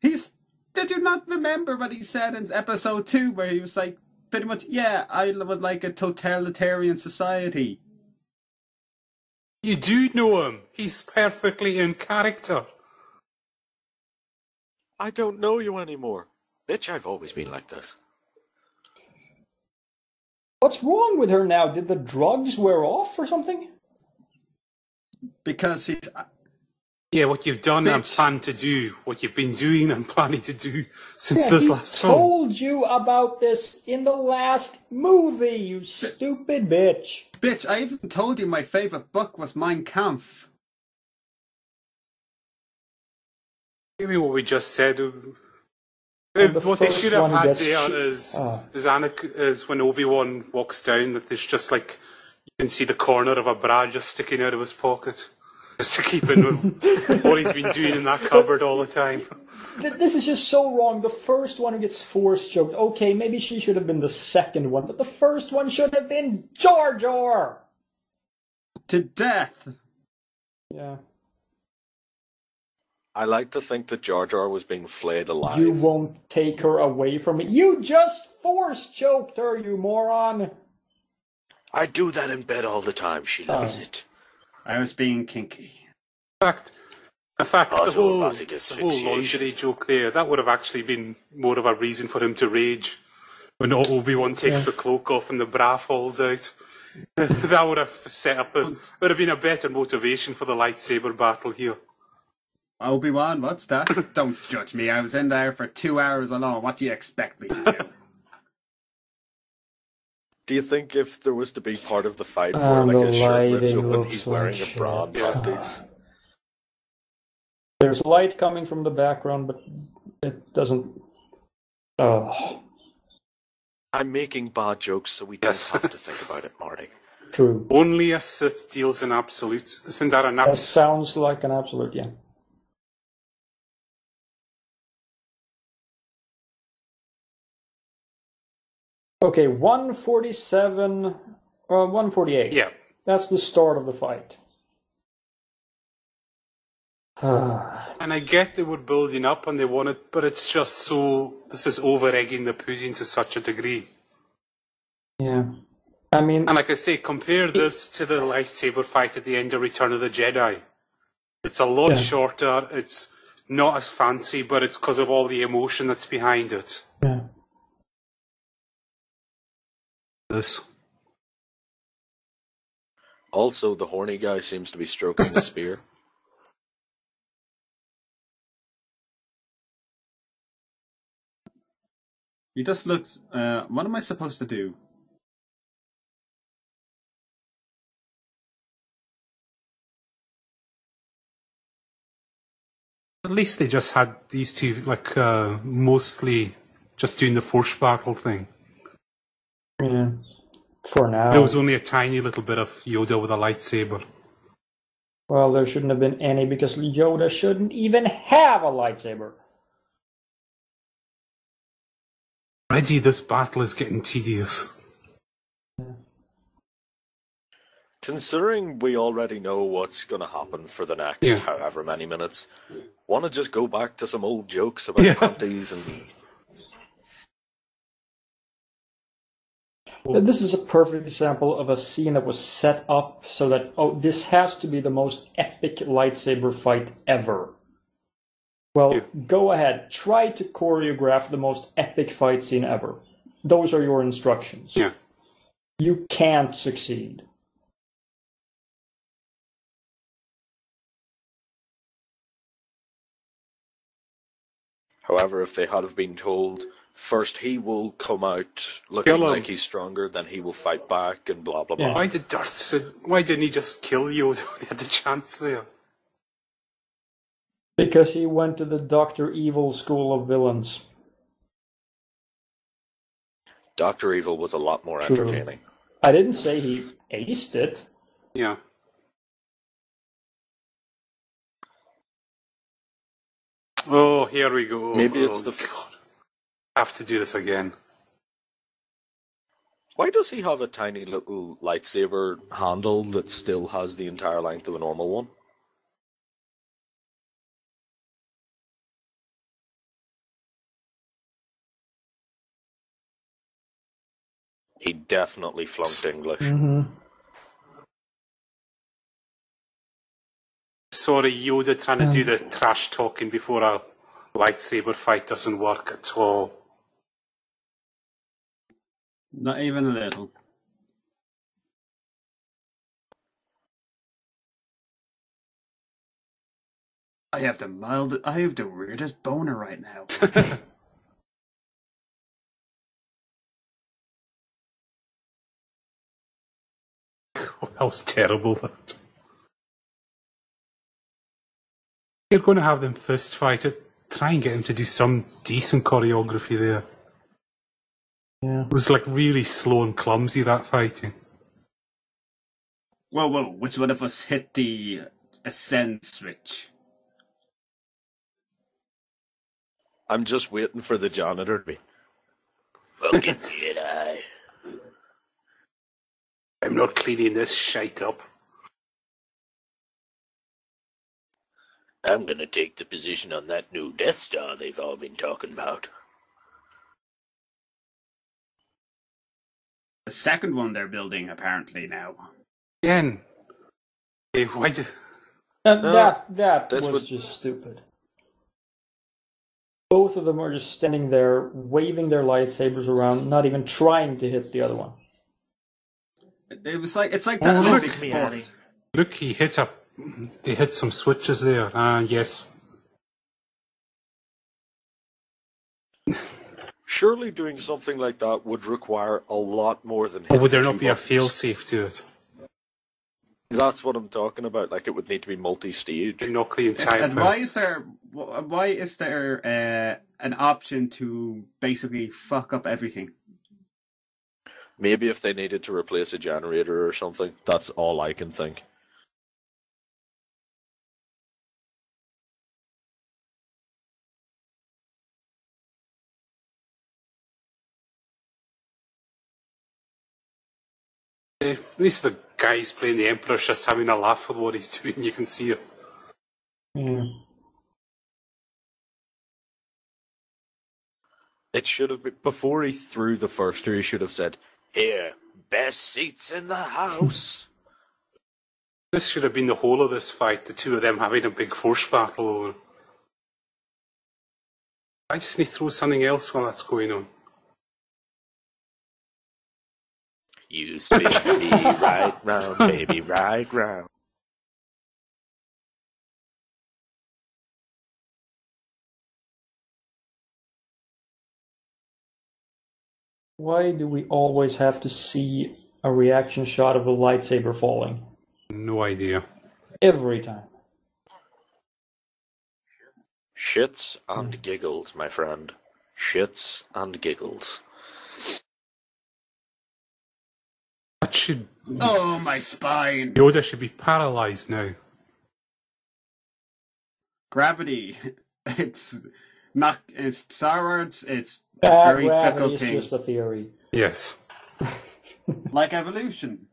Speaker 2: Did you not remember what he said in episode 2 where he was like, pretty much, yeah, I would like a totalitarian society.
Speaker 1: You do know him. He's perfectly in character.
Speaker 5: I don't know you anymore. Bitch, I've always been like this.
Speaker 3: What's wrong with her now? Did the drugs wear off or something?
Speaker 2: Because she's...
Speaker 1: Yeah, what you've done and planned to do, what you've been doing and planning to do since this last film.
Speaker 3: I told you about this in the last movie, you stupid bitch.
Speaker 2: Bitch, I even told you my favorite book was Mein Kampf.
Speaker 1: Give me what we just said. What they should have had there is when Obi-Wan walks down, that there's just like, you can see the corner of a bra just sticking out of his pocket. Just to keep in with what he's been doing in that cupboard all the time.
Speaker 3: This is just so wrong. The first one who gets force choked, okay, maybe she should have been the second one, but the first one should have been Jar Jar!
Speaker 2: To death!
Speaker 3: Yeah.
Speaker 4: I like to think that Jar Jar was being flayed alive.
Speaker 3: You won't take her away from me. You just force choked her, you moron!
Speaker 5: I do that in bed all the time. She loves it.
Speaker 2: I was being kinky.
Speaker 1: In fact, the whole lingerie joke there, that would have actually been more of a reason for him to rage. When Obi-Wan takes the cloak off and the bra falls out. That would have set up would have been a better motivation for the lightsaber battle here.
Speaker 2: Obi-Wan, what's that? Don't judge me. I was in there for 2 hours alone. What do you expect me to do?
Speaker 4: Do you think if there was to be part of the fight where like his shirt rips open, he's wearing a bra and panties?
Speaker 3: There's light coming from the background, but it doesn't... Oh.
Speaker 4: I'm making bad jokes so we don't have to think about it, Marty.
Speaker 3: True.
Speaker 1: Only a Sith deals in absolutes. Isn't that an absolute?
Speaker 3: That sounds like an absolute, yeah. Okay, 147, 148.
Speaker 1: Yeah.
Speaker 3: That's the start of the fight.
Speaker 1: And I get they were building up and they wanted, but it's just so, this is over-egging the pudding to such a degree.
Speaker 3: Yeah. I mean...
Speaker 1: And like I say, compare this to the lightsaber fight at the end of Return of the Jedi. It's a lot shorter, it's not as fancy, but it's because of all the emotion that's behind it.
Speaker 3: Yeah.
Speaker 1: This.
Speaker 4: Also, the horny guy seems to be stroking the spear.
Speaker 2: He just looks. What am I supposed to do?
Speaker 1: At least they just had these two, like, mostly just doing the force battle thing.
Speaker 3: Yeah. For now.
Speaker 1: There was only a tiny little bit of Yoda with a lightsaber.
Speaker 3: Well, there shouldn't have been any because Yoda shouldn't even have a lightsaber.
Speaker 1: Already, this battle is getting tedious.
Speaker 5: Considering we already know what's going to happen for the next however many minutes, want to just go back to some old jokes about panties and...
Speaker 3: This is a perfect example of a scene that was set up so that, this has to be the most epic lightsaber fight ever. Well, go ahead. Try to choreograph the most epic fight scene ever. Those are your instructions.
Speaker 1: Yeah.
Speaker 3: You can't succeed.
Speaker 5: However, if they had have been told, first he will come out looking like he's stronger, then he will fight back, and blah, blah, blah.
Speaker 1: Why didn't he just kill Yoda when he had the chance there?
Speaker 3: Because he went to the Dr. Evil school of villains.
Speaker 5: Dr. Evil was a lot more entertaining.
Speaker 3: I didn't say he aced it.
Speaker 1: Yeah. Oh, here we go.
Speaker 5: Maybe it's the...
Speaker 1: God. I have to do this again.
Speaker 5: Why does he have a tiny little lightsaber handle that still has the entire length of a normal one? He definitely flunked English.
Speaker 3: Mm-hmm.
Speaker 1: Sorry, Yoda trying to do the trash talking before a lightsaber fight doesn't work at all.
Speaker 2: Not even a little. I have the weirdest boner right now.
Speaker 1: That was terrible. You're going to have them fist fight it. Try and get him to do some decent choreography there.
Speaker 3: Yeah.
Speaker 1: It was like really slow and clumsy, that fighting.
Speaker 2: Whoa, which one of us hit the ascend switch?
Speaker 5: I'm just waiting for the janitor to be... Fucking Jedi.
Speaker 1: I'm not cleaning this shite up.
Speaker 5: I'm gonna take the position on that new Death Star they've all been talking about.
Speaker 2: The second one they're building, apparently, now.
Speaker 1: Again. Hey, why did...
Speaker 3: That was just stupid. Both of them are just standing there, waving their lightsabers around, not even trying to hit the other one.
Speaker 2: It's like that.
Speaker 1: Look, look, he hit some switches there. Yes.
Speaker 5: Surely doing something like that would require a lot more than...
Speaker 1: Or would there not be a fail-safe to it?
Speaker 5: That's what I'm talking about. Like, it would need to be multi-stage.
Speaker 1: Knock the entire...
Speaker 2: And why is there an option to basically fuck up everything?
Speaker 5: Maybe if they needed to replace a generator or something. That's all I can think.
Speaker 1: At least the guys playing the Emperor's just having a laugh with what he's doing. You can see it.
Speaker 3: Yeah.
Speaker 5: It should have been... Before he threw the first two, he should have said, "Here, best seats in the house."
Speaker 1: This should have been the whole of this fight, the two of them having a big force battle over. I just need to throw something else while that's going on.
Speaker 5: You spin me right round, baby, right round.
Speaker 3: Why do we always have to see a reaction shot of a lightsaber falling?
Speaker 1: No idea.
Speaker 3: Every time.
Speaker 5: Shits and giggles, my friend. Shits and giggles.
Speaker 1: That should...
Speaker 2: Oh, my spine!
Speaker 1: Yoda should be paralyzed now.
Speaker 2: Gravity. It's not. It's Star Wars. It's a very fickle
Speaker 3: Gravity is
Speaker 2: thing.
Speaker 3: just a theory.
Speaker 1: Yes.
Speaker 2: Like evolution.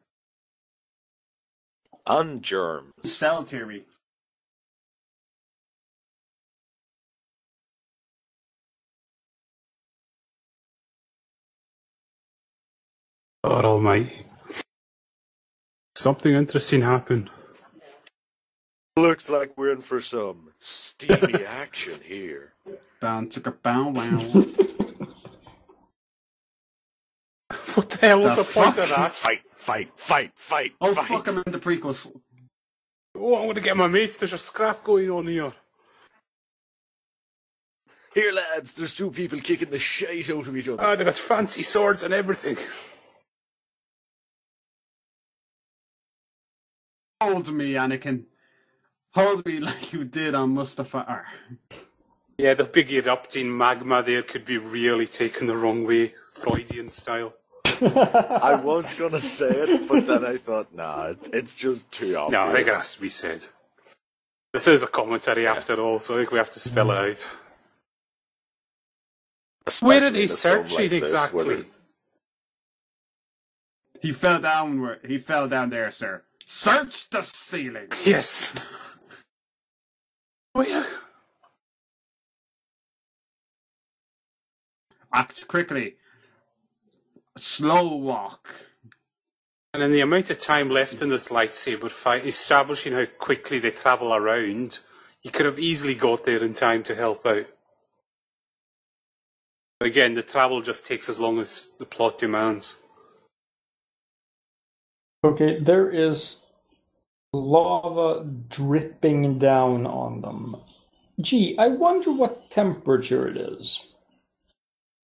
Speaker 5: And germs.
Speaker 2: Cell theory.
Speaker 1: God almighty. Something interesting happened.
Speaker 5: Looks like we're in for some steamy action here.
Speaker 2: Bound took a bow wow.
Speaker 1: What the hell was
Speaker 2: The
Speaker 1: the point of
Speaker 2: fuck?
Speaker 1: that?
Speaker 5: Fight, fight, fight, fight,
Speaker 2: Oh
Speaker 5: fight.
Speaker 2: fuck! I'm in the prequels.
Speaker 1: Oh, I'm going to get my mates. There's a scrap going on here.
Speaker 5: Here, lads, there's two people kicking the shite out of each other.
Speaker 1: Ah, they got fancy swords and everything.
Speaker 2: Hold me, Anakin. Hold me like you did on Mustafar.
Speaker 1: Yeah, the big erupting magma there could be really taken the wrong way, Freudian style.
Speaker 5: I was gonna say it, but then I thought, nah, it's just too obvious.
Speaker 1: No, I think it has to be said. This is a commentary after all, so I think we have to spell it out.
Speaker 5: Especially
Speaker 1: Where are they
Speaker 5: in a film
Speaker 1: searching
Speaker 5: like this,
Speaker 1: exactly?
Speaker 5: where
Speaker 2: He fell down. He fell down there, sir. Search the ceiling.
Speaker 1: Yes. Where?
Speaker 2: Act quickly. Slow walk.
Speaker 1: And in the amount of time left in this lightsaber fight, establishing how quickly they travel around, you could have easily got there in time to help out. But again, the travel just takes as long as the plot demands.
Speaker 3: Okay, there is lava dripping down on them. Gee, I wonder what temperature it is.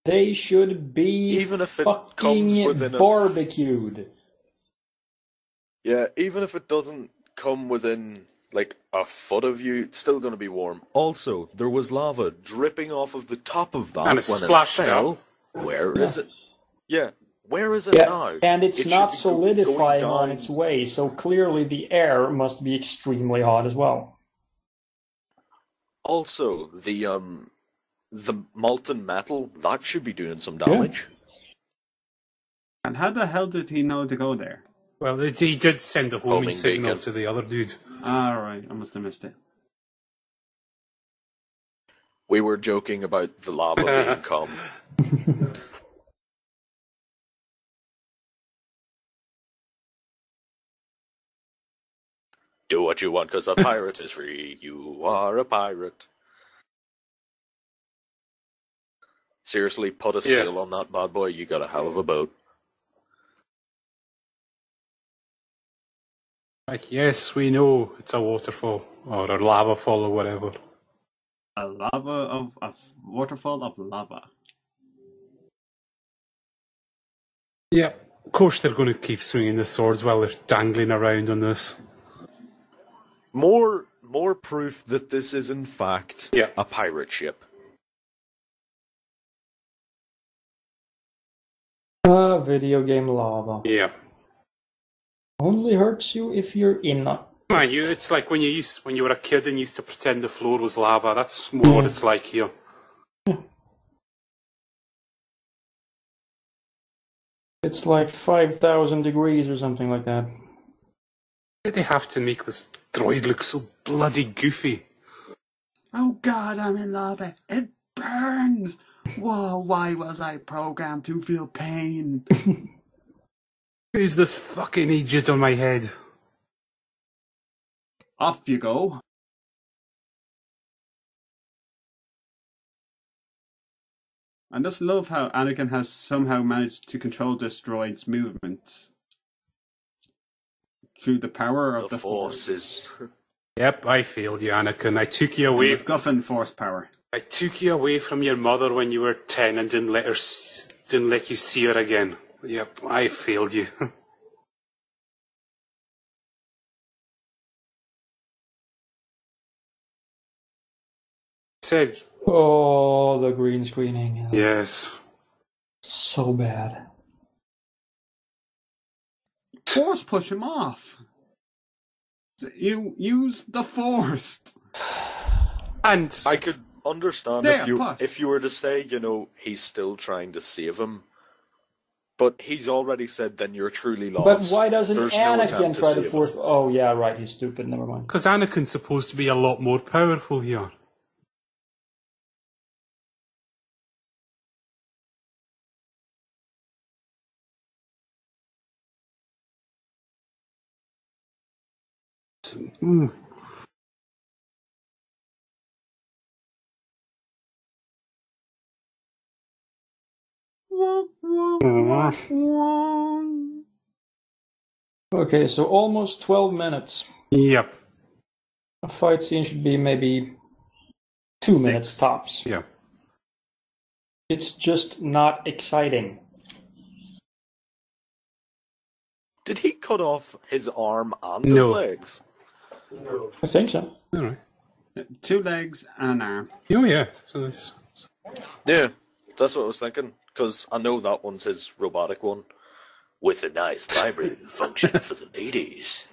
Speaker 3: They should be
Speaker 5: Even if it
Speaker 3: fucking
Speaker 5: comes within
Speaker 3: barbecued.
Speaker 5: Yeah, even if it doesn't come within, like, a foot of you, it's still gonna be warm. Also, there was lava dripping off of the top of that
Speaker 1: And it
Speaker 5: when
Speaker 1: splashed
Speaker 5: it fell.
Speaker 1: up.
Speaker 5: Where is it? Yeah, where is it
Speaker 3: Yeah,
Speaker 5: now?
Speaker 3: and it's
Speaker 5: It
Speaker 3: not
Speaker 5: should be
Speaker 3: solidifying
Speaker 5: going
Speaker 3: on
Speaker 5: down.
Speaker 3: its way, so clearly the air must be extremely hot as well.
Speaker 5: Also, the molten metal, that should be doing some damage.
Speaker 2: And how the hell did he know to go there?
Speaker 1: Well, he did send a homing
Speaker 5: Homing
Speaker 1: signal
Speaker 5: beacon.
Speaker 1: to the other dude.
Speaker 2: Alright, I must have missed it.
Speaker 5: We were joking about the lava being calm. Do what you want, because a pirate is free. You are a pirate. Seriously, put a sail on that bad boy, you got a hell of a boat.
Speaker 1: Like, yes, we know it's a waterfall, or a lava fall, or whatever.
Speaker 2: A waterfall of lava.
Speaker 1: Yeah, of course they're going to keep swinging the swords while they're dangling around on this.
Speaker 5: More proof that this is in fact a pirate ship.
Speaker 3: Video game lava.
Speaker 1: Yeah.
Speaker 3: Only hurts you if you're in a...
Speaker 1: Man, it's like when you were a kid and used to pretend the floor was lava. That's more what it's like here.
Speaker 3: It's like 5,000 degrees or something like that.
Speaker 1: Why did they have to make this droid look so bloody goofy?
Speaker 2: Oh god, I'm in lava. It burns. Whoa, why was I programmed to feel pain?
Speaker 1: Who's this fucking idiot on my head?
Speaker 2: Off you go. I just love how Anakin has somehow managed to control this droid's movement through the power of the Force.
Speaker 5: Is...
Speaker 1: Yep, I failed you, Anakin. I took you away.
Speaker 2: MacGuffin Force power.
Speaker 1: I took you away from your mother when you were 10 and didn't let her didn't let you see her again. Yep, I failed you. Said
Speaker 3: Oh, the green screening.
Speaker 1: yes.
Speaker 3: So bad.
Speaker 2: Force push him off. You use the Force.
Speaker 1: And
Speaker 5: I could understand
Speaker 2: There,
Speaker 5: if you were to say, he's still trying to save him. But he's already said, then you're truly lost.
Speaker 3: But why doesn't
Speaker 5: There's no
Speaker 3: Anakin
Speaker 5: attempt
Speaker 3: try to
Speaker 5: save
Speaker 3: force?
Speaker 5: him.
Speaker 3: Oh yeah, right. He's stupid. Never mind.
Speaker 1: because Anakin's supposed to be a lot more powerful here. Mm.
Speaker 3: Okay, so almost 12 minutes.
Speaker 1: Yep.
Speaker 3: A fight scene should be maybe 2 minutes tops.
Speaker 1: Yeah.
Speaker 3: It's just not exciting.
Speaker 5: Did he cut off his arm and
Speaker 1: No.
Speaker 5: his legs?
Speaker 3: I think so.
Speaker 1: All right.
Speaker 2: 2 legs and an arm.
Speaker 1: Oh yeah. So it's
Speaker 5: Yeah, that's what I was thinking. Because I know that one's his robotic one. With a nice vibrating function for the ladies.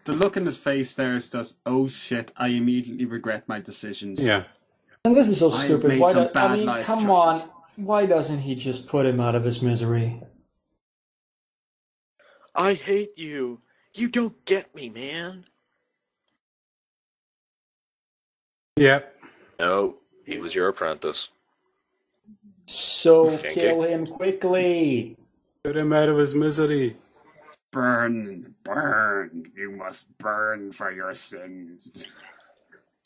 Speaker 2: The look in his face there is just, oh shit, I immediately regret my decisions.
Speaker 1: yeah.
Speaker 3: And this is so
Speaker 2: I've
Speaker 3: stupid.
Speaker 2: made
Speaker 3: Why
Speaker 2: some
Speaker 3: I
Speaker 2: bad
Speaker 3: mean,
Speaker 2: life
Speaker 3: come
Speaker 2: choices.
Speaker 3: on. Why doesn't he just put him out of his misery?
Speaker 5: I hate you. You don't get me, man.
Speaker 1: Yep.
Speaker 5: No, he was your apprentice.
Speaker 3: So
Speaker 5: Thank
Speaker 3: kill him quickly.
Speaker 1: Put him out of his misery.
Speaker 2: Burn, burn. You must burn for your sins.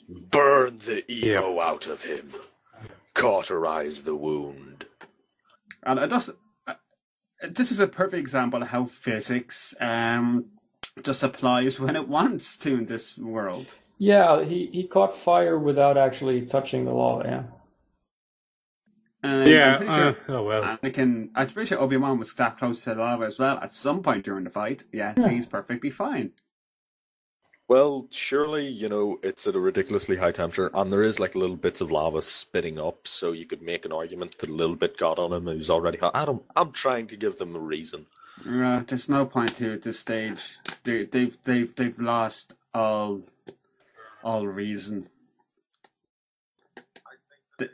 Speaker 5: Burn the ego out of him. Cauterize the wound.
Speaker 2: And this is a perfect example of how physics just applies when it wants to in this world.
Speaker 3: Yeah, he caught fire without actually touching the lava, yeah.
Speaker 2: And
Speaker 1: Yeah.
Speaker 2: I'm pretty sure
Speaker 1: Oh well.
Speaker 2: I'm pretty sure Obi-Wan was that close to the lava as well at some point during the fight. Yeah, he's perfectly fine.
Speaker 5: Well, surely, it's at a ridiculously high temperature, and there is like little bits of lava spitting up, so you could make an argument that a little bit got on him and he was already hot. I'm trying to give them a reason.
Speaker 2: There's no point to at this stage. They've lost all reason.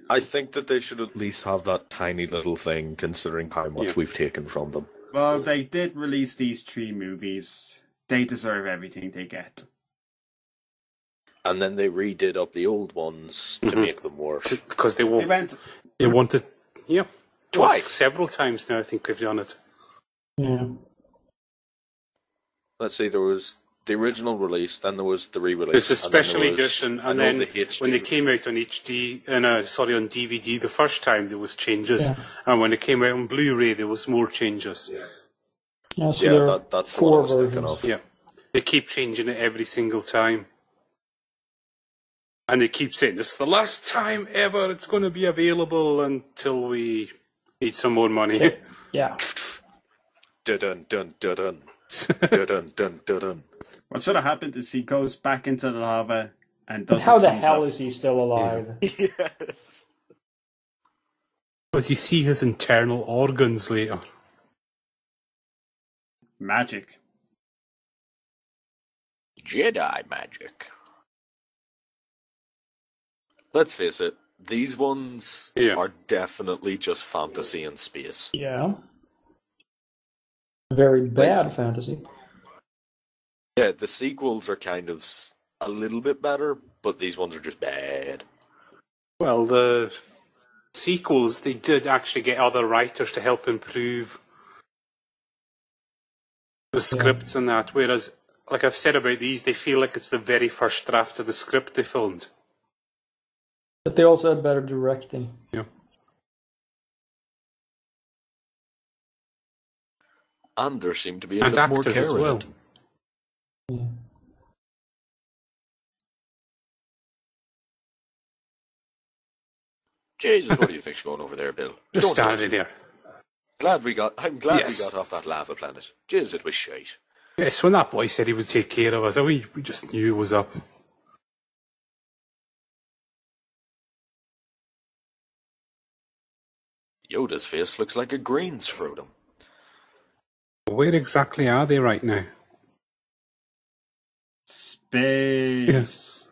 Speaker 5: I think that they should at least have that tiny little thing, considering how much we've taken from them.
Speaker 2: Well, they did release these 3 movies. They deserve everything they get.
Speaker 5: And then they redid up the old ones to make them worse.
Speaker 1: Because they won't. They wanted. Yeah.
Speaker 5: Twice.
Speaker 1: Several times now. I think they've done it.
Speaker 3: Yeah.
Speaker 5: Let's see, there was the original release, then there was the re-release.
Speaker 1: There's a special edition, and then
Speaker 5: the HD.
Speaker 1: when they came out on HD, on DVD the first time, there was changes,
Speaker 3: Yeah.
Speaker 1: and when it came out on Blu-ray, there was more changes.
Speaker 3: Yeah, so there are
Speaker 5: that's the one I
Speaker 3: 4
Speaker 5: was thinking
Speaker 3: versions.
Speaker 5: of.
Speaker 1: Yeah, they keep changing it every single time, and they keep saying this is the last time ever it's going to be available until we need some more money.
Speaker 3: Yeah.
Speaker 5: Dun dun dun dun. Dun dun dun dun.
Speaker 2: What should have happened is he goes back into the lava and
Speaker 3: But
Speaker 2: doesn't.
Speaker 3: how the
Speaker 2: comes
Speaker 3: hell
Speaker 2: up.
Speaker 3: is he still alive?
Speaker 5: Yes.
Speaker 1: Because you see his internal organs later.
Speaker 2: Magic?
Speaker 5: Jedi magic. Let's face it, these ones are definitely just fantasy and space.
Speaker 3: Yeah. Very bad fantasy.
Speaker 5: Yeah, the sequels are kind of a little bit better, but these ones are just bad.
Speaker 1: Well, the sequels, they did actually get other writers to help improve the scripts and that, whereas, like I've said about these, they feel like it's the very first draft of the script they filmed.
Speaker 3: But they also had better directing.
Speaker 1: Yeah.
Speaker 5: And there seemed to be a
Speaker 1: And
Speaker 5: bit more
Speaker 1: actors
Speaker 5: care
Speaker 1: as
Speaker 5: in
Speaker 1: well.
Speaker 5: it.
Speaker 3: Yeah.
Speaker 5: Jesus, what do you think's going over there, Bill?
Speaker 1: Just
Speaker 5: Don't
Speaker 1: standing there.
Speaker 4: I'm glad
Speaker 1: Yes.
Speaker 4: we got off that lava planet. Jeez, it was shite.
Speaker 1: Yes, when that boy said he would take care of us, we just knew it was up.
Speaker 4: Yoda's face looks like a green scrotum.
Speaker 1: Where exactly are they right now?
Speaker 2: Space.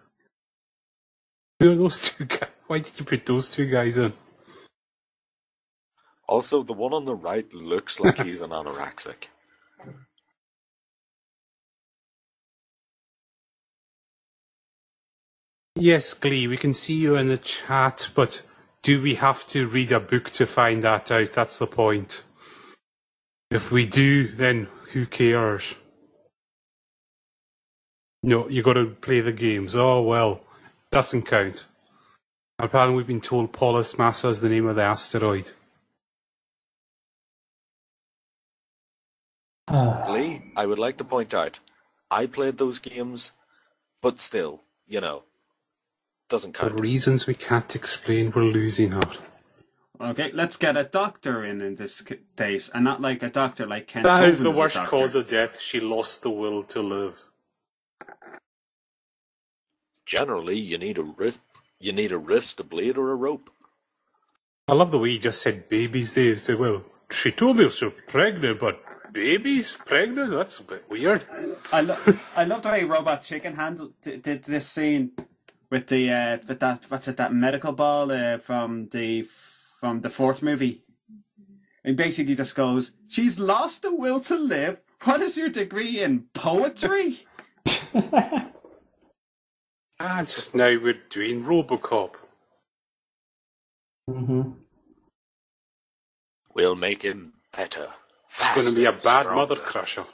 Speaker 1: Who are those two guys? Why did you put those two guys in?
Speaker 4: Also, the one on the right looks like he's an anorexic.
Speaker 1: Yes, Glee, we can see you in the chat, but do we have to read a book to find that out? That's the point. If we do, then who cares? No, you got to play the games. Oh, well, doesn't count. Apparently we've been told Polis Massa is the name of the asteroid.
Speaker 4: Glee, I would like to point out, I played those games, but still, doesn't
Speaker 1: For
Speaker 4: count.
Speaker 1: reasons we can't explain, we're losing out.
Speaker 2: Okay, let's get a doctor in this case, and not like a doctor like Ken.
Speaker 1: That is the
Speaker 2: Hovind
Speaker 1: worst
Speaker 2: doctor.
Speaker 1: cause of death. She lost the will to live.
Speaker 4: Generally, you need a wrist, a blade, or a rope.
Speaker 1: I love the way you just said babies there. You say, well, she told me she was pregnant, but babies pregnant? That's a bit weird.
Speaker 2: I love the way Robot Chicken did this scene with the with that medical ball from the fourth movie. It basically just goes, "She's lost the will to live. What is your degree in poetry?"
Speaker 1: And now we're doing Robocop.
Speaker 3: Mm-hmm.
Speaker 4: We'll make him better.
Speaker 1: It's going to be a bad
Speaker 4: stronger.
Speaker 1: mother crusher.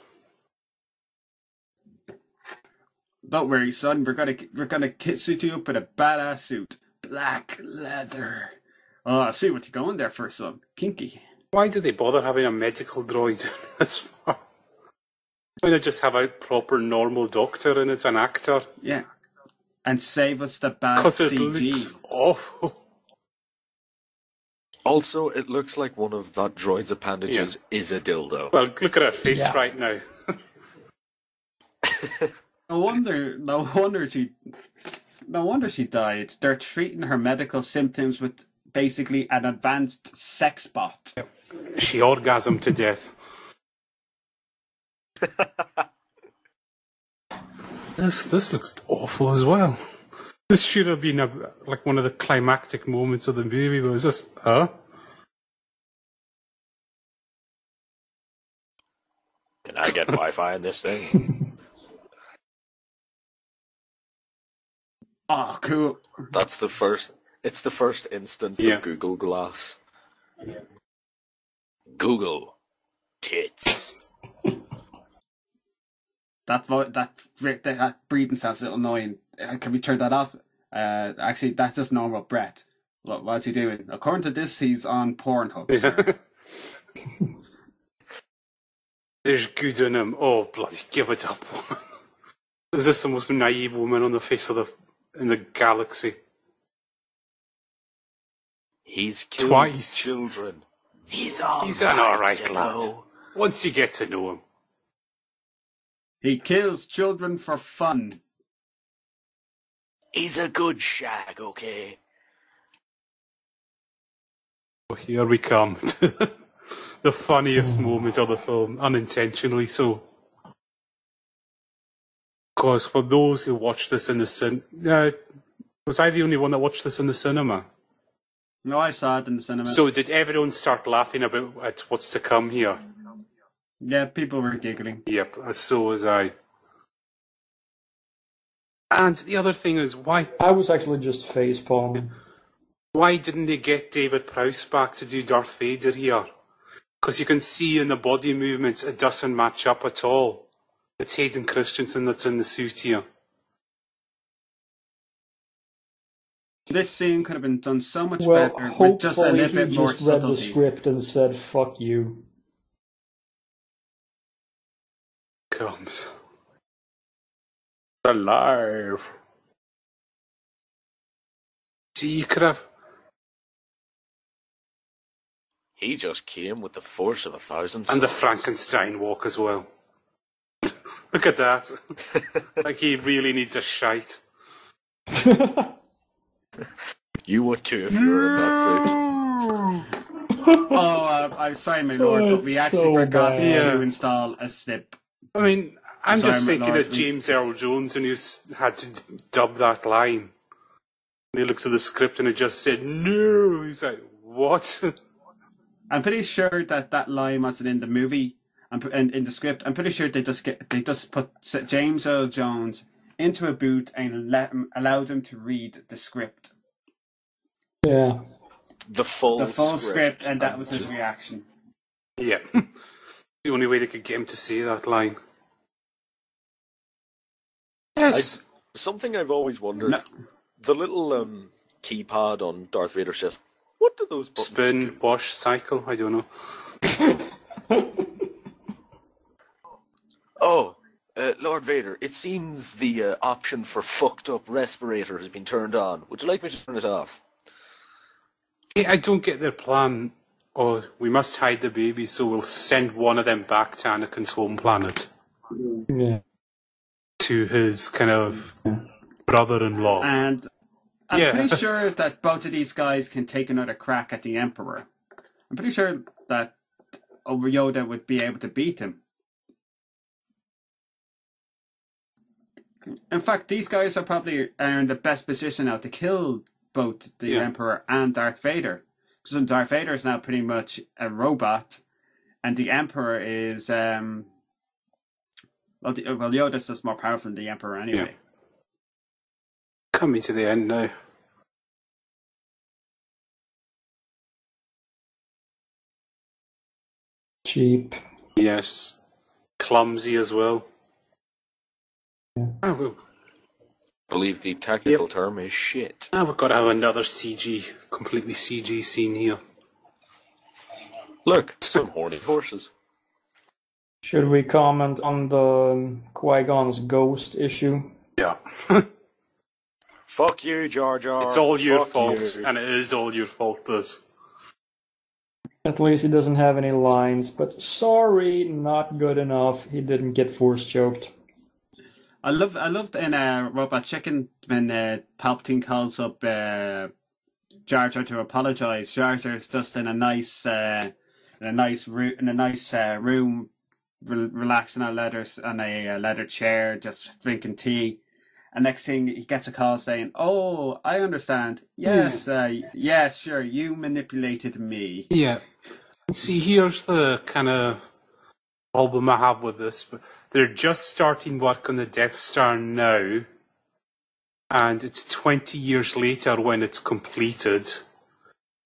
Speaker 2: Don't worry, son. We're gonna suit you up with a badass suit, black leather. Oh, I see what you're going there for, son. Kinky.
Speaker 1: Why do they bother having a medical droid in this far? Why not just have a proper normal doctor and it's an actor?
Speaker 2: Yeah, and save us the bad
Speaker 1: Because it
Speaker 2: CG.
Speaker 1: looks awful.
Speaker 4: Also, it looks like one of that droid's appendages is a dildo.
Speaker 1: Well, look at her face
Speaker 3: Yeah.
Speaker 1: right now.
Speaker 2: No wonder she died. They're treating her medical symptoms with basically an advanced sex bot.
Speaker 1: She orgasmed to death. This looks awful as well. This should have been like one of the climactic moments of the movie, but it was just,
Speaker 4: Can I get Wi-Fi in this thing?
Speaker 2: Oh, cool.
Speaker 4: It's the first instance
Speaker 1: Yeah.
Speaker 4: of Google Glass. Google tits.
Speaker 2: That breathing sounds a little annoying. Can we turn that off? Actually, that's just normal breath. What's he doing? According to this, he's on Pornhub. sir.
Speaker 1: There's good in him. Oh, bloody, give it up. Is this the most naive woman on the face of in the galaxy?
Speaker 4: He's killed
Speaker 1: Twice.
Speaker 4: children. He's
Speaker 1: He's an alright lad. Once you get to know him.
Speaker 2: He kills children for fun.
Speaker 4: He's a good shag, okay?
Speaker 1: Oh, here we come. The funniest moment of the film, unintentionally so. Because for those who watched this in the was I the only one that watched this in the cinema?
Speaker 2: No, I saw it in the cinema.
Speaker 1: So did everyone start laughing at what's to come here?
Speaker 2: Yeah, people were giggling.
Speaker 1: Yep, so was I. And the other thing is, why
Speaker 3: I was actually just facepalming.
Speaker 1: why didn't they get David Prowse back to do Darth Vader here? Because you can see in the body movements it doesn't match up at all. It's Hayden Christensen that's in the suit here.
Speaker 2: This scene could have been done so much
Speaker 3: Well,
Speaker 2: better with just a
Speaker 3: hopefully
Speaker 2: little
Speaker 3: he
Speaker 2: bit more
Speaker 3: just read the
Speaker 2: subtlety.
Speaker 3: script and said, fuck you.
Speaker 1: Comes. Alive. See, you could have...
Speaker 4: He just came with the force of 1,000
Speaker 1: And the
Speaker 4: suns.
Speaker 1: Frankenstein walk as well. Look at that. Like he really needs a shite.
Speaker 4: You would too if you were in that suit.
Speaker 2: I'm sorry, my lord, but we
Speaker 3: it's
Speaker 2: actually
Speaker 3: so
Speaker 2: forgot
Speaker 3: bad.
Speaker 2: to install a snip.
Speaker 1: I mean, I'm
Speaker 2: Sorry,
Speaker 1: just
Speaker 2: my
Speaker 1: thinking
Speaker 2: lord,
Speaker 1: of James Earl Jones and he had to dub that line. And he looked at the script and it just said, no. He's like, what?
Speaker 2: I'm pretty sure that line wasn't in the movie and in the script. I'm pretty sure they just put James Earl Jones into a booth and allowed him to read the script.
Speaker 3: Yeah.
Speaker 4: The full
Speaker 2: script, and that was his reaction.
Speaker 1: Yeah. The only way they could get him to say that line. Yes.
Speaker 4: Something I've always wondered.
Speaker 2: No.
Speaker 4: The little keypad on Darth Vader's ship. What do those buttons
Speaker 1: Spin,
Speaker 4: do?
Speaker 1: wash, cycle, I don't know.
Speaker 4: Oh, Lord Vader, it seems the option for fucked up respirator has been turned on. Would you like me to turn it off?
Speaker 1: Hey, I don't get their plan. Oh, we must hide the baby, so we'll send one of them back to Anakin's home planet.
Speaker 3: Yeah.
Speaker 1: To his kind of brother-in-law.
Speaker 2: And I'm pretty sure that both of these guys can take another crack at the Emperor. I'm pretty sure that Yoda would be able to beat him. In fact, these guys are in the best position now to kill both the Emperor and Darth Vader. Because Darth Vader is now pretty much a robot, and the Emperor is Yoda's just more powerful than the Emperor anyway.
Speaker 1: Yeah. Coming to the end now.
Speaker 3: Cheap.
Speaker 1: Yes. Clumsy as well.
Speaker 3: Yeah.
Speaker 1: Oh, well.
Speaker 4: I believe the technical term is shit.
Speaker 1: We've got to have another completely CG scene here.
Speaker 4: Look, some horny horses.
Speaker 3: Should we comment on the Qui-Gon's ghost issue?
Speaker 1: Yeah.
Speaker 4: Fuck you, Jar Jar.
Speaker 1: It's all your
Speaker 4: Fuck
Speaker 1: fault,
Speaker 4: you.
Speaker 1: and it is all your fault, this.
Speaker 3: At least he doesn't have any lines, but sorry, not good enough. He didn't get force choked.
Speaker 2: I loved in Robot Chicken when Palpatine calls up Jar Jar to apologize. Jar Jar's just in a nice room, relaxing on a leather chair, just drinking tea. And next thing he gets a call saying, "Oh, I understand. Yes, yes, sure. You manipulated me."
Speaker 1: Yeah. See, here's the kind of problem I have with this. They're just starting work on the Death Star now, and it's 20 years later when it's completed.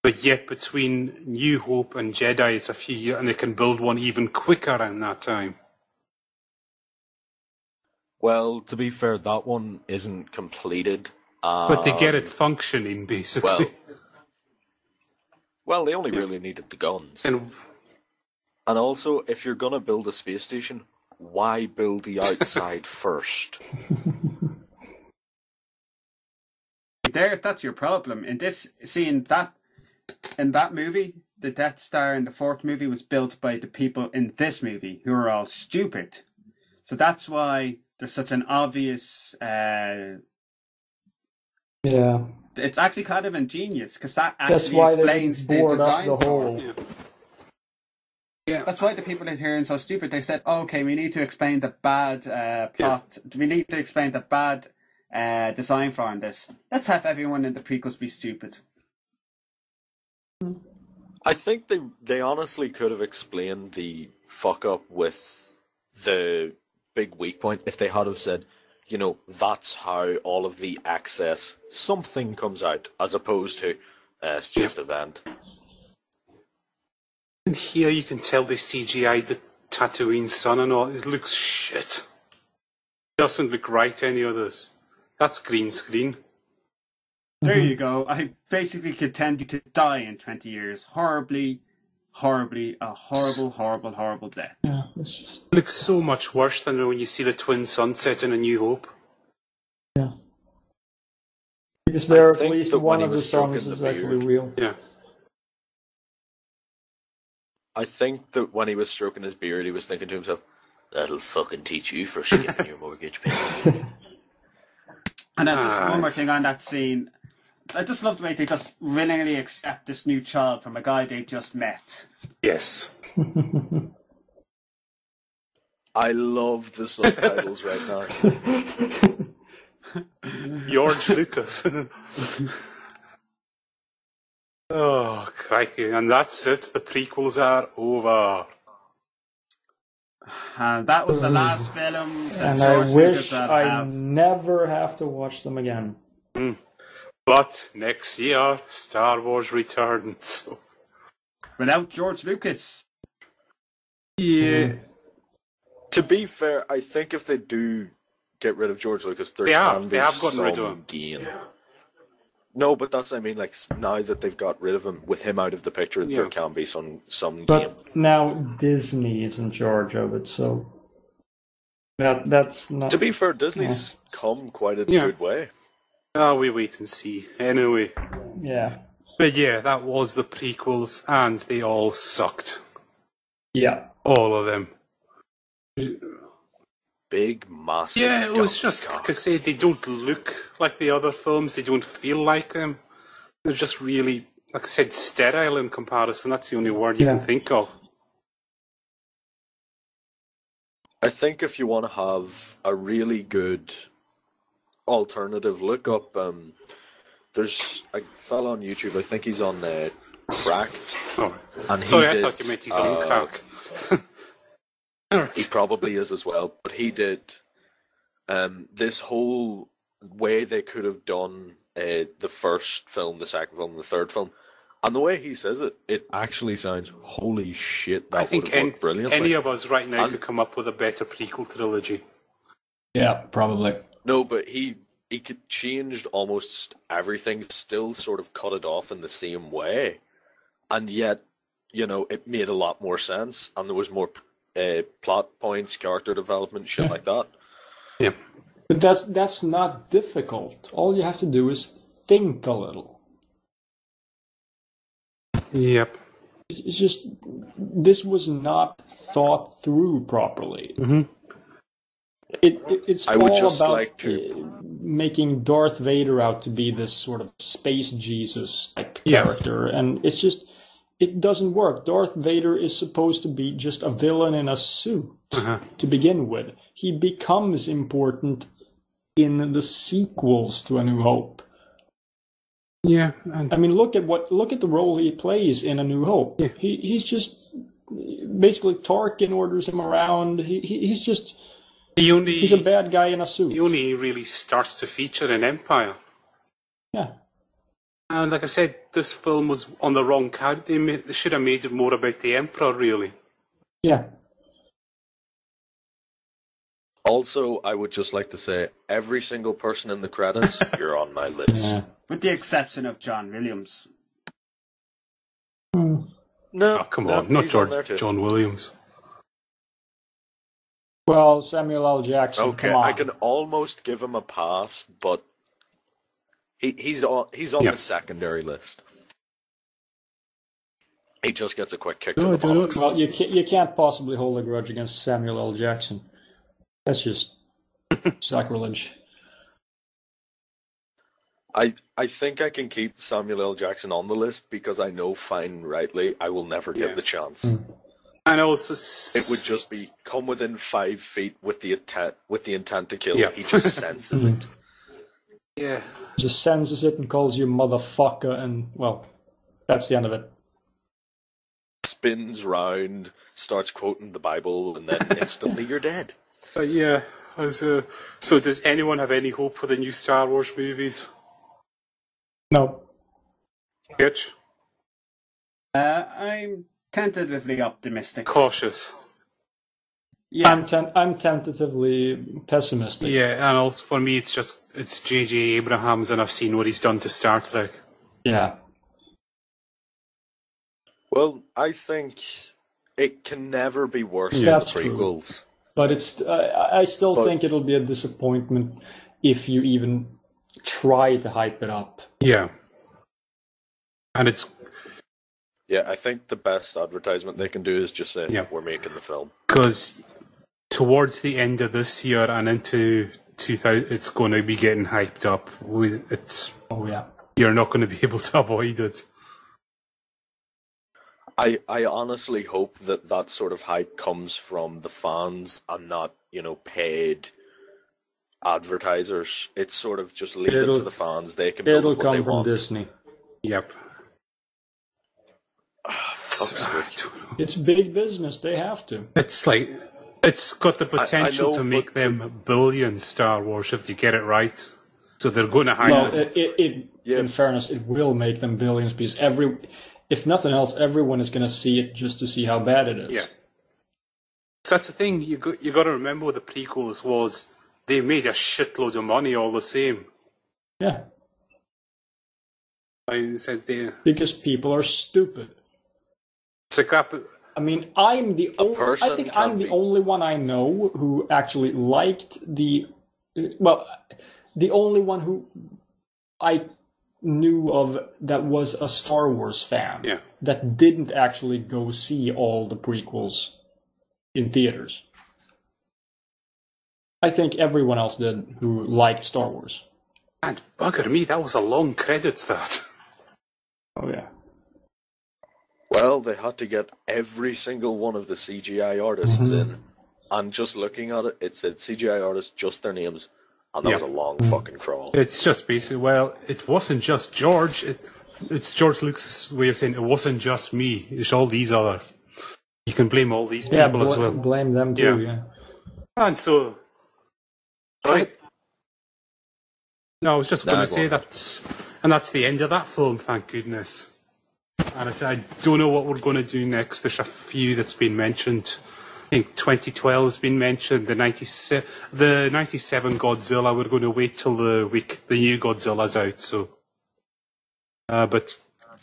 Speaker 1: But yet between New Hope and Jedi, it's a few years, and they can build one even quicker in that time.
Speaker 4: Well, to be fair, that one isn't completed.
Speaker 1: But they get it functioning, basically.
Speaker 4: Well, they only really needed the guns. And also, if you're going to build a space station, why build the outside first?
Speaker 2: That's your problem. In that movie, the Death Star in the fourth movie was built by the people in this movie who are all stupid. So that's why there's such an obvious.
Speaker 3: Yeah.
Speaker 2: It's actually kind of ingenious because that actually explains the design
Speaker 3: up the hole.
Speaker 2: Yeah. That's why the people in here are so stupid. They said, "Okay, we need to explain the bad plot. We need to explain the bad design for this. Let's have everyone in the prequels be stupid."
Speaker 4: I think they honestly could have explained the fuck up with the big weak point if they had have said, that's how all of the excess something comes out, as opposed to it's just a vent.
Speaker 1: And here you can tell they CGI'd the Tatooine sun and all. It looks shit. Doesn't look right, any of this. That's green screen.
Speaker 2: There you go. I basically contend you to die in 20 years. Horribly, a horrible death.
Speaker 3: Yeah, it's just...
Speaker 1: It looks so much worse than when you see the twin sunset in A New Hope.
Speaker 3: Yeah. Because there, at
Speaker 4: think
Speaker 3: least
Speaker 4: that
Speaker 3: one
Speaker 4: when
Speaker 3: of
Speaker 4: he
Speaker 3: the
Speaker 4: was stroking
Speaker 3: songs is
Speaker 4: the
Speaker 3: actually
Speaker 4: beard-
Speaker 3: real.
Speaker 1: Yeah.
Speaker 4: I think that when he was stroking his beard, he was thinking to himself, "That'll fucking teach you for skipping your mortgage payments."
Speaker 2: And then just one more thing on that scene. I just love the way they just willingly accept this new child from a guy they just met.
Speaker 1: Yes.
Speaker 4: I love the subtitles right now.
Speaker 1: George Lucas. Oh, crikey. And that's it. The prequels are over.
Speaker 2: That was the last film.
Speaker 3: And I wish I never have to watch them again.
Speaker 1: But next year, Star Wars returns.
Speaker 2: Without George Lucas.
Speaker 1: Yeah.
Speaker 4: To be fair, I think if they do get rid of George Lucas,
Speaker 1: They have gotten rid of him.
Speaker 4: Gain. No, but that's what I mean. Like now that they've got rid of him, with him out of the picture, there can be some gain.
Speaker 3: But now Disney is in charge of it, so that's not.
Speaker 4: To be fair, Disney's come quite a good way.
Speaker 1: We wait and see. Anyway.
Speaker 3: Yeah.
Speaker 1: But yeah, that was the prequels, and they all sucked.
Speaker 3: Yeah.
Speaker 1: All of them.
Speaker 4: Big, massive.
Speaker 1: Yeah, it was just, like I say, they don't look like the other films. They don't feel like them. They're just really, like I said, sterile in comparison. That's the only word you can think of.
Speaker 4: I think if you want to have a really good alternative, look up. There's a fella on YouTube. I think he's on Cracked.
Speaker 1: Oh,
Speaker 4: and
Speaker 1: sorry, I thought you meant he's on crack.
Speaker 4: He probably is as well, but he did this whole way they could have done the first film, the second film, the third film, and the way he says it, it actually sounds holy shit. That would have worked brilliantly.
Speaker 1: Any of us right now could come up with a better prequel trilogy.
Speaker 3: Yeah, probably.
Speaker 4: No, but he could change almost everything, still sort of cut it off in the same way, and yet, you know, it made a lot more sense, and there was more plot points, character development, shit like that.
Speaker 1: Yeah.
Speaker 3: But that's not difficult. All you have to do is think a little.
Speaker 1: Yep.
Speaker 3: It's just, this was not thought through properly.
Speaker 1: Mm-hmm.
Speaker 3: It's all about making Darth Vader out to be this sort of space Jesus type character, and it's just, it doesn't work. Darth Vader is supposed to be just a villain in a suit to begin with. He becomes important in the sequels to A New Hope.
Speaker 1: Yeah,
Speaker 3: I mean, look at the role he plays in A New Hope. Yeah. He's just basically Tarkin orders him around. He's just he's a bad guy in a suit.
Speaker 1: He only really starts to feature in Empire.
Speaker 3: Yeah.
Speaker 1: And like I said, this film was on the wrong count. They should have made it more about the Emperor, really.
Speaker 3: Yeah.
Speaker 4: Also, I would just like to say, every single person in the credits, you're on my list.
Speaker 2: Yeah. With the exception of John Williams.
Speaker 1: No, come on, not John Williams.
Speaker 3: Well, Samuel L. Jackson.
Speaker 4: Okay,
Speaker 3: come on.
Speaker 4: I can almost give him a pass, but he's on the secondary list. He just gets a quick kick to the box.
Speaker 3: Well, you can't possibly hold a grudge against Samuel L. Jackson. That's just sacrilege.
Speaker 4: I think I can keep Samuel L. Jackson on the list because I know fine rightly I will never get the chance.
Speaker 1: And also,
Speaker 4: it would just be come within 5 feet with the intent to kill. Yeah. He just senses it.
Speaker 1: Yeah,
Speaker 3: just senses it and calls you motherfucker, and well, that's the end of it.
Speaker 4: Spins round, starts quoting the Bible, and then instantly you're dead.
Speaker 1: Yeah. So does anyone have any hope for the new Star Wars movies?
Speaker 3: No.
Speaker 1: Hitch?
Speaker 2: I'm tentatively optimistic.
Speaker 1: Cautious.
Speaker 2: Yeah.
Speaker 3: I'm tentatively pessimistic.
Speaker 1: Yeah, and also for me, it's J.J. Abrams, and I've seen what he's done to Star Trek.
Speaker 3: Yeah.
Speaker 4: Well, I think it can never be worse than the prequels.
Speaker 3: True. But I still think it'll be a disappointment if you even try to hype it up.
Speaker 1: Yeah. And
Speaker 5: Yeah, I think the best advertisement they can do is just say,
Speaker 1: Yeah.
Speaker 5: we're making the film.
Speaker 1: Because towards the end of this year and into 2000, it's going to be getting hyped up.
Speaker 3: Oh yeah.
Speaker 1: You're not going to be able to avoid it.
Speaker 5: I honestly hope that sort of hype comes from the fans and not, paid advertisers. It's sort of just leave it to the fans. They can build
Speaker 3: It'll
Speaker 5: what they
Speaker 3: come from
Speaker 5: want.
Speaker 3: Disney.
Speaker 1: Yep.
Speaker 5: Fuck's sake.
Speaker 3: It's big business. They have to.
Speaker 1: It's like, it's got the potential
Speaker 5: know,
Speaker 1: to make
Speaker 5: but
Speaker 1: them billions, Star Wars, if you get it right. So they're going to hide
Speaker 3: Well,
Speaker 1: it.
Speaker 5: Yeah.
Speaker 3: in fairness, it will make them billions because if nothing else, everyone is going to see it just to see how bad it is.
Speaker 1: Yeah. So that's the thing, you got to remember with the prequels was they made a shitload of money all the same.
Speaker 3: Yeah.
Speaker 1: I said they...
Speaker 3: Because people are stupid.
Speaker 1: It's like that,
Speaker 3: I mean, I'm the only. I think I'm the only one I know who actually liked the. Well, the only one who I knew of that was a Star Wars fan.
Speaker 1: Yeah.
Speaker 3: That didn't actually go see all the prequels in theaters. I think everyone else did who liked Star Wars.
Speaker 1: and bugger me, that was a long credits, that.
Speaker 3: Oh yeah.
Speaker 5: Well, they had to get every single one of the CGI artists in, and just looking at it, it said CGI artists, just their names, and that was a long fucking crawl.
Speaker 1: It's just basically, well, it wasn't just George. It's George Lucas' way of saying it wasn't just me. It's all these other. You can blame all these people as well.
Speaker 3: Blame them too. Yeah.
Speaker 1: And so, right. No, I was just going to say that's the end of that film. Thank goodness. And I said, I don't know what we're going to do next. There's a few that's been mentioned. I think 2012 has been mentioned. The 97 Godzilla. We're going to wait till the new Godzilla's out. So, but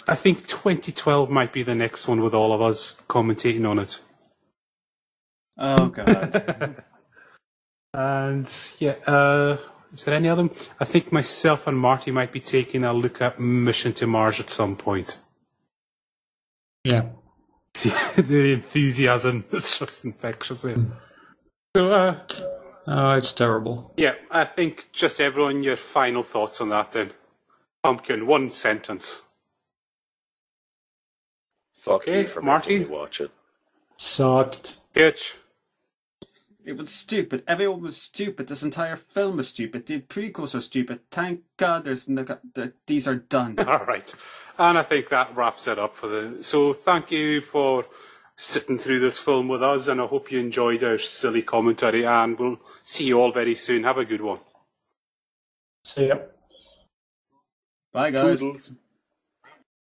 Speaker 1: I think 2012 might be the next one with all of us commentating on it.
Speaker 2: Oh god.
Speaker 1: And yeah, is there any other? I think myself and Marty might be taking a look at Mission to Mars at some point.
Speaker 3: Yeah.
Speaker 1: The enthusiasm is just infectious. So,
Speaker 3: Oh, it's terrible.
Speaker 1: yeah, I think just everyone, your final thoughts on that then. Pumpkin, one sentence.
Speaker 5: Fuck
Speaker 1: Okay,
Speaker 5: you for
Speaker 1: Marty?
Speaker 5: making me watch it.
Speaker 3: Sucked.
Speaker 1: Pitch.
Speaker 2: It was stupid. Everyone was stupid. This entire film was stupid. The prequels are stupid. Thank God these are done.
Speaker 1: All right. And I think that wraps it up for the... So thank you for sitting through this film with us, and I hope you enjoyed our silly commentary, and we'll see you all very soon. Have a good one.
Speaker 3: See ya.
Speaker 2: Bye, guys.
Speaker 5: Toodles.